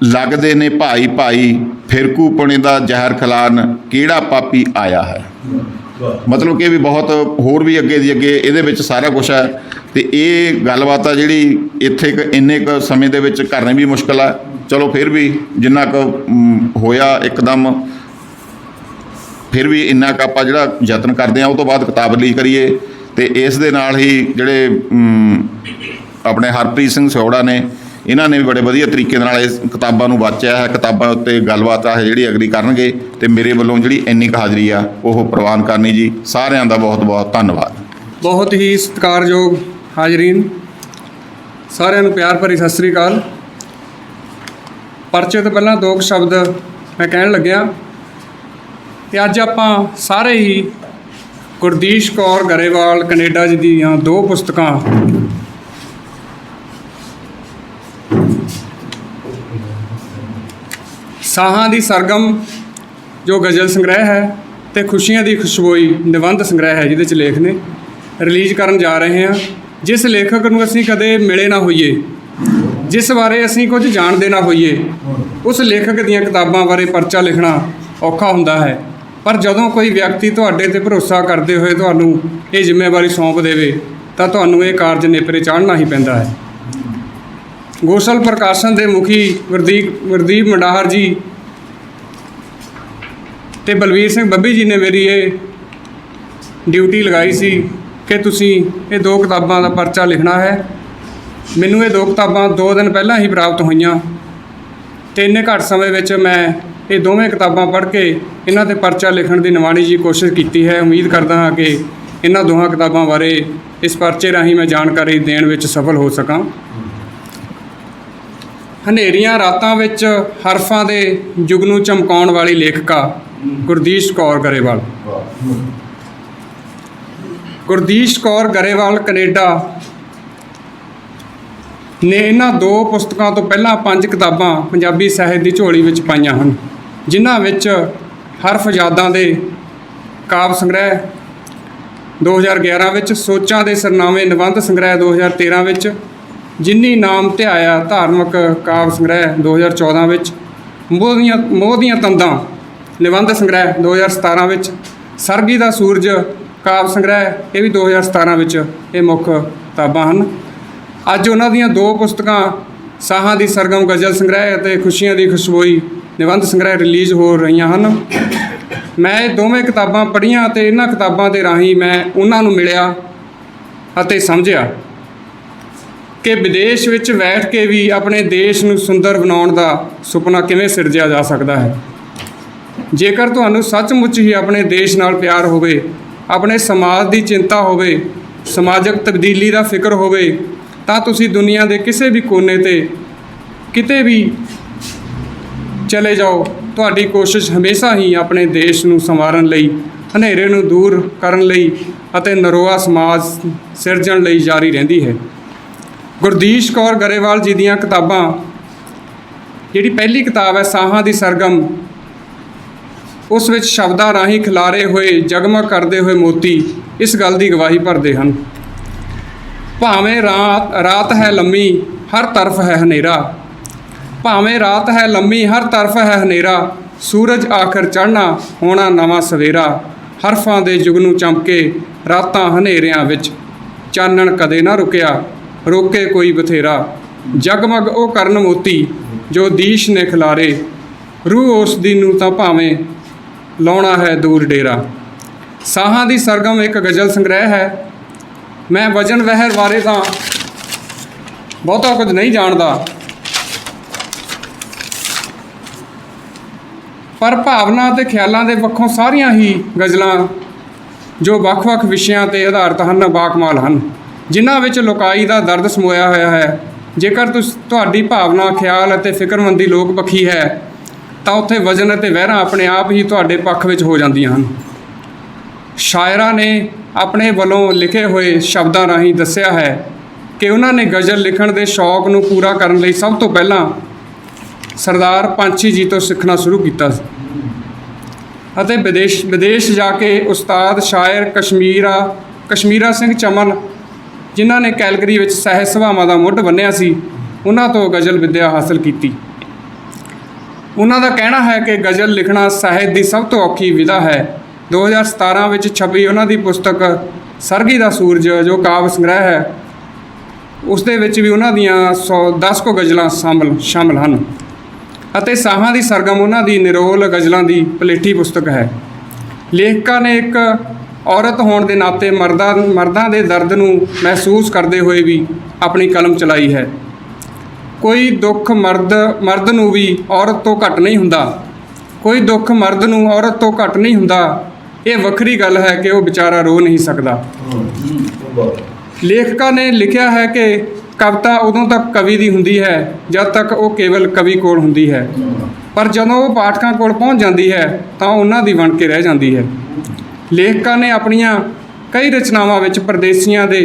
[SPEAKER 6] ਲੱਗਦੇ ਨੇ ਭਾਈ ਭਾਈ, ਫਿਰਕੂਪਣੇ ਦਾ ਜ਼ਹਿਰ ਖਿਲਾਰਨ ਕਿਹੜਾ ਪਾਪੀ ਆਇਆ ਹੈ। ਮਤਲਬ ਕਿ ਵੀ ਬਹੁਤ ਹੋਰ ਵੀ ਅੱਗੇ ਦੀ ਅੱਗੇ ਇਹਦੇ ਵਿੱਚ ਸਾਰਾ ਕੁਛ ਹੈ। ਅਤੇ ਇਹ ਗੱਲਬਾਤ ਆ ਜਿਹੜੀ ਇੱਥੇ ਇੰਨੇ ਕੁ ਸਮੇਂ ਦੇ ਵਿੱਚ ਕਰਨੀ ਵੀ ਮੁਸ਼ਕਿਲ ਹੈ। ਚਲੋ ਫਿਰ ਵੀ ਜਿੰਨਾ ਕੁ ਹੋਇਆ ਇੱਕਦਮ, ਫਿਰ ਵੀ ਇੰਨਾ ਕੁ ਆਪਾਂ ਜਿਹੜਾ ਯਤਨ ਕਰਦੇ ਹਾਂ, ਉਹ ਤੋਂ ਬਾਅਦ ਕਿਤਾਬ ਰਿਲੀਜ਼ ਕਰੀਏ। ਅਤੇ ਇਸ ਦੇ ਨਾਲ ਹੀ ਜਿਹੜੇ ਆਪਣੇ ਹਰਪ੍ਰੀਤ ਸਿੰਘ ਸਿਉੜਾ ਨੇ, ਇਹਨਾਂ ਨੇ ਵੀ ਬੜੇ ਵਧੀਆ ਤਰੀਕੇ ਨਾਲ ਇਸ ਕਿਤਾਬਾਂ ਨੂੰ ਵਾਚਿਆ ਹੈ। ਕਿਤਾਬਾਂ ਉੱਤੇ ਗੱਲਬਾਤ ਹੈ ਜਿਹੜੀ ਅਗਲੀ ਕਰਨਗੇ, ਅਤੇ ਮੇਰੇ ਵੱਲੋਂ ਜਿਹੜੀ ਇੰਨੀ ਕੁ ਹਾਜ਼ਰੀ ਆ ਉਹ ਪ੍ਰਵਾਨ ਕਰਨੀ ਜੀ। ਸਾਰਿਆਂ ਦਾ ਬਹੁਤ ਬਹੁਤ ਧੰਨਵਾਦ।
[SPEAKER 5] ਬਹੁਤ ਹੀ ਸਤਿਕਾਰਯੋਗ ਹਾਜ਼ਰੀਨ, ਸਾਰਿਆਂ ਨੂੰ ਪਿਆਰ ਭਰੀ ਸਤਿ ਸ੍ਰੀ ਅਕਾਲ। ਪਰਚੇ ਤੋਂ ਪਹਿਲਾਂ ਦੋ ਕੁ ਸ਼ਬਦ ਮੈਂ ਕਹਿਣ ਲੱਗਿਆ ਕਿ ਅੱਜ ਆਪਾਂ ਸਾਰੇ ਹੀ ਗੁਰਦੀਸ਼ ਕੌਰ ਗਰੇਵਾਲ ਕੈਨੇਡਾ ਜੀ ਦੀਆਂ ਦੋ ਪੁਸਤਕਾਂ ਸਾਹਾਂ ਦੀ ਸਰਗਮ ਜੋ ਗਜ਼ਲ ਸੰਗ੍ਰਹਿ ਹੈ ਅਤੇ ਖੁਸ਼ੀਆਂ ਦੀ ਖੁਸ਼ਬੋਈ ਨਿਬੰਧ ਸੰਗ੍ਰਹਿ ਹੈ, ਜਿਹਦੇ 'ਚ ਲੇਖ ਨੇ, ਰਿਲੀਜ਼ ਕਰਨ ਜਾ ਰਹੇ ਹਾਂ। ਜਿਸ ਲੇਖਕ ਨੂੰ ਅਸੀਂ ਕਦੇ ਮਿਲੇ ਨਾ ਹੋਈਏ, ਜਿਸ ਬਾਰੇ ਅਸੀਂ ਕੁਝ ਜਾਣਦੇ ਨਾ ਹੋਈਏ, ਉਸ ਲੇਖਕ ਦੀਆਂ ਕਿਤਾਬਾਂ ਬਾਰੇ ਪਰਚਾ ਲਿਖਣਾ ਔਖਾ ਹੁੰਦਾ ਹੈ। ਪਰ ਜਦੋਂ ਕੋਈ ਵਿਅਕਤੀ ਤੁਹਾਡੇ 'ਤੇ ਭਰੋਸਾ ਕਰਦੇ ਹੋਏ ਤੁਹਾਨੂੰ ਇਹ ਜ਼ਿੰਮੇਵਾਰੀ ਸੌਂਪ ਦੇਵੇ ਤਾਂ ਤੁਹਾਨੂੰ ਇਹ ਕਾਰਜ ਨੇਪਰੇ ਚਾੜ੍ਹਨਾ ਹੀ ਪੈਂਦਾ ਹੈ। ਗੋਸਲ ਪ੍ਰਕਾਸ਼ਨ ਦੇ ਮੁਖੀ ਗੁਰਦੀਪ ਮੰਡਾਹਰ ਜੀ ਅਤੇ ਬਲਵੀਰ ਸਿੰਘ ਬੱਬੀ ਜੀ ਨੇ ਮੇਰੀ ਇਹ ਡਿਊਟੀ ਲਗਾਈ ਸੀ ਕਿ ਤੁਸੀਂ ਇਹ ਦੋ ਕਿਤਾਬਾਂ ਦਾ ਪਰਚਾ ਲਿਖਣਾ ਹੈ। ਮੈਨੂੰ ਇਹ ਦੋ ਕਿਤਾਬਾਂ 2 ਦਿਨ ਪਹਿਲਾਂ ਹੀ ਪ੍ਰਾਪਤ ਹੋਈਆਂ ਅਤੇ ਇੰਨੇ ਘੱਟ ਸਮੇਂ ਵਿੱਚ ਮੈਂ ਇਹ ਦੋਵੇਂ ਕਿਤਾਬਾਂ ਪੜ੍ਹ ਕੇ ਇਹਨਾਂ 'ਤੇ ਪਰਚਾ ਲਿਖਣ ਦੀ ਨਿਮਾਣੀ ਜੀ ਕੋਸ਼ਿਸ਼ ਕੀਤੀ ਹੈ। ਉਮੀਦ ਕਰਦਾ ਹਾਂ ਕਿ ਇਹਨਾਂ ਦੋਹਾਂ ਕਿਤਾਬਾਂ ਬਾਰੇ ਇਸ ਪਰਚੇ ਰਾਹੀਂ ਮੈਂ ਜਾਣਕਾਰੀ ਦੇਣ ਵਿੱਚ ਸਫਲ ਹੋ ਸਕਾਂ। ਹਨੇਰੀਆਂ ਰਾਤਾਂ ਵਿੱਚ ਹਰਫਾਂ ਦੇ ਯੁੱਗ ਨੂੰ ਚਮਕਾਉਣ ਵਾਲੀ ਲੇਖਕਾ ਗੁਰਦੀਸ਼ ਕੌਰ ਗਰੇਵਾਲ। ਗੁਰਦੀਸ਼ ਕੌਰ ਗਰੇਵਾਲ ਕੈਨੇਡਾ ਨੇ ਇਹਨਾਂ ਦੋ ਪੁਸਤਕਾਂ ਤੋਂ ਪਹਿਲਾਂ 5 ਕਿਤਾਬਾਂ ਪੰਜਾਬੀ ਸਾਹਿਤ ਦੀ ਝੋਲੀ ਵਿੱਚ ਪਾਈਆਂ ਹਨ, ਜਿਨ੍ਹਾਂ ਵਿੱਚ ਹਰਫ ਯਾਦਾਂ ਦੇ ਕਾਵਿ ਸੰਗ੍ਰਹਿ 2011 ਵਿੱਚ, ਸੋਚਾਂ ਦੇ ਸਰਨਾਮੇ ਨਿਬੰਧ ਸੰਗ੍ਰਹਿ 2013 ਵਿੱਚ, ਜਿੰਨੀ ਨਾਮ ਧਿਆਇਆ ਧਾਰਮਿਕ ਕਾਵਿ ਸੰਗ੍ਰਹਿ 2014 ਵਿੱਚ, ਮੋਹ ਦੀਆਂ ਤੰਦਾਂ ਨਿਬੰਧ ਸੰਗ੍ਰਹਿ 2017 ਵਿੱਚ, ਸਰਗੀ ਦਾ ਸੂਰਜ ਕਾਵਿ ਸੰਗ੍ਰਹਿ ਇਹ ਵੀ 2017 ਵਿੱਚ ਇਹ ਮੁੱਖ ਕਿਤਾਬਾਂ ਹਨ। ਅੱਜ ਉਹਨਾਂ ਦੀਆਂ ਦੋ ਪੁਸਤਕਾਂ ਸਾਹਾਂ ਦੀ ਸਰਗਮ ਗਜ਼ਲ ਸੰਗ੍ਰਹਿ ਅਤੇ ਖੁਸ਼ੀਆਂ ਦੀ ਖੁਸ਼ਬੋਈ ਨਿਬੰਧ ਸੰਗ੍ਰਹਿ ਰਿਲੀਜ਼ ਹੋ ਰਹੀਆਂ ਹਨ। ਮੈਂ ਇਹ ਦੋਵੇਂ ਕਿਤਾਬਾਂ ਪੜ੍ਹੀਆਂ ਅਤੇ ਇਹਨਾਂ ਕਿਤਾਬਾਂ ਦੇ ਰਾਹੀਂ ਮੈਂ ਉਹਨਾਂ ਨੂੰ ਮਿਲਿਆ ਅਤੇ ਸਮਝਿਆ ਕਿ ਵਿਦੇਸ਼ ਵਿੱਚ ਬੈਠ ਕੇ ਵੀ ਆਪਣੇ ਦੇਸ਼ ਨੂੰ ਸੁੰਦਰ ਬਣਾਉਣ ਦਾ ਸੁਪਨਾ ਕਿਵੇਂ ਸਿਰਜਿਆ ਜਾ ਸਕਦਾ ਹੈ। ਜੇਕਰ ਤੁਹਾਨੂੰ ਸੱਚਮੁੱਚ ਹੀ ਆਪਣੇ ਦੇਸ਼ ਨਾਲ ਪਿਆਰ ਹੋਵੇ, ਆਪਣੇ ਸਮਾਜ ਦੀ ਚਿੰਤਾ ਹੋਵੇ, ਸਮਾਜਿਕ ਤਬਦੀਲੀ ਦਾ ਫਿਕਰ ਹੋਵੇ, ਤਾਂ ਤੁਸੀਂ ਦੁਨੀਆ ਦੇ ਕਿਸੇ ਵੀ ਕੋਨੇ 'ਤੇ ਕਿਤੇ ਵੀ ਚਲੇ ਜਾਓ, ਤੁਹਾਡੀ ਕੋਸ਼ਿਸ਼ ਹਮੇਸ਼ਾ ਹੀ ਆਪਣੇ ਦੇਸ਼ ਨੂੰ ਸੰਵਾਰਨ ਲਈ, ਹਨੇਰੇ ਨੂੰ ਦੂਰ ਕਰਨ ਲਈ ਅਤੇ ਨਰੋਆ ਸਮਾਜ ਸਿਰਜਣ ਲਈ ਜਾਰੀ ਰਹਿੰਦੀ ਹੈ। ਗੁਰਦੀਸ਼ ਕੌਰ ਗਰੇਵਾਲ ਜੀ ਦੀਆਂ ਕਿਤਾਬਾਂ, ਜਿਹੜੀ ਪਹਿਲੀ ਕਿਤਾਬ ਹੈ ਸਾਹਾਂ ਦੀ ਸਰਗਮ, ਉਸ ਵਿੱਚ ਸ਼ਬਦਾਂ ਰਾਹੀਂ ਖਿਲਾਰੇ ਹੋਏ ਜਗਮਗ ਕਰਦੇ ਹੋਏ ਮੋਤੀ ਇਸ ਗੱਲ ਦੀ ਗਵਾਹੀ ਭਰਦੇ ਹਨ। ਭਾਵੇਂ ਰਾਤ ਹੈ ਲੰਮੀ ਹਰ ਤਰਫ ਹੈ ਹਨੇਰਾ, ਭਾਵੇਂ ਰਾਤ ਹੈ ਲੰਮੀ ਹਰ ਤਰਫ ਹੈ ਹਨੇਰਾ, ਸੂਰਜ ਆਖਰ ਚੜ੍ਹਨਾ ਹੋਣਾ ਨਵਾਂ ਸਵੇਰਾ, ਹਰਫਾਂ ਦੇ ਜੁਗਨੂੰ ਚਮਕੇ ਰਾਤਾਂ ਹਨੇਰਿਆਂ ਵਿੱਚ, ਚਾਨਣ ਕਦੇ ਨਾ ਰੁਕਿਆ ਰੋਕੇ ਕੋਈ ਬਥੇਰਾ, ਜਗਮਗ ਉਹ ਕਰਨ ਮੋਤੀ ਜੋ ਦੀਸ਼ ਨੇ ਖਿਲਾਰੇ, ਰੂਹ ਉਸ ਦੀ ਨੂੰ ਤਾਂ ਭਾਵੇਂ ਲਾਉਣਾ ਹੈ ਦੂਰ ਡੇਰਾ। ਸਾਹਾਂ ਦੀ ਸਰਗਮ ਇੱਕ ਗਜ਼ਲ ਸੰਗ੍ਰਹਿ ਹੈ। ਮੈਂ ਵਜਨ ਵਹਿਰ ਬਾਰੇ ਤਾਂ ਬਹੁਤਾ ਕੁਝ ਨਹੀਂ ਜਾਣਦਾ, ਪਰ ਭਾਵਨਾ ਅਤੇ ਖਿਆਲਾਂ ਦੇ ਪੱਖੋਂ ਸਾਰੀਆਂ ਹੀ ਗਜ਼ਲਾਂ ਜੋ ਵੱਖ-ਵੱਖ ਵਿਸ਼ਿਆਂ 'ਤੇ ਆਧਾਰਿਤ ਹਨ, ਬਾਕਮਾਲ ਹਨ, ਜਿਨ੍ਹਾਂ ਵਿੱਚ ਲੋਕਾਈ ਦਾ ਦਰਦ ਸਮੋਇਆ ਹੋਇਆ ਹੈ। ਜੇਕਰ ਤੁਹਾਡੀ ਭਾਵਨਾ, ਖਿਆਲ ਅਤੇ ਫਿਕਰਮੰਦੀ ਲੋਕ ਪੱਖੀ ਹੈ ਤਾਂ ਉੱਥੇ ਵਜ਼ਨ ਅਤੇ ਵਹਿਰਾਂ ਆਪਣੇ ਆਪ ਹੀ ਤੁਹਾਡੇ ਪੱਖ ਵਿੱਚ ਹੋ ਜਾਂਦੀਆਂ ਹਨ। ਸ਼ਾਇਰਾਂ ਨੇ ਆਪਣੇ ਵੱਲੋਂ ਲਿਖੇ ਹੋਏ ਸ਼ਬਦਾਂ ਰਾਹੀਂ ਦੱਸਿਆ ਹੈ ਕਿ ਉਹਨਾਂ ਨੇ ਗਜ਼ਲ ਲਿਖਣ ਦੇ ਸ਼ੌਕ ਨੂੰ ਪੂਰਾ ਕਰਨ ਲਈ ਸਭ ਤੋਂ ਪਹਿਲਾਂ ਸਰਦਾਰ ਪੰਛੀ ਜੀ ਤੋਂ ਸਿੱਖਣਾ ਸ਼ੁਰੂ ਕੀਤਾ ਸੀ ਅਤੇ ਵਿਦੇਸ਼ ਜਾ ਕੇ ਉਸਤਾਦ ਸ਼ਾਇਰ ਕਸ਼ਮੀਰਾ ਸਿੰਘ ਚਮਨ, ਜਿਨ੍ਹਾਂ ਨੇ ਕੈਲਗਰੀ ਵਿੱਚ ਸਾਹਿਤ ਸਭਾਵਾਂ ਦਾ ਮੁੱਢ ਬੰਨ੍ਹਿਆ ਸੀ, ਉਹਨਾਂ ਤੋਂ ਗਜ਼ਲ ਵਿੱਦਿਆ ਹਾਸਲ ਕੀਤੀ। ਉਹਨਾਂ ਦਾ ਕਹਿਣਾ ਹੈ ਕਿ ਗਜ਼ਲ ਲਿਖਣਾ ਸਾਹਿਤ ਦੀ ਸਭ ਤੋਂ ਔਖੀ ਵਿਧਾ ਹੈ। 2017 ਵਿੱਚ ਛਪੀ ਉਹਨਾਂ ਦੀ ਪੁਸਤਕ ਸਰਗੀ ਦਾ ਸੂਰਜ, ਜੋ ਕਾਵਿ ਸੰਗ੍ਰਹਿ ਹੈ, ਉਸ ਦੇ ਵਿੱਚ ਵੀ ਉਹਨਾਂ ਦੀਆਂ 110 ਕੁ ਗਜ਼ਲਾਂ ਸ਼ਾਮਲ ਹਨ ਅਤੇ ਸਾਹਾਂ ਦੀ ਸਰਗਮ ਉਹਨਾਂ ਦੀ ਨਿਰੋਲ ਗਜ਼ਲਾਂ ਦੀ ਪਲੇਠੀ ਪੁਸਤਕ ਹੈ। ਲੇਖਕਾਂ ਨੇ ਇੱਕ ਔਰਤ ਹੋਣ ਦੇ ਨਾਤੇ ਮਰਦਾਂ ਦੇ ਦਰਦ ਨੂੰ ਮਹਿਸੂਸ ਕਰਦੇ ਹੋਏ ਵੀ ਆਪਣੀ ਕਲਮ ਚਲਾਈ ਹੈ। ਕੋਈ ਦੁੱਖ ਮਰਦ ਨੂੰ ਵੀ ਔਰਤ ਤੋਂ ਘੱਟ ਨਹੀਂ ਹੁੰਦਾ, ਕੋਈ ਦੁੱਖ ਮਰਦ ਨੂੰ ਔਰਤ ਤੋਂ ਘੱਟ ਨਹੀਂ ਹੁੰਦਾ। ਇਹ ਵੱਖਰੀ ਗੱਲ ਹੈ ਕਿ ਉਹ ਵਿਚਾਰਾ ਰੋ ਨਹੀਂ ਸਕਦਾ। ਲੇਖਕਾਂ ਨੇ ਲਿਖਿਆ ਹੈ ਕਿ ਕਵਿਤਾ ਉਦੋਂ ਤੱਕ ਕਵੀ ਦੀ ਹੁੰਦੀ ਹੈ ਜਦ ਤੱਕ ਉਹ ਕੇਵਲ ਕਵੀ ਕੋਲ ਹੁੰਦੀ ਹੈ, ਪਰ ਜਦੋਂ ਉਹ ਪਾਠਕਾਂ ਕੋਲ ਪਹੁੰਚ ਜਾਂਦੀ ਹੈ ਤਾਂ ਉਹਨਾਂ ਦੀ ਬਣ ਕੇ ਰਹਿ ਜਾਂਦੀ ਹੈ। ਲੇਖਕਾਂ ਨੇ ਆਪਣੀਆਂ ਕਈ ਰਚਨਾਵਾਂ ਵਿੱਚ ਪਰਦੇਸੀਆਂ ਦੇ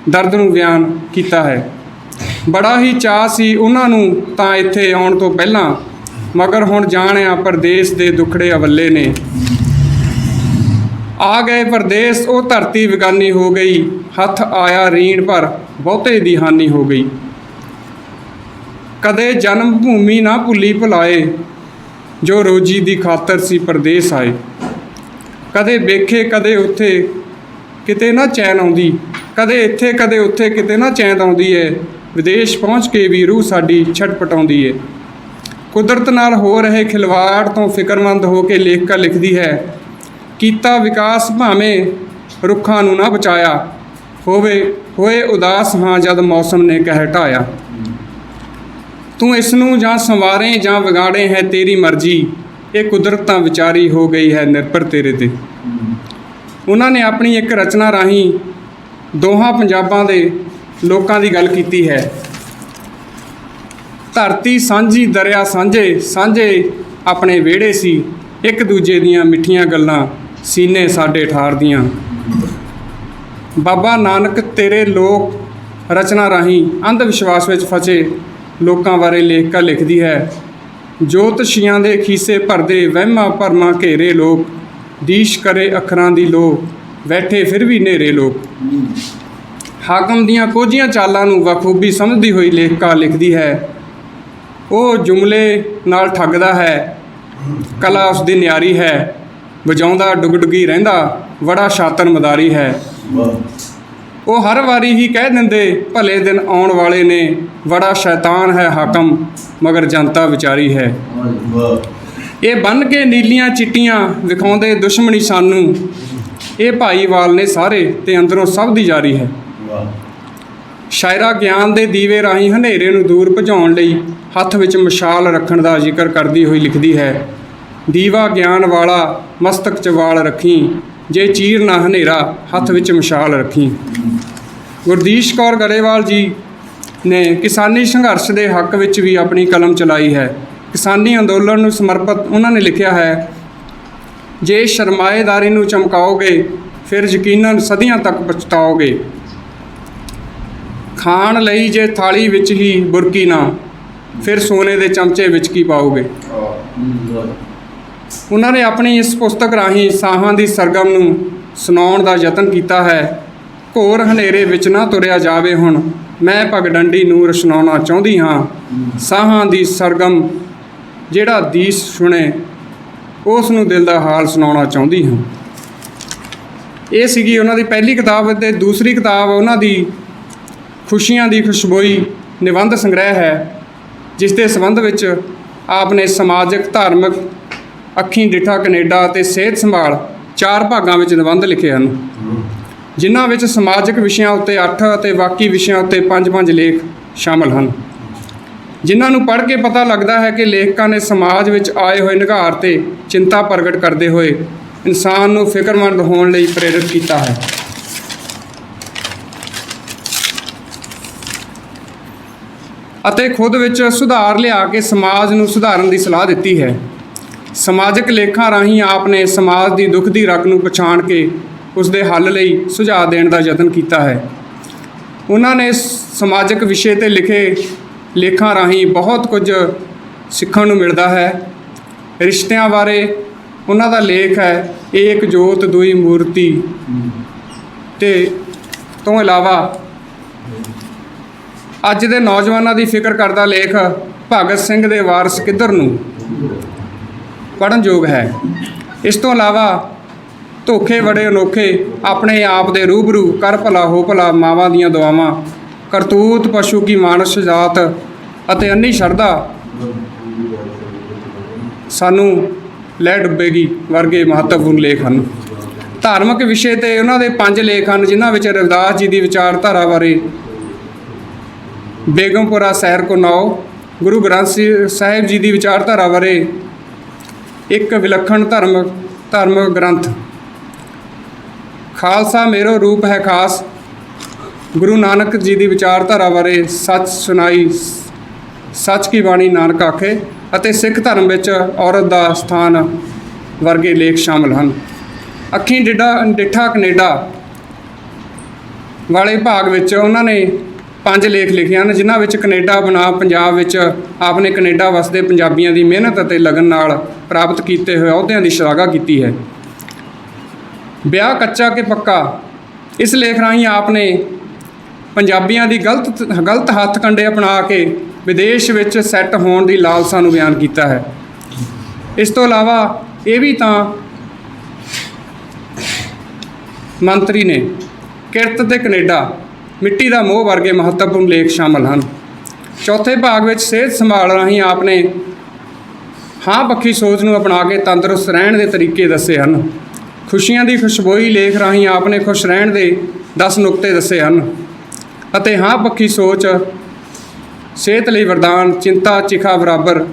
[SPEAKER 5] ਦਰਦ ਨੂੰ ਬਿਆਨ ਕੀਤਾ ਹੈ। ਬੜਾ ਹੀ ਚਾਅ ਸੀ ਉਹਨਾਂ ਨੂੰ ਤਾਂ ਇੱਥੇ ਆਉਣ ਤੋਂ ਪਹਿਲਾਂ, ਮਗਰ ਹੁਣ ਜਾਣਿਆ ਪਰਦੇਸ ਦੇ ਦੁੱਖੜੇ ਅਵੱਲੇ ਨੇ। ਆ ਗਏ ਪਰਦੇਸ ਉਹ ਧਰਤੀ ਵਿਗਾਨੀ ਹੋ ਗਈ, ਹੱਥ ਆਇਆ ਰੀਣ ਪਰ ਬਹੁਤੇ ਦੀ ਹਾਨੀ ਹੋ ਗਈ। ਕਦੇ ਜਨਮ ਭੂਮੀ ਨਾ ਭੁੱਲੀ ਭੁਲਾਏ, ਜੋ ਰੋਜੀ ਦੀ ਖਾਤਰ ਸੀ ਪਰਦੇਸ ਆਏ। ਕਦੇ ਵੇਖੇ ਕਦੇ ਉੱਥੇ ਕਿਤੇ ਨਾ ਚੈਨ ਆਉਂਦੀ, ਕਦੇ ਇੱਥੇ ਕਦੇ ਉੱਥੇ ਕਿਤੇ ਨਾ ਚੈਨ ਆਉਂਦੀ ਏ। ਵਿਦੇਸ਼ ਪਹੁੰਚ ਕੇ ਵੀ ਰੂਹ ਸਾਡੀ ਛਟਪਟਾਉਂਦੀ ਏ। ਕੁਦਰਤ ਨਾਲ ਹੋ ਰਹੇ ਖਿਲਵਾੜ ਤੋਂ ਫਿਕਰਮੰਦ ਹੋ ਕੇ ਲੇਖਕਾ ਲਿਖਦੀ ਹੈ, ਕੀਤਾ ਵਿਕਾਸ ਭਾਵੇਂ ਰੁੱਖਾਂ ਨੂੰ ਨਾ ਬਚਾਇਆ, ਹੋਏ ਉਦਾਸ ਹਾਂ ਜਦ ਮੌਸਮ ਨੇ ਕਹਿ ਢਾਇਆ। ਤੂੰ ਇਸ ਨੂੰ ਜਾਂ ਸੰਵਾਰੇ ਜਾਂ ਵਿਗਾੜੇ ਹੈ ਤੇਰੀ ਮਰਜ਼ੀ, ਇਹ ਕੁਦਰਤ ਤਾਂ ਵਿਚਾਰੀ ਹੋ ਗਈ ਹੈ ਨਿਰਭਰ ਤੇਰੇ 'ਤੇ। ਉਹਨਾਂ ਨੇ ਆਪਣੀ ਇੱਕ ਰਚਨਾ ਰਾਹੀਂ ਦੋਹਾਂ ਪੰਜਾਬਾਂ ਦੇ ਲੋਕਾਂ ਦੀ ਗੱਲ ਕੀਤੀ ਹੈ। ਧਰਤੀ ਸਾਂਝੀ ਦਰਿਆ ਸਾਂਝੇ ਆਪਣੇ ਵਿਹੜੇ ਸੀ, ਇੱਕ ਦੂਜੇ ਦੀਆਂ ਮਿੱਠੀਆਂ ਗੱਲਾਂ ਸੀਨੇ ਸਾਡੇ ਠਾਰਦੀਆਂ। ਬਾਬਾ ਨਾਨਕ ਤੇਰੇ ਲੋਕ ਰਚਨਾ ਰਾਹੀਂ ਅੰਧ ਵਿਸ਼ਵਾਸ ਵਿੱਚ ਫਸੇ ਲੋਕਾਂ ਬਾਰੇ ਲੇਖਕਾ ਲਿਖਦੀ ਹੈ। ਜੋਤਸ਼ੀਆਂ ਦੇ ਖੀਸੇ ਭਰਦੇ ਵਹਿਮਾਂ ਭਰਮਾਂ ਘੇਰੇ ਲੋਕ, ਦੀਸ਼ ਕਰੇ ਅੱਖਰਾਂ ਦੀ ਲੋ ਬੈਠੇ ਫਿਰ ਵੀ ਹਨੇਰੇ ਲੋਕ। ਹਾਕਮ ਦੀਆਂ ਕੋਝੀਆਂ ਚਾਲਾਂ ਨੂੰ ਬਖੂਬੀ ਸਮਝਦੀ ਹੋਈ ਲੇਖਕਾ ਲਿਖਦੀ ਹੈ, ਉਹ ਜੁਮਲੇ ਨਾਲ ਠੱਗਦਾ ਹੈ, ਕਲਾ ਉਸ ਦੀ ਨਿਆਰੀ ਹੈ, ਵਜਾਉਂਦਾ ਡੁਗਡੁਗੀ ਰਹਿੰਦਾ ਬੜਾ ਸ਼ਾਤਰ ਮਦਾਰੀ ਹੈ। ਉਹ ਹਰ ਵਾਰੀ ਹੀ ਕਹਿ ਦਿੰਦੇ ਭਲੇ ਦਿਨ ਆਉਣ ਵਾਲੇ ਨੇ, ਬੜਾ ਸ਼ੈਤਾਨ ਹੈ ਹਾਕਮ ਮਗਰ ਜਨਤਾ ਵਿਚਾਰੀ ਹੈ। ਇਹ ਬੰਨ੍ਹ ਕੇ ਨੀਲੀਆਂ ਚਿੱਟੀਆਂ ਵਿਖਾਉਂਦੇ ਦੁਸ਼ਮਣੀ ਸਾਨੂੰ, ਇਹ ਭਾਈਵਾਲ ਨੇ ਸਾਰੇ ਤੇ ਅੰਦਰੋਂ ਸਭ ਦੀ ਜਾਰੀ ਹੈ। ਸ਼ਾਇਰਾ ਗਿਆਨ ਦੇ ਦੀਵੇ ਰਾਹੀਂ ਹਨੇਰੇ ਨੂੰ ਦੂਰ ਭਜਾਉਣ ਲਈ ਹੱਥ ਵਿੱਚ ਮਸ਼ਾਲ ਰੱਖਣ ਦਾ ਜ਼ਿਕਰ ਕਰਦੀ ਹੋਈ ਲਿਖਦੀ ਹੈ, ਦੀਵਾ ਗਿਆਨ ਵਾਲਾ ਮਸਤਕ 'ਚ ਵਾਲ ਰੱਖੀ, ਜੇ ਚੀਰ ਨਾ ਹਨੇਰਾ ਹੱਥ ਵਿੱਚ ਮਸ਼ਾਲ ਰੱਖੀ। ਗੁਰਦੀਸ਼ ਕੌਰ ਗਰੇਵਾਲ ਜੀ ਨੇ ਕਿਸਾਨੀ ਸੰਘਰਸ਼ ਦੇ ਹੱਕ ਵਿੱਚ ਵੀ ਆਪਣੀ ਕਲਮ ਚਲਾਈ ਹੈ। ਕਿਸਾਨੀ ਅੰਦੋਲਨ ਨੂੰ ਸਮਰਪਿਤ ਉਹਨਾਂ ਨੇ ਲਿਖਿਆ ਹੈ, ਜੇ ਸਰਮਾਏਦਾਰੀ ਨੂੰ ਚਮਕਾਓਗੇ ਫਿਰ ਯਕੀਨਨ ਸਦੀਆਂ ਤੱਕ ਪਛਤਾਓਗੇ। ਖਾਣ ਲਈ ਜੇ ਥਾਲੀ ਵਿੱਚ ਹੀ ਬੁਰਕੀ ਨਾ, ਫਿਰ ਸੋਨੇ ਦੇ ਚਮਚੇ ਵਿੱਚ ਕੀ ਪਾਓਗੇ। ਉਹਨਾਂ ਨੇ ਆਪਣੀ ਇਸ ਪੁਸਤਕ ਰਾਹੀਂ ਸਾਹਾਂ ਦੀ ਸਰਗਮ ਨੂੰ ਸੁਣਾਉਣ ਦਾ ਯਤਨ ਕੀਤਾ ਹੈ। ਘੋਰ ਹਨੇਰੇ ਵਿੱਚ ਨਾ ਤੁਰਿਆ ਜਾਵੇ ਹੁਣ, ਮੈਂ ਪਗਡੰਡੀ ਨੂੰ ਰੁਸ਼ਨਾਉਣਾ ਚਾਹੁੰਦੀ ਹਾਂ। ਸਾਹਾਂ ਦੀ ਸਰਗਮ ਜਿਹੜਾ ਦੀਸ ਸੁਣੇ, ਉਸ ਨੂੰ ਦਿਲ ਦਾ ਹਾਲ ਸੁਣਾਉਣਾ ਚਾਹੁੰਦੀ ਹਾਂ। ਇਹ ਸੀਗੀ ਉਹਨਾਂ ਦੀ ਪਹਿਲੀ ਕਿਤਾਬ। ਅਤੇ ਦੂਸਰੀ ਕਿਤਾਬ ਉਹਨਾਂ ਦੀ ਖੁਸ਼ੀਆਂ ਦੀ ਖੁਸ਼ਬੋਈ ਨਿਬੰਧ ਸੰਗ੍ਰਹਿ ਹੈ, ਜਿਸ ਦੇ ਸੰਬੰਧ ਵਿੱਚ ਆਪ ਨੇ ਸਮਾਜਿਕ, ਧਾਰਮਿਕ, ਅੱਖੀਂ ਡਿੱਠਾ ਕੈਨੇਡਾ ਅਤੇ ਸਿਹਤ ਸੰਭਾਲ 4 ਭਾਗਾਂ ਵਿੱਚ ਨਿਬੰਧ ਲਿਖੇ ਹਨ, ਜਿਨ੍ਹਾਂ ਵਿੱਚ ਸਮਾਜਿਕ ਵਿਸ਼ਿਆਂ ਉੱਤੇ 8 ਅਤੇ ਬਾਕੀ ਵਿਸ਼ਿਆਂ ਉੱਤੇ 5-5 ਲੇਖ ਸ਼ਾਮਲ ਹਨ, ਜਿਨ੍ਹਾਂ ਨੂੰ ਪੜ੍ਹ ਕੇ ਪਤਾ ਲੱਗਦਾ ਹੈ ਕਿ ਲੇਖਕਾਂ ਨੇ ਸਮਾਜ ਵਿੱਚ ਆਏ ਹੋਏ ਨਿਘਾਰ 'ਤੇ ਚਿੰਤਾ ਪ੍ਰਗਟ ਕਰਦੇ ਹੋਏ ਇਨਸਾਨ ਨੂੰ ਫਿਕਰਮੰਦ ਹੋਣ ਲਈ ਪ੍ਰੇਰਿਤ ਕੀਤਾ ਹੈ। ਅਤੇ ਖੁਦ ਵਿੱਚ ਸੁਧਾਰ ਲਿਆ ਕੇ ਸਮਾਜ ਨੂੰ ਸੁਧਾਰਨ ਦੀ ਸਲਾਹ ਦਿੱਤੀ ਹੈ। ਸਮਾਜਿਕ ਲੇਖਾਂ ਰਾਹੀਂ ਆਪ ਨੇ ਸਮਾਜ ਦੀ ਦੁੱਖ ਦੀ ਰਗ ਨੂੰ ਪਛਾਣ ਕੇ ਉਸ ਦੇ ਹੱਲ ਲਈ ਸੁਝਾਅ ਦੇਣ ਦਾ ਯਤਨ ਕੀਤਾ ਹੈ। ਉਹਨਾਂ ਨੇ ਸਮਾਜਿਕ ਵਿਸ਼ੇ 'ਤੇ ਲਿਖੇ ਲੇਖਾਂ ਰਾਹੀਂ ਬਹੁਤ ਕੁਝ ਸਿੱਖਣ ਨੂੰ ਮਿਲਦਾ ਹੈ। ਰਿਸ਼ਤਿਆਂ ਬਾਰੇ ਉਹਨਾਂ ਦਾ ਲੇਖ ਹੈ, ਏਕ ਜੋਤ ਦੁਈ ਮੂਰਤੀ, ਤੇ ਤੋਂ ਇਲਾਵਾ ਅੱਜ ਦੇ ਨੌਜਵਾਨਾਂ ਦੀ ਫਿਕਰ ਕਰਦਾ ਲੇਖ ਭਗਤ ਸਿੰਘ ਦੇ ਵਾਰਸ ਕਿੱਧਰ ਨੂੰ ਪੜ੍ਹਨਯੋਗ ਹੈ। ਇਸ ਤੋਂ ਇਲਾਵਾ ਧੋਖੇ ਬੜੇ ਅਨੋਖੇ, ਆਪਣੇ ਆਪ ਦੇ ਰੂਬਰੂ, ਕਰ ਭਲਾ ਹੋ ਭਲਾ, ਮਾਵਾਂ ਦੀਆਂ ਦੁਆਵਾਂ, ਕਰਤੂਤ ਪਸ਼ੂ ਕੀ ਮਾਨਸ ਜਾਤ ਅਤੇ ਅੰਨੀ ਸ਼ਰਧਾ ਸਾਨੂੰ ਲੈ ਡੁੱਬੇਗੀ ਵਰਗੇ ਮਹੱਤਵਪੂਰਨ ਲੇਖ ਹਨ। ਧਾਰਮਿਕ ਵਿਸ਼ੇ 'ਤੇ ਉਹਨਾਂ ਦੇ 5 ਲੇਖ ਹਨ, ਜਿਨ੍ਹਾਂ ਵਿੱਚ ਰਵਿਦਾਸ ਜੀ ਦੀ ਵਿਚਾਰਧਾਰਾ ਬਾਰੇ, ਬੇਗਮਪੁਰਾ ਸੈਰ ਕੋ ਨਾਓ, ਗੁਰੂ ਗ੍ਰੰਥ ਸਾਹਿਬ ਜੀ ਦੀ ਵਿਚਾਰਧਾਰਾ ਬਾਰੇ ਇੱਕ ਵਿਲੱਖਣ ਧਰਮ ਗ੍ਰੰਥ, ਖਾਲਸਾ ਮੇਰੋ ਰੂਪ ਹੈ ਖਾਸ, ਗੁਰੂ ਨਾਨਕ ਜੀ ਦੀ ਵਿਚਾਰਧਾਰਾ ਬਾਰੇ ਸੱਚ ਸੁਣਾਈ ਸੱਚ ਕੀ ਬਾਣੀ ਨਾਨਕ ਆਖੇ, ਅਤੇ ਸਿੱਖ ਧਰਮ ਵਿੱਚ ਔਰਤ ਦਾ ਸਥਾਨ ਵਰਗੇ ਲੇਖ ਸ਼ਾਮਲ ਹਨ। ਅੱਖੀਂ ਡਿੱਠਾ ਕੈਨੇਡਾ ਵਾਲੇ ਭਾਗ ਵਿੱਚ ਉਹਨਾਂ ਨੇ 5 ਲੇਖ ਲਿਖੇ ਹਨ, ਜਿਨ੍ਹਾਂ ਵਿੱਚ ਕੈਨੇਡਾ ਬਨਾਮ ਪੰਜਾਬ ਵਿੱਚ ਆਪਣੇ ਕੈਨੇਡਾ ਵਸਦੇ ਪੰਜਾਬੀਆਂ ਦੀ ਮਿਹਨਤ ਅਤੇ ਲਗਨ ਨਾਲ ਪ੍ਰਾਪਤ ਕੀਤੇ ਹੋਏ ਅਹੁਦਿਆਂ ਦੀ ਸ਼ਲਾਘਾ ਕੀਤੀ ਹੈ। ਵਿਆਹ ਕੱਚਾ ਕਿ ਪੱਕਾ, ਇਸ ਲੇਖ ਰਾਹੀਂ ਆਪ ਨੇ ਪੰਜਾਬੀਆਂ ਦੀ ਗਲਤ ਹੱਥ ਕੰਡੇ ਅਪਣਾ ਕੇ ਵਿਦੇਸ਼ ਵਿੱਚ ਸੈੱਟ ਹੋਣ ਦੀ ਲਾਲਸਾ ਨੂੰ ਬਿਆਨ ਕੀਤਾ ਹੈ। ਇਸ ਤੋਂ ਇਲਾਵਾ ਇਹ ਵੀ ਤਾਂ ਮੰਤਰੀ ਨੇ ਕਿਰਤ ਤੇ ਕੈਨੇਡਾ, ਮਿੱਟੀ ਦਾ ਮੋਹ ਵਰਗੇ ਮਹੱਤਵਪੂਰਨ ਲੇਖ ਸ਼ਾਮਲ ਹਨ। ਚੌਥੇ ਭਾਗ ਵਿੱਚ ਸਿਹਤ ਸੰਭਾਲ ਰਾਹੀਂ ਆਪ ਨੇ ਹਾਂ ਪੱਖੀ ਸੋਚ ਨੂੰ ਅਪਣਾ ਕੇ ਤੰਦਰੁਸਤ ਰਹਿਣ ਦੇ ਤਰੀਕੇ ਦੱਸੇ ਹਨ। ਖੁਸ਼ੀਆਂ ਦੀ ਖੁਸ਼ਬੋਈ ਲੇਖ ਰਾਹੀਂ ਆਪ ਨੇ ਖੁਸ਼ ਰਹਿਣ ਦੇ 10 ਨੁਕਤੇ ਦੱਸੇ ਹਨ, ਅਤੇ ਹਾਂ ਪੱਖੀ ਸੋਚ, ਸਿਹਤ ਲਈ ਵਰਦਾਨ, ਚਿੰਤਾ ਚਿਖਾ ਬਰਾਬਰ,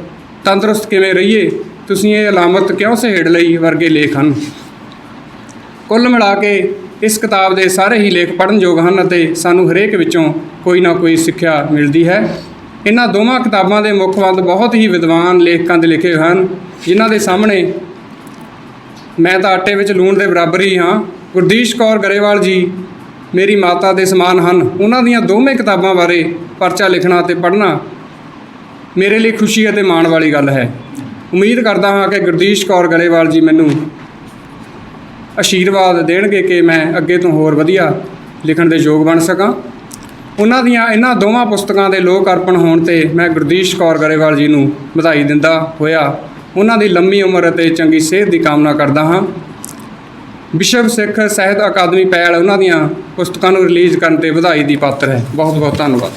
[SPEAKER 5] ਤੰਦਰੁਸਤ ਕਿਵੇਂ ਰਹੀਏ, ਤੁਸੀਂ ਇਹ ਅਲਾਮਤ ਕਿਉਂ ਸਹੇੜ ਲਈ ਵਰਗੇ ਲੇਖ ਹਨ। ਕੁੱਲ ਮਿਲਾ ਕੇ ਇਸ ਕਿਤਾਬ ਦੇ ਸਾਰੇ ਹੀ ਲੇਖ ਪੜ੍ਹਨਯੋਗ ਹਨ ਅਤੇ ਸਾਨੂੰ ਹਰੇਕ ਵਿੱਚੋਂ ਕੋਈ ਨਾ ਕੋਈ ਸਿੱਖਿਆ ਮਿਲਦੀ ਹੈ। ਇਹਨਾਂ ਦੋਵਾਂ ਕਿਤਾਬਾਂ ਦੇ ਮੁੱਖ ਬੰਦ ਬਹੁਤ ਹੀ ਵਿਦਵਾਨ ਲੇਖਕਾਂ ਦੇ ਲਿਖੇ ਹਨ, ਜਿਨ੍ਹਾਂ ਦੇ ਸਾਹਮਣੇ ਮੈਂ ਤਾਂ ਆਟੇ ਵਿੱਚ ਲੂਣ ਦੇ ਬਰਾਬਰ ਹੀ ਹਾਂ। ਗੁਰਦੀਸ਼ ਕੌਰ ਗਰੇਵਾਲ ਜੀ ਮੇਰੀ ਮਾਤਾ ਦੇ ਸਮਾਨ ਹਨ। ਉਹਨਾਂ ਦੀਆਂ ਦੋਵੇਂ ਕਿਤਾਬਾਂ ਬਾਰੇ ਪਰਚਾ ਲਿਖਣਾ ਅਤੇ ਪੜ੍ਹਨਾ ਮੇਰੇ ਲਈ ਖੁਸ਼ੀ ਅਤੇ ਮਾਣ ਵਾਲੀ ਗੱਲ ਹੈ। ਉਮੀਦ ਕਰਦਾ ਹਾਂ ਕਿ ਗੁਰਦੀਸ਼ ਕੌਰ ਗਰੇਵਾਲ ਜੀ ਮੈਨੂੰ ਆਸ਼ੀਰਵਾਦ ਦੇਣਗੇ ਕਿ ਮੈਂ ਅੱਗੇ ਤੋਂ ਹੋਰ ਵਧੀਆ ਲਿਖਣ ਦੇ ਯੋਗ ਬਣ ਸਕਾਂ। ਉਹਨਾਂ ਦੀਆਂ ਇਹਨਾਂ ਦੋਵਾਂ ਪੁਸਤਕਾਂ ਦੇ ਲੋਕ ਅਰਪਣ ਹੋਣ 'ਤੇ ਮੈਂ ਗੁਰਦੀਸ਼ ਕੌਰ ਗਰੇਵਾਲ ਜੀ ਨੂੰ ਵਧਾਈ ਦਿੰਦਾ ਹੋਇਆ ਉਹਨਾਂ ਦੀ ਲੰਮੀ ਉਮਰ ਅਤੇ ਚੰਗੀ ਸਿਹਤ ਦੀ ਕਾਮਨਾ ਕਰਦਾ ਹਾਂ। ਵਿਸ਼ਵ ਸਿੱਖ ਸਾਹਿਤ ਅਕਾਦਮੀ ਪਹਿਲ ਉਹਨਾਂ ਦੀਆਂ ਪੁਸਤਕਾਂ ਨੂੰ ਰਿਲੀਜ਼ ਕਰਨ 'ਤੇ ਵਧਾਈ ਦੀ ਪਾਤਰ ਹੈ। ਬਹੁਤ ਬਹੁਤ ਧੰਨਵਾਦ।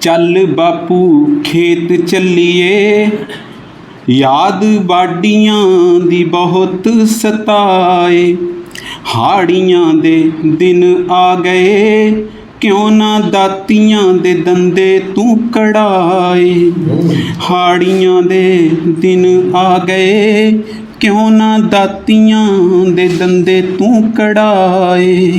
[SPEAKER 7] ਚੱਲ ਬਾਪੂ ਖੇਤ ਚੱਲੀਏ, ਯਾਦ ਬਾਡੀਆਂ ਦੀ ਬਹੁਤ ਸਤਾਏ, ਹਾੜੀਆਂ ਦੇ ਦਿਨ ਆ ਗਏ, ਕਿਉਂ ਨਾ ਦਾਤੀਆਂ ਦੇ ਦੰਦੇ ਤੂੰ ਕੜਾਏ। ਹਾੜੀਆਂ ਦੇ ਦਿਨ ਆ ਗਏ, ਕਿਉਂ ਨਾ ਦਾਤੀਆਂ ਦੇ ਦੰਦੇ ਤੂੰ ਕੜਾਏ।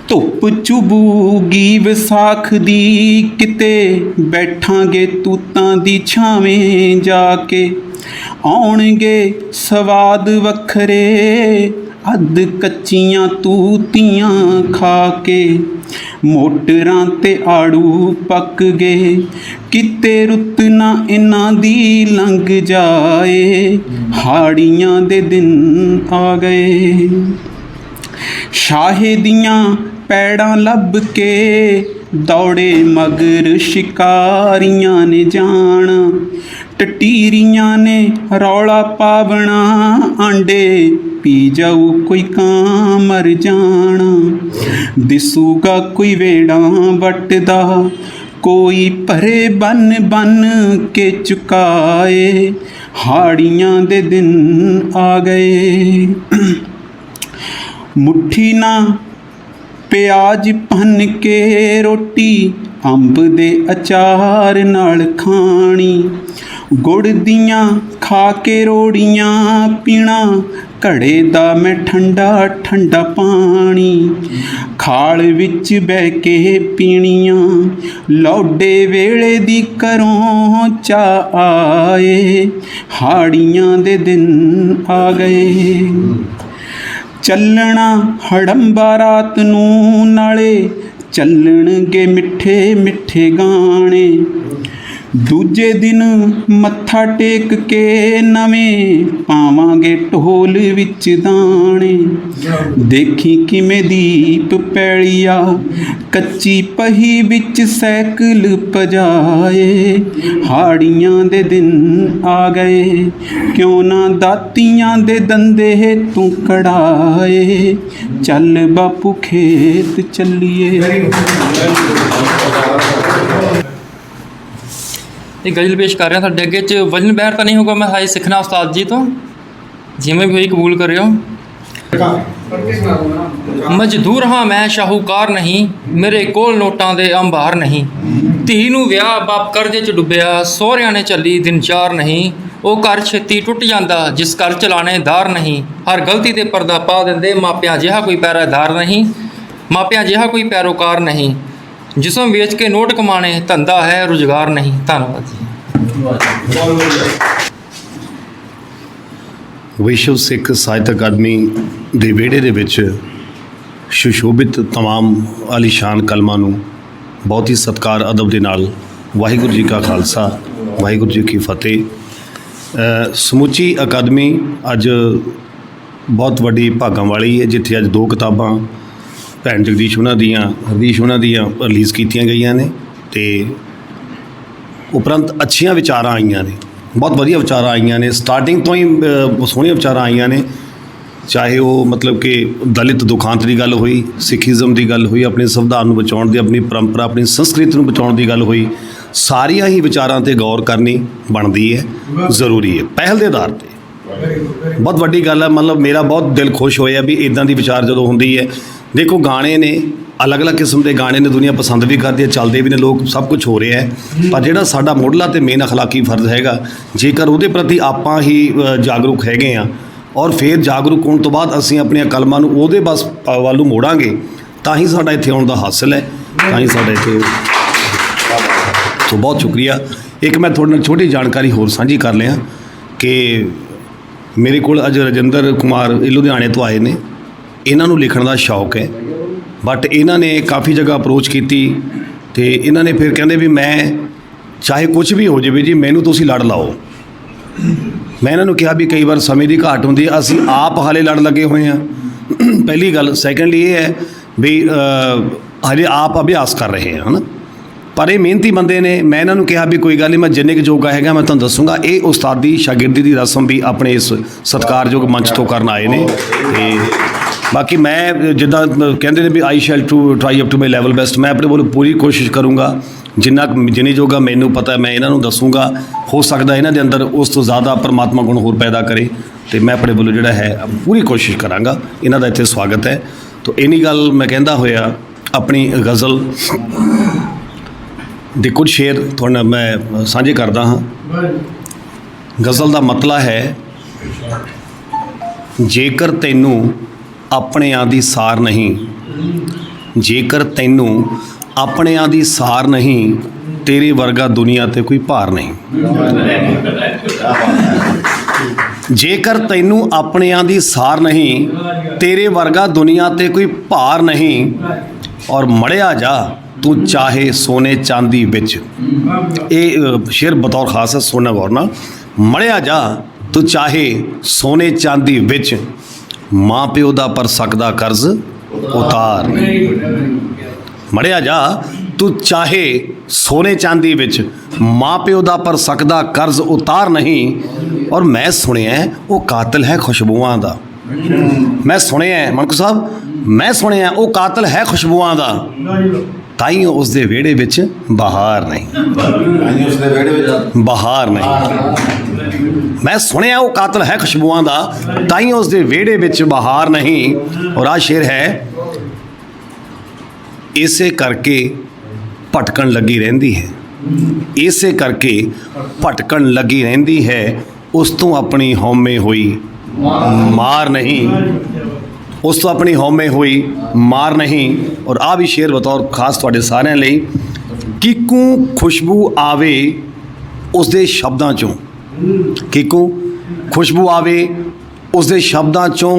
[SPEAKER 7] ਧੁੱਪ ਚੁਬੂਗੀ ਵਿਸਾਖ ਦੀ, ਕਿਤੇ ਬੈਠਾਂਗੇ ਤੂਤਾਂ ਦੀ ਛਾਵੇਂ ਜਾ ਕੇ। ਆਉਣਗੇ ਸਵਾਦ ਵੱਖਰੇ ਅੱਧ ਕੱਚੀਆਂ ਤੂਤੀਆਂ ਖਾ ਕੇ। ਮੋਟਰਾਂ ਤੇ ਆੜੂ ਪੱਕ ਗਏ, ਕਿਤੇ ਰੁੱਤ ਨਾ ਇਹਨਾਂ ਦੀ ਲੰਘ ਜਾਏ। ਹਾੜੀਆਂ ਦੇ ਦਿਨ ਆ ਗਏ। ਸ਼ਾਹੇ ਦੀਆਂ ਪੈੜਾਂ ਲੱਭ ਕੇ ਦੌੜੇ ਮਗਰ ਸ਼ਿਕਾਰੀਆਂ ਨੇ ਜਾਣਾ। ਟਟੀਰੀਆਂ ਨੇ ਰੌਲਾ ਪਾਵਣਾ, ਆਂਡੇ ਪੀ ਜਾਊ ਕੋਈ ਕਾਂ ਮਰ ਜਾਣਾ। ਦਿਸੂਗਾ ਕੋਈ ਵੇੜਾਂ ਵੱਟਦਾ, ਕੋਈ ਭਰੇ ਬੰਨ ਬੰਨ ਕੇ ਚੁਕਾਏ। ਹਾੜੀਆਂ ਦੇ ਦਿਨ ਆ ਗਏ। ਮੁੱਠੀ ਨਾ ਪਿਆਜ਼ ਭੰਨ ਕੇ ਰੋਟੀ ਅੰਬ ਦੇ ਅਚਾਰ ਨਾਲ ਖਾਣੀ। ਗੁੜ ਦੀਆਂ ਖਾ ਕੇ ਰੋੜੀਆਂ ਪੀਣਾ, ਘੜੇ ਦਾ ਮੈਂ ਠੰਡਾ ਠੰਡਾ ਪਾਣੀ। ਖਾਲ ਵਿੱਚ ਬਹਿ ਕੇ ਪੀਣੀਆਂ, ਲੌਡੇ ਵੇਲੇ ਦੀ ਘਰੋਂ ਚਾਹ ਆਏ। ਹਾੜੀਆਂ ਦੇ ਦਿਨ ਆ ਗਏ। ਚੱਲਣਾ ਹੜੰਬਾ ਰਾਤ ਨੂੰ, ਨਾਲੇ ਚੱਲਣਗੇ ਮਿੱਠੇ ਮਿੱਠੇ ਗਾਣੇ। ਦੂਜੇ ਦਿਨ ਮੱਥਾ ਟੇਕ ਕੇ ਨਵੇਂ ਪਾਵਾਂਗੇ ਢੋਲ ਵਿੱਚ ਦਾਣੇ। ਦੇਖੀ ਕਿਵੇਂ ਦੀਪ ਪੈਲੀਆ ਕੱਚੀ ਪਹੀ ਵਿੱਚ ਸਾਈਕਲ ਭਜਾਏ। ਹਾੜੀਆਂ ਦੇ ਦਿਨ ਆ ਗਏ, ਕਿਉਂ ਨਾ ਦਾਤੀਆਂ ਦੇ ਦੰਦੇ ਤੂੰ ਕਢਾਏ। ਚੱਲ ਬਾਪੂ ਖੇਤ ਚੱਲੀਏ।
[SPEAKER 8] ਇਹ ਗਜ਼ਲ ਪੇਸ਼ ਕਰ ਰਿਹਾ ਤੁਹਾਡੇ ਅੱਗੇ 'ਚ। ਵਜਨ ਬਹਿਰ ਤਾਂ ਨਹੀਂ ਹੋਗਾ, ਮੈਂ ਹਾਈ ਸਿੱਖਣਾ ਉਸਤਾਦ ਜੀ ਤੋਂ, ਜਿਵੇਂ ਵੀ ਹੋਈ ਕਬੂਲ ਕਰਿਓ। ਮਜ਼ਦੂਰ ਹਾਂ ਮੈਂ ਸ਼ਾਹੂਕਾਰ ਨਹੀਂ, ਮੇਰੇ ਕੋਲ ਨੋਟਾਂ ਦੇ ਅੰਬਾਰ ਨਹੀਂ। ਧੀ ਨੂੰ ਵਿਆਹ ਬਾਪ ਕਰਜ਼ੇ 'ਚ ਡੁੱਬਿਆ, ਸਹੁਰਿਆਂ ਨੇ ਝੱਲੀ ਦਿਨ ਚਾਰ ਨਹੀਂ। ਉਹ ਘਰ ਛੇਤੀ ਟੁੱਟ ਜਾਂਦਾ ਜਿਸ ਘਰ ਚਲਾਣੇਦਾਰ ਨਹੀਂ। ਹਰ ਗਲਤੀ 'ਤੇ ਪਰਦਾ ਪਾ ਦਿੰਦੇ, ਮਾਪਿਆਂ ਜਿਹਾ ਕੋਈ ਪਹਿਰਾਦਾਰ ਨਹੀਂ। ਮਾਪਿਆਂ ਜਿਹਾ ਕੋਈ ਪੈਰੋਕਾਰ ਨਹੀਂ, ਜਿਸਮ ਵੇਚ ਕੇ ਨੋਟ ਕਮਾਣੇ ਧੰਦਾ ਹੈ ਰੁਜ਼ਗਾਰ ਨਹੀਂ। ਧੰਨਵਾਦ ਜੀ।
[SPEAKER 9] ਵਿਸ਼ਵ ਸਿੱਖ ਸਾਹਿਤ ਅਕਾਦਮੀ ਦੇ ਵਿਹੜੇ ਦੇ ਵਿੱਚ ਸੁਸ਼ੋਭਿਤ ਤਮਾਮ ਆਲੀਸ਼ਾਨ ਕਲਮਾਂ ਨੂੰ ਬਹੁਤ ਹੀ ਸਤਿਕਾਰ ਅਦਬ ਦੇ ਨਾਲ ਵਾਹਿਗੁਰੂ ਜੀ ਕਾ ਖਾਲਸਾ ਵਾਹਿਗੁਰੂ ਜੀ ਕੀ ਫਤਿਹ। ਸਮੁੱਚੀ ਅਕਾਦਮੀ ਅੱਜ ਬਹੁਤ ਵੱਡੀ ਭਾਗਾਂ ਵਾਲੀ ਹੈ, ਜਿੱਥੇ ਅੱਜ 2 ਕਿਤਾਬਾਂ ਭੈਣ ਜਗਦੀਸ਼ ਉਹਨਾਂ ਦੀਆਂ ਹਰਦੀਸ਼ ਉਹਨਾਂ ਦੀਆਂ ਰਿਲੀਜ਼ ਕੀਤੀਆਂ ਗਈਆਂ ਨੇ, ਅਤੇ ਉਪਰੰਤ ਅੱਛੀਆਂ ਵਿਚਾਰਾਂ ਆਈਆਂ ਨੇ, ਬਹੁਤ ਵਧੀਆ ਵਿਚਾਰਾਂ ਆਈਆਂ ਨੇ। ਸਟਾਰਟਿੰਗ ਤੋਂ ਹੀ ਸੋਹਣੀਆਂ ਵਿਚਾਰਾਂ ਆਈਆਂ ਨੇ, ਚਾਹੇ ਉਹ ਮਤਲਬ ਕਿ ਦਲਿਤ ਦੁਖਾਂਤ ਦੀ ਗੱਲ ਹੋਈ, ਸਿੱਖੀਜ਼ਮ ਦੀ ਗੱਲ ਹੋਈ, ਆਪਣੇ ਸੰਵਿਧਾਨ ਨੂੰ ਬਚਾਉਣ ਦੀ, ਆਪਣੀ ਪਰੰਪਰਾ ਆਪਣੀ ਸੰਸਕ੍ਰਿਤੀ ਨੂੰ ਬਚਾਉਣ ਦੀ ਗੱਲ ਹੋਈ। ਸਾਰੀਆਂ ਹੀ ਵਿਚਾਰਾਂ 'ਤੇ ਗੌਰ ਕਰਨੀ ਬਣਦੀ ਹੈ, ਜ਼ਰੂਰੀ ਹੈ, ਪਹਿਲ ਦੇ ਆਧਾਰ 'ਤੇ। ਬਹੁਤ ਵੱਡੀ ਗੱਲ ਹੈ, ਮਤਲਬ ਮੇਰਾ ਬਹੁਤ ਦਿਲ ਖੁਸ਼ ਹੋਇਆ ਵੀ ਇੱਦਾਂ ਦੀ ਵਿਚਾਰ ਜਦੋਂ ਹੁੰਦੀ ਹੈ। ਦੇਖੋ ਗਾਣੇ ਨੇ, ਅਲੱਗ-ਅਲੱਗ ਕਿਸਮ ਦੇ ਗਾਣੇ ਨੇ, ਦੁਨੀਆ ਪਸੰਦ ਵੀ ਕਰਦੀ ਹੈ, ਚੱਲਦੇ ਵੀ ਨੇ ਲੋਕ, ਸਭ ਕੁਝ ਹੋ ਰਿਹਾ ਹੈ। ਪਰ ਜਿਹੜਾ ਸਾਡਾ ਮੁੱਢਲਾ ਅਤੇ ਮੇਨ ਅਖਲਾਕੀ ਫਰਜ਼ ਹੈਗਾ, ਜੇਕਰ ਉਹਦੇ ਪ੍ਰਤੀ ਆਪਾਂ ਹੀ ਜਾਗਰੂਕ ਹੈਗੇ ਹਾਂ, ਔਰ ਫਿਰ ਜਾਗਰੂਕ ਹੋਣ ਤੋਂ ਬਾਅਦ ਅਸੀਂ ਆਪਣੀਆਂ ਕਲਮਾਂ ਨੂੰ ਉਹਦੇ ਬਸ ਵੱਲ ਨੂੰ ਮੋੜਾਂਗੇ, ਤਾਂ ਹੀ ਸਾਡਾ ਇੱਥੇ ਆਉਣ ਦਾ ਹਾਸਲ ਹੈ, ਤਾਂ ਹੀ ਸਾਡਾ ਇੱਥੇ। ਸੋ ਬਹੁਤ ਸ਼ੁਕਰੀਆ। ਇੱਕ ਮੈਂ ਤੁਹਾਡੇ ਨਾਲ ਛੋਟੀ ਜਾਣਕਾਰੀ ਹੋਰ ਸਾਂਝੀ ਕਰ ਲਿਆ ਕਿ ਮੇਰੇ ਕੋਲ ਅੱਜ ਰਜਿੰਦਰ ਕੁਮਾਰ ਇਹ ਲੁਧਿਆਣੇ ਤੋਂ ਆਏ ਨੇ। ਇਹਨਾਂ ਨੂੰ ਲਿਖਣ ਦਾ ਸ਼ੌਕ ਹੈ, ਬਟ ਇਹਨਾਂ ਨੇ ਕਾਫੀ ਜਗ੍ਹਾ ਅਪਰੋਚ ਕੀਤੀ, ਅਤੇ ਇਹਨਾਂ ਨੇ ਫਿਰ ਕਹਿੰਦੇ ਵੀ ਮੈਂ ਚਾਹੇ ਕੁਝ ਵੀ ਹੋ ਜਾਵੇ ਜੀ, ਮੈਨੂੰ ਤੁਸੀਂ ਲੜ ਲਾਓ। ਮੈਂ ਇਹਨਾਂ ਨੂੰ ਕਿਹਾ ਵੀ ਕਈ ਵਾਰ ਸਮੇਂ ਦੀ ਘਾਟ ਹੁੰਦੀ ਹੈ, ਅਸੀਂ ਆਪ ਹਾਲੇ ਲੜ ਲੱਗੇ ਹੋਏ ਹਾਂ, ਪਹਿਲੀ ਗੱਲ। ਸੈਕੰਡਲੀ ਇਹ ਹੈ ਵੀ ਹਜੇ ਆਪ ਅਭਿਆਸ ਕਰ ਰਹੇ ਹਾਂ, ਹੈ ਨਾ, ਪਰ ਇਹ ਮਿਹਨਤੀ ਬੰਦੇ ਨੇ। ਮੈਂ ਇਹਨਾਂ ਨੂੰ ਕਿਹਾ ਵੀ ਕੋਈ ਗੱਲ ਨਹੀਂ, ਮੈਂ ਜਿੰਨੇ ਕੁ ਜੋਗਾ ਹੈਗਾ ਮੈਂ ਤੁਹਾਨੂੰ ਦੱਸੂੰਗਾ। ਇਹ ਉਸਤਾਦੀ ਸ਼ਾਗਿਰਦੀ ਦੀ ਰਸਮ ਵੀ ਆਪਣੇ ਇਸ ਸਤਿਕਾਰਯੋਗ ਮੰਚ ਤੋਂ ਕਰਨ ਆਏ ਨੇ। ਅਤੇ ਬਾਕੀ ਮੈਂ ਜਿੱਦਾਂ ਕਹਿੰਦੇ ਨੇ ਵੀ I shall to try up to my level best, ਮੈਂ ਆਪਣੇ ਵੱਲੋਂ ਪੂਰੀ ਕੋਸ਼ਿਸ਼ ਕਰੂੰਗਾ, ਜਿੰਨੇ ਜੋਗਾ ਮੈਨੂੰ ਪਤਾ ਮੈਂ ਇਹਨਾਂ ਨੂੰ ਦੱਸੂੰਗਾ। ਹੋ ਸਕਦਾ ਇਹਨਾਂ ਦੇ ਅੰਦਰ ਉਸ ਤੋਂ ਜ਼ਿਆਦਾ ਪਰਮਾਤਮਾ ਗੁਣ ਹੋਰ ਪੈਦਾ ਕਰੇ, ਅਤੇ ਮੈਂ ਆਪਣੇ ਵੱਲੋਂ ਜਿਹੜਾ ਹੈ ਪੂਰੀ ਕੋਸ਼ਿਸ਼ ਕਰਾਂਗਾ। ਇਹਨਾਂ ਦਾ ਇੱਥੇ ਸਵਾਗਤ ਹੈ। ਤਾਂ ਇੰਨੀ ਗੱਲ ਮੈਂ ਕਹਿੰਦਾ ਹੋਇਆ ਆਪਣੀ ਗਜ਼ਲ ਦੇ ਕੁਝ ਸ਼ੇਰ ਤੁਹਾਡੇ ਨਾਲ ਮੈਂ ਸਾਂਝੇ ਕਰਦਾ ਹਾਂ। ਗਜ਼ਲ ਦਾ ਮਤਲਬ ਹੈ, ਜੇਕਰ ਤੈਨੂੰ ਆਪਣਿਆਂ ਦੀ ਸਾਰ ਨਹੀਂ, ਜੇਕਰ ਤੈਨੂੰ ਆਪਣਿਆਂ ਦੀ ਸਾਰ ਨਹੀਂ, ਤੇਰੇ ਵਰਗਾ ਦੁਨੀਆ ਤੇ ਕੋਈ ਭਾਰ ਨਹੀਂ। ਜੇਕਰ ਤੈਨੂੰ ਆਪਣਿਆਂ ਦੀ ਸਾਰ ਨਹੀਂ, ਤੇਰੇ ਵਰਗਾ ਦੁਨੀਆ ਤੇ ਕੋਈ ਭਾਰ ਨਹੀਂ। ਔਰ ਮੜਿਆ ਜਾ ਤੂੰ ਚਾਹੇ ਸੋਨੇ ਚਾਂਦੀ ਵਿੱਚ। ਇਹ ਸ਼ੇਰ ਬਤੌਰ ਖਾਸ ਹੈ, ਸੁਣਨਾ ਗੌਰ ਨਾਲ। ਮੜਿਆ ਜਾ ਤੂੰ ਚਾਹੇ ਸੋਨੇ ਚਾਂਦੀ ਵਿੱਚ, ਮਾਂ ਪਿਓ ਦਾ ਪਰ ਸਕਦਾ ਕਰਜ਼ ਉਤਾਰ ਨਹੀਂ। ਮੜਿਆ ਜਾ ਤੂੰ ਚਾਹੇ ਸੋਨੇ ਚਾਂਦੀ ਵਿੱਚ, ਮਾਂ ਪਿਓ ਦਾ ਪਰ ਸਕਦਾ ਕਰਜ਼ ਉਤਾਰ ਨਹੀਂ। ਔਰ ਮੈਂ ਸੁਣਿਆ ਉਹ ਕਾਤਲ ਹੈ ਖੁਸ਼ਬੂਆਂ ਦਾ। ਮੈਂ ਸੁਣਿਆ ਮਨਕੂ ਸਾਹਿਬ, ਮੈਂ ਸੁਣਿਆ ਉਹ ਕਾਤਲ ਹੈ ਖੁਸ਼ਬੂਆਂ ਦਾ, ਤਾਈਓ ਉਸ ਦੇ ਵਿਹੜੇ ਵਿੱਚ ਬਹਾਰ ਨਹੀਂ। ਬਹਾਰ ਨਹੀਂ। ਮੈਂ ਸੁਣਿਆ ਉਹ ਕਾਤਲ ਹੈ ਖੁਸ਼ਬੂਆਂ ਦਾ, ਤਾਈਓ ਉਸ ਦੇ ਵਿਹੜੇ ਵਿੱਚ ਬਹਾਰ ਨਹੀਂ। ਔਰ ਆਹ ਸ਼ੇਰ ਹੈ, ਇਸੇ ਕਰਕੇ ਭਟਕਣ ਲੱਗੀ ਰਹਿੰਦੀ ਹੈ, ਇਸੇ ਕਰਕੇ ਭਟਕਣ ਲੱਗੀ ਰਹਿੰਦੀ ਹੈ। ਉਸ ਤੋਂ ਆਪਣੀ ਹਉਮੈ ਹੋਈ ਮਾਰ ਨਹੀਂ, ਉਸ ਤੋਂ ਆਪਣੀ ਹਉਮੈ ਹੋਈ ਮਾਰ ਨਹੀਂ। ਔਰ ਆ ਵੀ ਸ਼ੇਰ ਬਤੌਰ ਖਾਸ ਤੁਹਾਡੇ ਸਾਰਿਆਂ ਲਈ। ਕਿਕੂ ਖੁਸ਼ਬੂ ਆਵੇ ਉਸ ਦੇ ਸ਼ਬਦਾਂ ਚੋਂ, ਕਿਕੂ ਖੁਸ਼ਬੂ ਆਵੇ ਉਸ ਦੇ ਸ਼ਬਦਾਂ ਚੋਂ,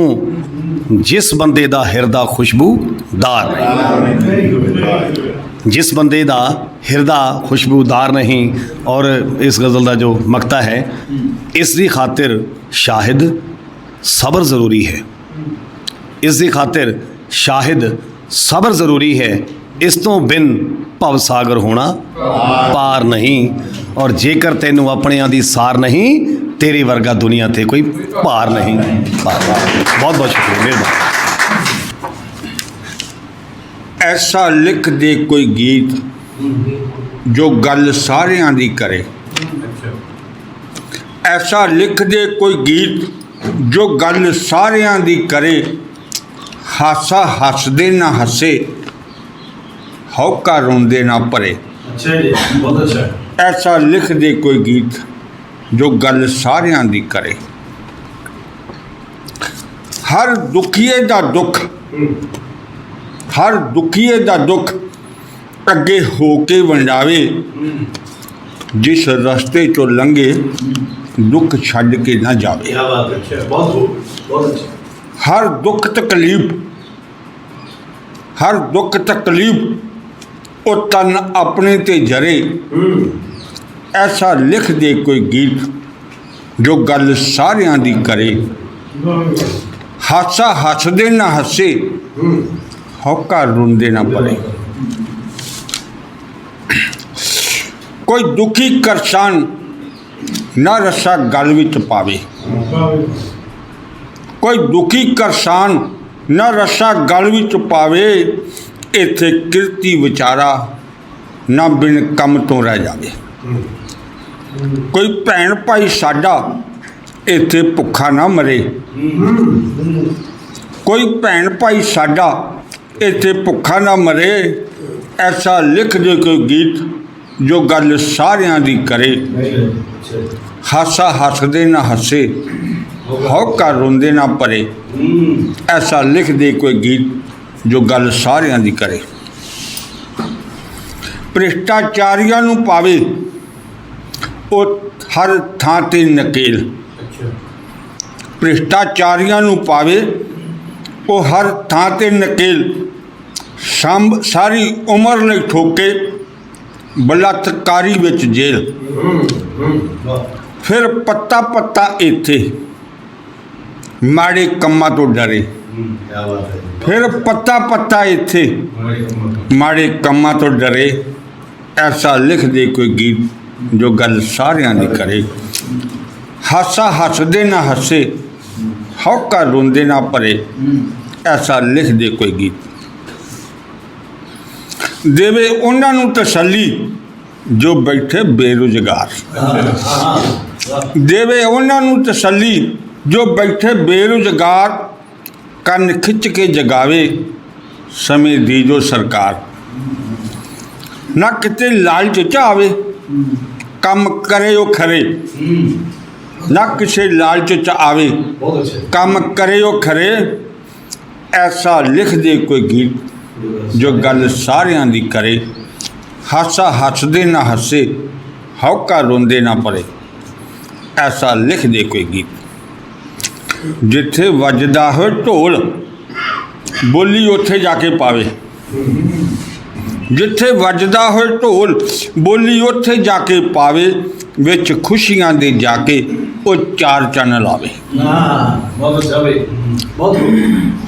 [SPEAKER 9] ਜਿਸ ਬੰਦੇ ਦਾ ਹਿਰਦਾ ਖੁਸ਼ਬੂਦਾਰ ਨਹੀਂ। ਜਿਸ ਬੰਦੇ ਦਾ ਹਿਰਦਾ ਖੁਸ਼ਬੂਦਾਰ ਨਹੀਂ। ਔਰ ਇਸ ਗਜ਼ਲ ਦਾ ਜੋ ਮਕਤਾ ਹੈ, ਇਸ ਦੀ ਖਾਤਰ ਸ਼ਾਹਿਦ ਸਬਰ ਜ਼ਰੂਰੀ ਹੈ, ਇਸ ਦੀ ਖਾਤਰ ਸ਼ਾਹਿਦ ਸਬਰ ਜ਼ਰੂਰੀ ਹੈ। ਇਸ ਤੋਂ ਬਿਨ ਭਵ ਸਾਗਰ ਹੋਣਾ ਪਾਰ ਨਹੀਂ। ਔਰ ਜੇਕਰ ਤੈਨੂੰ ਆਪਣਿਆਂ ਦੀ ਸਾਰ ਨਹੀਂ, ਤੇਰੇ ਵਰਗਾ ਦੁਨੀਆ ਤੇ ਕੋਈ ਭਾਰ ਨਹੀਂ। ਬਹੁਤ ਬਹੁਤ ਸ਼ੁਕਰੀਆ, ਮਿਹਰਬਾਨੀ।
[SPEAKER 4] ਐਸਾ ਲਿਖ ਦੇ ਕੋਈ ਗੀਤ ਜੋ ਗੱਲ ਸਾਰਿਆਂ ਦੀ ਕਰੇ। ਐਸਾ ਲਿਖ ਦੇ ਕੋਈ ਗੀਤ ਜੋ ਗੱਲ ਸਾਰਿਆਂ ਦੀ ਕਰੇ। ਹਾਸਾ ਹੱਸਦੇ ਨਾ ਹੱਸੇ, ਹੌਕਾ ਰੋਂਦੇ ਨਾ ਭਰੇ।
[SPEAKER 9] ਅੱਛਾ ਜੀ, ਬਹੁਤ ਅੱਛਾ।
[SPEAKER 4] ਐਸਾ ਲਿਖ ਦੇ ਕੋਈ ਗੀਤ ਜੋ ਗੱਲ ਸਾਰਿਆਂ ਦੀ ਕਰੇ। ਹਰ ਦੁਖੀਏ ਦਾ ਦੁੱਖ, ਹਰ ਦੁਖੀਏ ਦਾ ਦੁੱਖ ਅੱਗੇ ਹੋ ਕੇ ਵੰਡਾਵੇ। ਜਿਸ ਰਸਤੇ ਚੋਂ ਲੰਘੇ ਦੁੱਖ ਛੱਡ ਕੇ ਨਾ ਜਾਵੇ।
[SPEAKER 9] ਕੀ ਬਾਤ ਹੈ, ਬਹੁਤ ਅੱਛਾ।
[SPEAKER 4] ਹਰ ਦੁੱਖ ਤਕਲੀਫ, ਹਰ ਦੁੱਖ ਤਕਲੀਫ ਉਹ ਤਨ ਆਪਣੇ ਤੇ ਜਰੇ। ਐਸਾ ਲਿਖ ਦੇ ਕੋਈ ਗੀਤ ਜੋ ਗੱਲ ਸਾਰਿਆਂ ਦੀ ਕਰੇ। ਹਾਸਾ ਹੱਸਦੇ ਨਾ ਹੱਸੇ, ਹੌਕਾ ਰੋਂਦੇ ਨਾ ਪਰੇ। ਕੋਈ ਦੁਖੀ ਕਰਸਾਨ ਨਾ ਰੱਸਾ ਗਲ ਵਿੱਚ ਪਾਵੇ। ਕੋਈ ਦੁਖੀ ਕਰਸਾਨ ਨਾ ਰੱਸਾ ਗਲ ਵਿੱਚ ਪਾਵੇ। ਇੱਥੇ ਕਿਰਤੀ ਵਿਚਾਰਾ ਨਾ ਬਿਨ ਕੰਮ ਤੋਂ ਰਹਿ ਜਾਵੇ। ਕੋਈ ਭੈਣ ਭਾਈ ਸਾਡਾ ਇੱਥੇ ਭੁੱਖਾ ਨਾ ਮਰੇ। ਕੋਈ ਭੈਣ ਭਾਈ ਸਾਡਾ ਇੱਥੇ ਭੁੱਖਾ ਨਾ ਮਰੇ। ਐਸਾ ਲਿਖ ਦੇ ਕੋਈ ਗੀਤ ਜੋ ਗੱਲ ਸਾਰਿਆਂ ਦੀ ਕਰੇ। ਹਾਸਾ ਹੱਸਦੇ ਨਾ ਹੱਸੇ, ਹੌਕਾ ਰੋਂਦੇ ਨਾ ਭਰੇ। ਐਸਾ ਲਿਖ ਦੇ ਕੋਈ ਗੀਤ ਜੋ ਗੱਲ ਸਾਰਿਆਂ ਦੀ ਕਰੇ। ਭ੍ਰਿਸ਼ਟਾਚਾਰੀਆਂ ਨੂੰ ਪਾਵੇ ਉਹ ਹਰ ਥਾਂ 'ਤੇ ਨਕੇਲ। ਭ੍ਰਿਸ਼ਟਾਚਾਰੀਆਂ ਨੂੰ ਪਾਵੇ ਉਹ ਹਰ ਥਾਂ 'ਤੇ ਨਕੇਲ। ਸਾਰੀ ਉਮਰ ਲਈ ਠੋਕੇ ਬਲਾਤਕਾਰੀ ਵਿੱਚ ਜੇਲ੍ਹ। ਫਿਰ ਪੱਤਾ ਪੱਤਾ ਇੱਥੇ ਮਾੜੇ ਕੰਮਾਂ ਤੋਂ ਡਰੇ। ਫਿਰ ਪੱਤਾ ਪੱਤਾ ਇੱਥੇ ਮਾੜੇ ਕੰਮਾਂ ਤੋਂ ਡਰੇ। ਐਸਾ ਲਿਖ ਦੇ ਕੋਈ ਗੀਤ ਜੋ ਗੱਲ ਸਾਰਿਆਂ ਦੀ ਕਰੇ। ਹਾਸਾ ਹੱਸਦੇ ਨਾ ਹੱਸੇ, ਹੌਕਾ ਰੋਂਦੇ ਨਾ ਭਰੇ। ਐਸਾ ਲਿਖ ਦੇ ਕੋਈ ਗੀਤ ਦੇਵੇ ਉਹਨਾਂ ਨੂੰ ਤਸੱਲੀ ਜੋ ਬੈਠੇ ਬੇਰੁਜ਼ਗਾਰ। ਦੇਵੇ ਉਹਨਾਂ ਨੂੰ ਤਸੱਲੀ ਜੋ ਬੈਠੇ ਬੇਰੁਜ਼ਗਾਰ। ਕੰਨ ਖਿੱਚ ਕੇ ਜਗਾਵੇ ਸਮੇਂ ਦੀ ਜੋ ਸਰਕਾਰ। ਨਾ ਕਿਤੇ ਲਾਲਚ 'ਚ ਆਵੇ ਕੰਮ ਕਰੇ ਉਹ ਖਰੇ। ਨਾ ਕਿਸੇ ਲਾਲਚ 'ਚ ਆਵੇ ਕੰਮ ਕਰੇ ਉਹ ਖਰੇ। ਐਸਾ ਲਿਖ ਦੇ ਕੋਈ ਗੀਤ ਜੋ ਗੱਲ ਸਾਰਿਆਂ ਦੀ ਕਰੇ। ਹਾਸਾ ਹੱਸਦੇ ਨਾ ਹੱਸੇ, ਹੌਕਾ ਰੋਂਦੇ ਨਾ ਪਰੇ, ਐਸਾ ਲਿਖ ਦੇ ਕੋਈ ਗੀਤ। ਜਿੱਥੇ ਵੱਜਦਾ ਹੋਏ ਢੋਲ, ਬੋਲੀ ਉੱਥੇ ਜਾ ਕੇ ਪਾਵੇ। ਜਿੱਥੇ ਵੱਜਦਾ ਹੋਏ ਢੋਲ, ਬੋਲੀ ਉੱਥੇ ਜਾ ਕੇ ਪਾਵੇ। ਵਿੱਚ ਖੁਸ਼ੀਆਂ ਦੇ ਜਾ ਕੇ ਉਹ ਚਾਰ ਚੰਨ ਲਾਵੇ।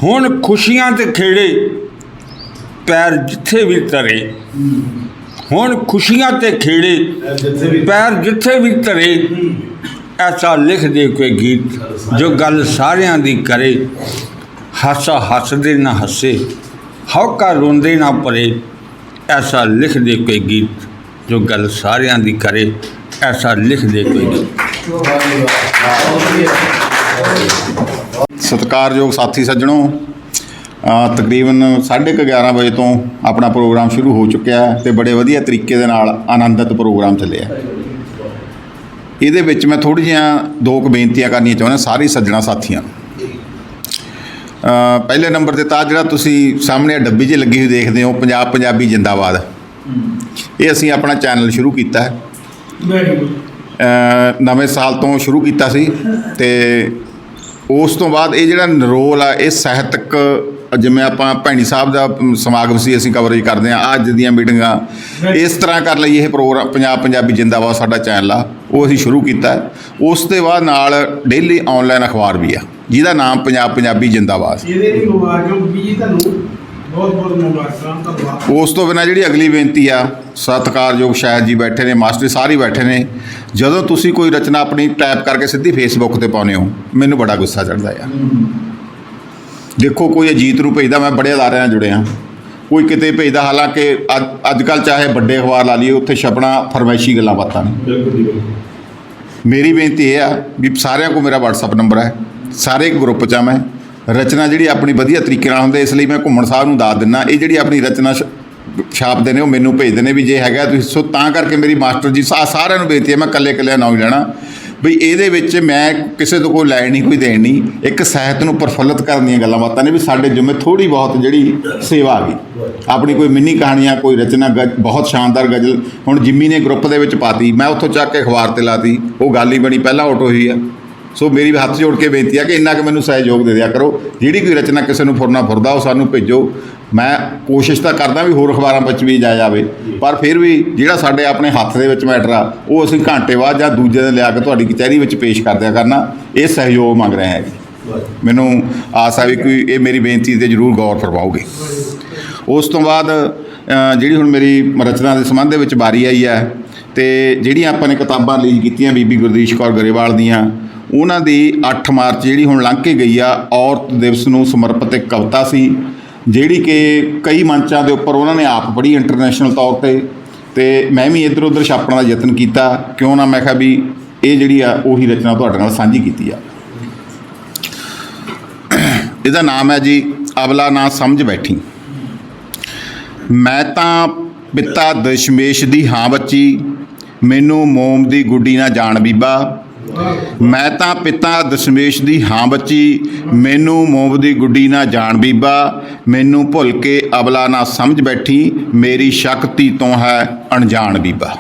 [SPEAKER 4] ਹੁਣ ਖੁਸ਼ੀਆਂ ਤੇ ਖੇੜੇ, ਪੈਰ ਜਿੱਥੇ ਵੀ ਧਰੇ। ਹੁਣ ਖੁਸ਼ੀਆਂ ਤੇ ਖੇੜੇ, ਪੈਰ ਜਿੱਥੇ ਵੀ ਧਰੇ, ਐਸਾ ਲਿਖ ਦੇ ਕੋਈ ਗੀਤ ਜੋ ਗੱਲ ਸਾਰਿਆਂ ਦੀ ਕਰੇ। ਹਾਸਾ ਹੱਸਦੇ ਨਾ ਹੱਸੇ, ਹੌਕਾ ਰੋਂਦੇ ਨਾ ਪਰੇ, ਐਸਾ ਲਿਖ ਦੇ ਕੋਈ ਗੀਤ ਜੋ ਗੱਲ ਸਾਰਿਆਂ ਦੀ ਕਰੇ। ਐਸਾ ਲਿਖ ਦੇ ਕੋਈ ਗੀਤ।
[SPEAKER 6] ਸਤਿਕਾਰਯੋਗ ਸਾਥੀ ਸੱਜਣੋ, ਤਕਰੀਬਨ 11:30 ਵਜੇ ਤੋਂ ਆਪਣਾ ਪ੍ਰੋਗਰਾਮ ਸ਼ੁਰੂ ਹੋ ਚੁੱਕਿਆ ਹੈ ਤੇ ਬੜੇ ਵਧੀਆ ਤਰੀਕੇ ਦੇ ਨਾਲ ਆਨੰਦਿਤ ਪ੍ਰੋਗਰਾਮ ਚੱਲਿਆ। ਇਹਦੇ ਵਿੱਚ ਮੈਂ ਥੋੜ੍ਹੀ ਜਿਹੀਆਂ ਦੋ ਕੁ ਬੇਨਤੀਆਂ ਕਰਨੀਆਂ ਚਾਹੁੰਦਾ ਸਾਰੇ ਸੱਜਣਾ ਸਾਥੀਆਂ ਨੂੰ। ਪਹਿਲੇ ਨੰਬਰ 'ਤੇ ਤਾਂ ਜਿਹੜਾ ਤੁਸੀਂ ਸਾਹਮਣੇ ਡੱਬੀ 'ਚ ਲੱਗੀ ਹੋਈ ਦੇਖਦੇ ਹੋ, ਪੰਜਾਬ ਪੰਜਾਬੀ ਜਿੰਦਾਬਾਦ, ਇਹ ਅਸੀਂ ਆਪਣਾ ਚੈਨਲ ਸ਼ੁਰੂ ਕੀਤਾ ਹੈ। ਨਵੇਂ ਸਾਲ ਤੋਂ ਸ਼ੁਰੂ ਕੀਤਾ ਸੀ ਤੇ ਉਸ ਤੋਂ ਬਾਅਦ ਇਹ ਜਿਹੜਾ ਰੋਲ ਆ ਇਹ ਸਾਹਿਤਕ, ਜਿਵੇਂ ਆਪਾਂ ਭੈਣੀ ਸਾਹਿਬ ਦਾ ਸਮਾਗਮ ਸੀ ਅਸੀਂ ਕਵਰੇਜ ਕਰਦੇ ਹਾਂ, ਅੱਜ ਦੀਆਂ ਮੀਟਿੰਗਾਂ ਇਸ ਤਰ੍ਹਾਂ ਕਰ ਲਈ। ਇਹ ਪ੍ਰੋਗਰਾਮ ਪੰਜਾਬ ਪੰਜਾਬੀ ਜਿੰਦਾਬਾਦ ਸਾਡਾ ਚੈਨਲ ਆ, ਉਹ ਅਸੀਂ ਸ਼ੁਰੂ ਕੀਤਾ। ਉਸ ਤੋਂ ਬਾਅਦ ਨਾਲ ਡੇਲੀ ਆਨਲਾਈਨ ਅਖਬਾਰ ਵੀ ਆ ਜਿਹਦਾ ਨਾਮ ਪੰਜਾਬ ਪੰਜਾਬੀ ਜਿੰਦਾਬਾਦ।
[SPEAKER 3] ਇਹਦੇ ਲਈ ਮੁਬਾਰਕਾਂ ਜੀ ਤੁਹਾਨੂੰ, ਬਹੁਤ ਬਹੁਤ ਮੁਬਾਰਕਾਂ। ਧੰਨਵਾਦ।
[SPEAKER 6] ਉਸ ਤੋਂ ਬਿਨਾਂ ਜਿਹੜੀ ਅਗਲੀ ਬੇਨਤੀ ਆ, ਸਤਿਕਾਰਯੋਗ ਸ਼ਾਇਦ ਜੀ ਬੈਠੇ ਨੇ, ਮਾਸਟਰ ਸਾਰੇ ਬੈਠੇ ਨੇ, ਜਦੋਂ ਤੁਸੀਂ ਕੋਈ ਰਚਨਾ ਆਪਣੀ ਟਾਈਪ ਕਰਕੇ ਸਿੱਧੀ ਫੇਸਬੁੱਕ 'ਤੇ ਪਾਉਂਦੇ ਹੋ, ਮੈਨੂੰ ਬੜਾ ਗੁੱਸਾ ਚੜ੍ਹਦਾ ਆ। ਦੇਖੋ ਕੋਈ ਅਜੀਤ ਨੂੰ ਭੇਜਦਾ, ਮੈਂ ਬੜੇ ਅਦਾਰਿਆਂ ਨਾਲ ਜੁੜਿਆ, ਕੋਈ ਕਿਤੇ ਭੇਜਦਾ, ਹਾਲਾਂਕਿ ਅੱਜ ਕੱਲ੍ਹ ਚਾਹੇ ਵੱਡੇ ਅਖਬਾਰ ਲਾ ਲਈਏ, ਉੱਥੇ ਛਪਣਾ ਫਰਮਾਇਸ਼ੀ ਗੱਲਾਂ ਬਾਤਾਂ ਨੇ। ਮੇਰੀ ਬੇਨਤੀ ਇਹ ਆ ਵੀ ਸਾਰਿਆਂ ਕੋਲ ਮੇਰਾ WhatsApp ਨੰਬਰ ਹੈ, ਸਾਰੇ ਇੱਕ ਗਰੁੱਪ 'ਚ ਆ ਮੈਂ। ਰਚਨਾ ਜਿਹੜੀ ਆਪਣੀ ਵਧੀਆ ਤਰੀਕੇ ਨਾਲ ਹੁੰਦੇ, ਇਸ ਲਈ ਮੈਂ ਘੁੰਮਣ ਸਾਹਿਬ ਨੂੰ ਦੱਸ ਦਿੰਦਾ, ਇਹ ਜਿਹੜੀ ਆਪਣੀ ਰਚਨਾ ਛਾਪਦੇ ਨੇ ਉਹ ਮੈਨੂੰ ਭੇਜਦੇ ਨੇ ਵੀ ਜੇ ਹੈਗਾ ਤੁਸੀਂ। ਸੋ ਤਾਂ ਕਰਕੇ ਮੇਰੀ ਮਾਸਟਰ ਜੀ ਸਾਰਿਆਂ ਨੂੰ ਬੇਨਤੀ ਹੈ, ਮੈਂ ਇਕੱਲੇ ਨਾਂ ਹੀ ਲੈਣਾ ਵੀ ਇਹਦੇ ਵਿੱਚ ਮੈਂ ਕਿਸੇ ਤੋਂ ਕੋਈ ਲੈਣ ਨਹੀਂ, ਕੋਈ ਦੇਣ ਨਹੀਂ, ਇੱਕ ਸਾਹਿਤ ਨੂੰ ਪ੍ਰਫੁੱਲਤ ਕਰਨ ਦੀਆਂ ਗੱਲਾਂ ਬਾਤਾਂ ਨੇ ਵੀ ਸਾਡੇ ਜਿੰਮੇ ਥੋੜ੍ਹੀ ਬਹੁਤ ਜਿਹੜੀ ਸੇਵਾ ਆ ਗਈ। ਆਪਣੀ ਕੋਈ ਮਿੰਨੀ ਕਹਾਣੀਆਂ, ਕੋਈ ਰਚਨਾ, ਬਹੁਤ ਸ਼ਾਨਦਾਰ ਗਜ਼ਲ ਹੁਣ ਜਿੰਮੀ ਨੇ ਗਰੁੱਪ ਦੇ ਵਿੱਚ ਪਾਤੀ, ਮੈਂ ਉੱਥੋਂ ਚੱਕ ਕੇ ਅਖਬਾਰ 'ਤੇ ਲਾਤੀ, ਉਹ ਗੱਲ ਹੀ ਬਣੀ, ਪਹਿਲਾਂ ਆਊਟ ਹੋਈ ਆ। ਸੋ ਮੇਰੀ ਹੱਥ ਜੋੜ ਕੇ ਬੇਨਤੀ ਆ ਕਿ ਇੰਨਾ ਕੁ ਮੈਨੂੰ ਸਹਿਯੋਗ ਦੇ ਦਿਆ ਕਰੋ। ਜਿਹੜੀ ਕੋਈ ਰਚਨਾ ਕਿਸੇ ਨੂੰ ਫੁਰਨਾ ਫੁਰਦਾ ਉਹ ਸਾਨੂੰ ਭੇਜੋ। ਮੈਂ ਕੋਸ਼ਿਸ਼ ਤਾਂ ਕਰਦਾ ਵੀ ਹੋਰ ਅਖਬਾਰਾਂ ਵਿੱਚ ਵੀ ਜਾਇਆ ਜਾਵੇ, ਪਰ ਫਿਰ ਵੀ ਜਿਹੜਾ ਸਾਡੇ ਆਪਣੇ ਹੱਥ ਦੇ ਵਿੱਚ ਮੈਟਰ ਆ ਉਹ ਅਸੀਂ ਘੰਟੇ ਬਾਅਦ ਜਾਂ ਦੂਜੇ ਦਿਨ ਲਿਆ ਕੇ ਤੁਹਾਡੀ ਕਚਹਿਰੀ ਵਿੱਚ ਪੇਸ਼ ਕਰ ਦਿਆ ਕਰਨਾ। ਇਹ ਸਹਿਯੋਗ ਮੰਗ ਰਿਹਾ ਹੈ ਜੀ। ਮੈਨੂੰ ਆਸ ਹੈ ਵੀ ਕੋਈ ਇਹ ਮੇਰੀ ਬੇਨਤੀ 'ਤੇ ਜ਼ਰੂਰ ਗੌਰ ਫਰਮਾਓਗੇ। ਉਸ ਤੋਂ ਬਾਅਦ ਜਿਹੜੀ ਹੁਣ ਮੇਰੀ ਰਚਨਾ ਦੇ ਸੰਬੰਧ ਦੇ ਵਿੱਚ ਵਾਰੀ ਆਈ ਹੈ ਤੇ ਜਿਹੜੀਆਂ ਆਪਾਂ ਨੇ ਕਿਤਾਬਾਂ ਰਿਲੀਜ਼ ਕੀਤੀਆਂ ਬੀਬੀ ਗੁਰਦੀਸ਼ ਕੌਰ ਗਰੇਵਾਲ ਦੀਆਂ, ਉਹਨਾਂ ਦੀ 8 ਮਾਰਚ ਜਿਹੜੀ ਹੁਣ ਲੰਘ ਕੇ ਗਈ ਆ, ਔਰਤ ਦਿਵਸ ਨੂੰ ਸਮਰਪਿਤ ਇੱਕ ਕਵਿਤਾ ਸੀ ਜਿਹੜੀ ਕਿ ਕਈ ਮੰਚਾਂ ਦੇ ਉੱਪਰ ਉਹਨਾਂ ਨੇ ਆਪ ਪੜ੍ਹੀ ਇੰਟਰਨੈਸ਼ਨਲ ਤੌਰ 'ਤੇ, ਤੇ ਮੈਂ ਵੀ ਇੱਧਰ ਉੱਧਰ ਛਾਪਣ ਦਾ ਯਤਨ ਕੀਤਾ। ਕਿਉਂ ਨਾ, ਮੈਂ ਕਿਹਾ ਵੀ ਇਹ ਜਿਹੜੀ ਆ ਉਹੀ ਰਚਨਾ ਤੁਹਾਡੇ ਨਾਲ ਸਾਂਝੀ ਕੀਤੀ ਆ। ਇਹਦਾ ਨਾਮ ਹੈ ਜੀ ਅਬਲਾ ਨਾ ਸਮਝ ਬੈਠੀ। ਮੈਂ ਤਾਂ ਪਿਤਾ ਦਸ਼ਮੇਸ਼ ਦੀ ਹਾਂ ਬੱਚੀ, ਮੈਨੂੰ ਮੋਮ ਦੀ ਗੁੱਡੀ ਨਾ ਜਾਣ ਬੀਬਾ। ਮੈਂ ਤਾਂ ਪਿਤਾ ਦਸ਼ਮੇਸ਼ ਦੀ ਹਾਂ ਬੱਚੀ, ਮੈਨੂੰ ਮੋਮ ਦੀ ਗੁੱਡੀ ਨਾ ਜਾਣ ਬੀਬਾ। ਮੈਨੂੰ ਭੁੱਲ ਕੇ ਅਬਲਾ ਨਾ ਸਮਝ ਬੈਠੀ, ਮੇਰੀ ਸ਼ਕਤੀ ਤੋਂ ਹੈ ਅਣਜਾਣ ਬੀਬਾ।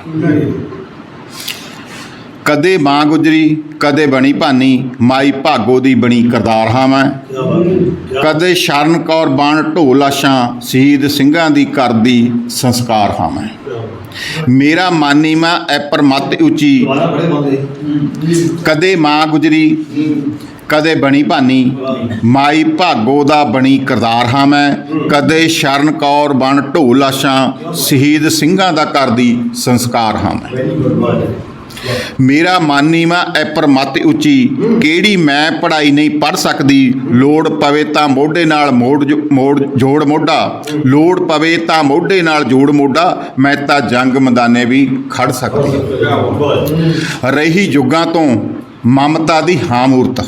[SPEAKER 6] ਕਦੇ ਮਾਂ ਗੁਜਰੀ, ਕਦੇ ਬਣੀ ਭਾਨੀ, ਮਾਈ ਭਾਗੋ ਦੀ ਬਣੀ ਕਰਤਾਰ ਹਾਂ ਮੈਂ। ਕਦੇ ਸ਼ਰਨ ਕੌਰ ਬਣ ਢੋਲ ਲਾਸ਼ਾਂ, ਸ਼ਹੀਦ ਸਿੰਘਾਂ ਦੀ ਕਰਦੀ ਸੰਸਕਾਰ ਹਾਂ ਮੈਂ। ਮੇਰਾ ਮਾਨੀ ਮਾਂ ਐਪਰ ਮੱਤ ਉੱਚੀ, ਕਦੇ ਮਾਂ ਗੁਜਰੀ, ਕਦੇ ਬਣੀ ਭਾਨੀ, ਮਾਈ ਭਾਗੋ ਦਾ ਬਣੀ ਕਰਤਾਰ ਹਾਂ ਮੈਂ। ਕਦੇ ਸ਼ਰਨ ਕੌਰ ਬਣ ਢੋਲ ਲਾਸ਼ਾਂ, ਸ਼ਹੀਦ ਸਿੰਘਾਂ ਦਾ ਕਰਦੀ ਸੰਸਕਾਰ ਹਾਂ ਮੈਂ। ਮੇਰਾ ਮਾਨੀ ਮਾਂ ਐਪਰ ਮੱਤ ਉੱਚੀ, ਕਿਹੜੀ ਮੈਂ ਪੜ੍ਹਾਈ ਨਹੀਂ ਪੜ੍ਹ ਸਕਦੀ, ਲੋੜ ਪਵੇ ਤਾਂ ਮੋਢੇ ਨਾਲ ਜੋੜ ਮੋਢਾ, ਲੋੜ ਪਵੇ ਤਾਂ ਮੋਢੇ ਨਾਲ ਜੋੜ ਮੋਢਾ, ਮੈਂ ਤਾਂ ਜੰਗ ਮੈਦਾਨੇ ਵੀ ਖੜ ਸਕਦੀ। ਰਹੀ ਯੁੱਗਾਂ ਤੋਂ ਮਮਤਾ ਦੀ ਹਾਂ ਮੂਰਤ,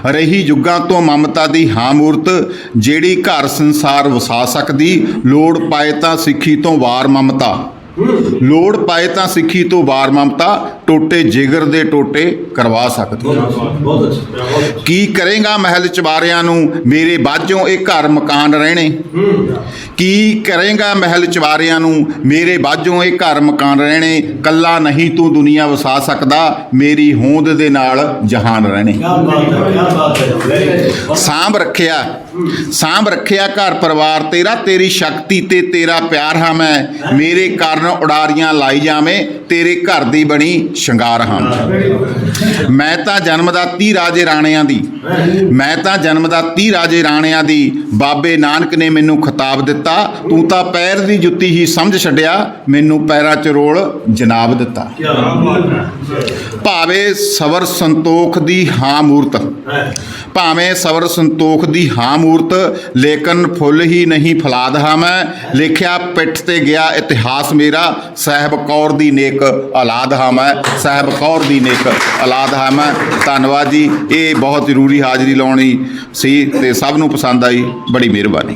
[SPEAKER 6] ਰਹੀ ਯੁੱਗਾਂ ਤੋਂ ਮਮਤਾ ਦੀ ਹਾਂ ਮੂਰਤ, ਜਿਹੜੀ ਘਰ ਸੰਸਾਰ ਵਸਾ ਸਕਦੀ, ਲੋੜ ਪਾਏ ਤਾਂ ਸਿੱਖੀ ਤੋਂ ਵਾਰ ਮਮਤਾ, ਲੋੜ ਪਾਏ ਤਾਂ ਸਿੱਖੀ ਤੋਂ ਵਾਰ ਮਮਤਾ, ਟੋਟੇ ਜਿਗਰ ਦੇ ਟੋਟੇ ਕਰਵਾ ਸਕਦੀ ਹੈ। ਕੀ ਕਰੇਗਾ ਮਹਿਲ ਚਵਾਰਿਆਂ ਨੂੰ ਮੇਰੇ ਬਾਝੋਂ ਇਹ ਘਰ ਮਕਾਨ ਰਹਿਣੇ। ਕੀ ਕਰੇਗਾ ਮਹਿਲ ਚਵਾਰਿਆਂ ਨੂੰ ਮੇਰੇ ਬਾਝੋਂ ਇਹ ਘਰ ਮਕਾਨ ਰਹਿਣੇ। ਕੱਲਾ ਨਹੀਂ ਤੂੰ ਦੁਨੀਆ ਵਸਾ ਸਕਦਾ, ਮੇਰੀ ਹੋਂਦ ਦੇ ਨਾਲ ਜਹਾਨ ਰਹਿਣੇ। ਸਾਂਭ ਰੱਖਿਆ ਘਰ ਪਰਿਵਾਰ ਤੇਰਾ, ਤੇਰੀ ਸ਼ਕਤੀ ਤੇ ਤੇਰਾ ਪਿਆਰ ਹਾਂ ਮੈਂ। ਮੇਰੇ ਕਾਰਨ ਉਡਾਰੀਆਂ ਲਾਈ ਜਾਵੇਂ, ਤੇਰੇ ਘਰ ਦੀ ਬਣੀ ਸ਼ਿੰਗਾਰ ਹਾਂ ਮੈਂ। ਤਾਂ ਜਨਮਦਾਤੀ ਰਾਜੇ ਰਾਣਿਆਂ ਦੀ, ਮੈਂ ਤਾਂ ਜਨਮਦਾਤੀ ਰਾਜੇ ਰਾਣਿਆਂ ਦੀ। ਬਾਬੇ ਨਾਨਕ ਨੇ ਮੈਨੂੰ ਖਿਤਾਬ ਦਿੱਤਾ, ਤੂੰ ਤਾਂ ਪੈਰ ਦੀ ਜੁੱਤੀ ਹੀ ਸਮਝ ਛੱਡਿਆ, ਮੈਨੂੰ ਪੈਰਾਂ 'ਚ ਰੋਲ ਜਨਾਬ ਦਿੱਤਾ। ਭਾਵੇਂ ਸਬਰ ਸੰਤੋਖ ਦੀ ਹਾਂ ਮੂਰਤ, ਭਾਵੇਂ ਸਬਰ ਸੰਤੋਖ ਦੀ ਹਾਂ ਮੂਰਤ, ਲੇਕਿਨ ਫੁੱਲ ਹੀ ਨਹੀਂ ਫਲਾਦ ਹਾਂ ਮੈਂ। ਲਿਖਿਆ ਪਿੱਠ ਤੇ ਗਿਆ ਇਤਿਹਾਸ ਮੇਰਾ, ਸਾਹਿਬ ਕੌਰ ਦੀ ਨੇਕ ਔਲਾਦ ਹਾਂ ਮੈਂ, ਸਾਹਿਬ ਕੌਰ ਦੀ ਨੇਕ ਔਲਾਦ ਹਾਂ ਮੈਂ। ਧੰਨਵਾਦ ਜੀ, ਇਹ ਬਹੁਤ ਜ਼ਰੂਰੀ ਹਾਜ਼ਰੀ ਲਾਉਣੀ ਸੀ ਤੇ ਸਭ ਨੂੰ ਪਸੰਦ ਆਈ, ਬੜੀ ਮਿਹਰਬਾਨੀ।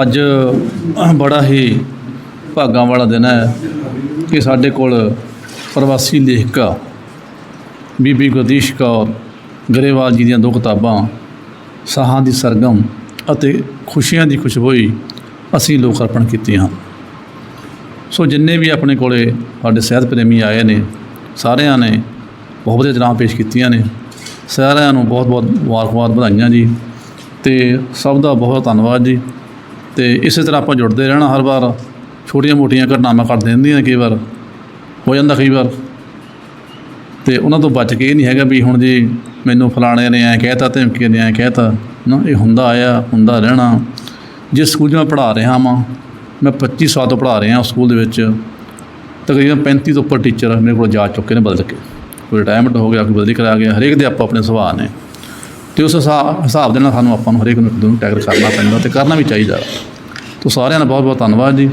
[SPEAKER 1] ਅੱਜ ਬੜਾ ਹੀ ਭਾਗਾਂ ਵਾਲਾ ਦਿਨ ਹੈ ਕਿ ਸਾਡੇ ਕੋਲ ਪ੍ਰਵਾਸੀ ਲੇਖਿਕਾ ਬੀਬੀ ਗੁਰਦੀਸ਼ ਕੌਰ ਗਰੇਵਾਲ ਜੀ ਦੀਆਂ 2 ਕਿਤਾਬਾਂ ਸਾਹਾਂ ਦੀ ਸਰਗਮ ਅਤੇ ਖੁਸ਼ੀਆਂ ਦੀ ਖੁਸ਼ਬੋਈ ਅਸੀਂ ਲੋਕ ਅਰਪਣ ਕੀਤੀਆਂ ਹਨ। ਸੋ ਜਿੰਨੇ ਵੀ ਆਪਣੇ ਕੋਲੇ ਸਾਡੇ ਸਾਹਿਤ ਪ੍ਰੇਮੀ ਆਏ ਨੇ, ਸਾਰਿਆਂ ਨੇ ਬਹੁਤ ਵਧੀਆ ਤਰ੍ਹਾਂ ਪੇਸ਼ ਕੀਤੀਆਂ ਨੇ। ਸਾਰਿਆਂ ਨੂੰ ਬਹੁਤ ਬਹੁਤ ਮੁਬਾਰਕਬਾਦ, ਵਧਾਈਆਂ ਜੀ, ਅਤੇ ਸਭ ਦਾ ਬਹੁਤ ਧੰਨਵਾਦ ਜੀ। ਅਤੇ ਇਸੇ ਤਰ੍ਹਾਂ ਆਪਾਂ ਜੁੜਦੇ ਰਹਿਣਾ। ਹਰ ਵਾਰ ਛੋਟੀਆਂ ਮੋਟੀਆਂ ਘਟਨਾਵਾਂ ਘਟ ਦਿੰਦੀਆਂ, ਕਈ ਵਾਰ ਹੋ ਜਾਂਦਾ, ਕਈ ਵਾਰ, ਅਤੇ ਉਹਨਾਂ ਤੋਂ ਬਚ ਕੇ ਇਹ ਨਹੀਂ ਹੈਗਾ ਵੀ ਹੁਣ ਜੀ ਮੈਨੂੰ ਫਲਾਣੇ ਨੇ ਐਂ ਕਹਿ ਤਾ, ਧਮਕੀ ਨੇ ਐਂ ਕਹਿ ਤਾ ਨਾ। ਇਹ ਹੁੰਦਾ ਆਇਆ, ਹੁੰਦਾ ਰਹਿਣਾ। ਜਿਸ ਸਕੂਲ 'ਚ ਮੈਂ ਪੜ੍ਹਾ ਰਿਹਾ ਵਾਂ, ਮੈਂ 25 ਸਾਲ ਤੋਂ ਪੜ੍ਹਾ ਰਿਹਾ ਉਸ ਸਕੂਲ ਦੇ ਵਿੱਚ। ਤਕਰੀਬਨ 35 ਤੋਂ ਉੱਪਰ ਟੀਚਰ ਮੇਰੇ ਕੋਲ ਜਾ ਚੁੱਕੇ ਨੇ ਬਦਲ ਕੇ, ਕੋਈ ਰਿਟਾਇਰਮੈਂਟ ਹੋ ਗਿਆ, ਕੋਈ ਬਦਲੀ ਕਰਾ ਗਿਆ। ਹਰੇਕ ਦੇ ਆਪੋ ਆਪਣੇ ਸੁਭਾਅ ਨੇ, ਅਤੇ ਉਸ ਹਿਸਾਬ ਦੇ ਨਾਲ ਆਪਾਂ ਨੂੰ ਹਰੇਕ ਨੂੰ ਇੱਕ ਦੂਜੇ ਨੂੰ ਟੈਕਲ ਕਰਨਾ ਪੈਂਦਾ ਅਤੇ ਕਰਨਾ ਵੀ ਚਾਹੀਦਾ। ਤੋ ਸਾਰਿਆਂ ਦਾ ਬਹੁਤ ਬਹੁਤ ਧੰਨਵਾਦ ਜੀ।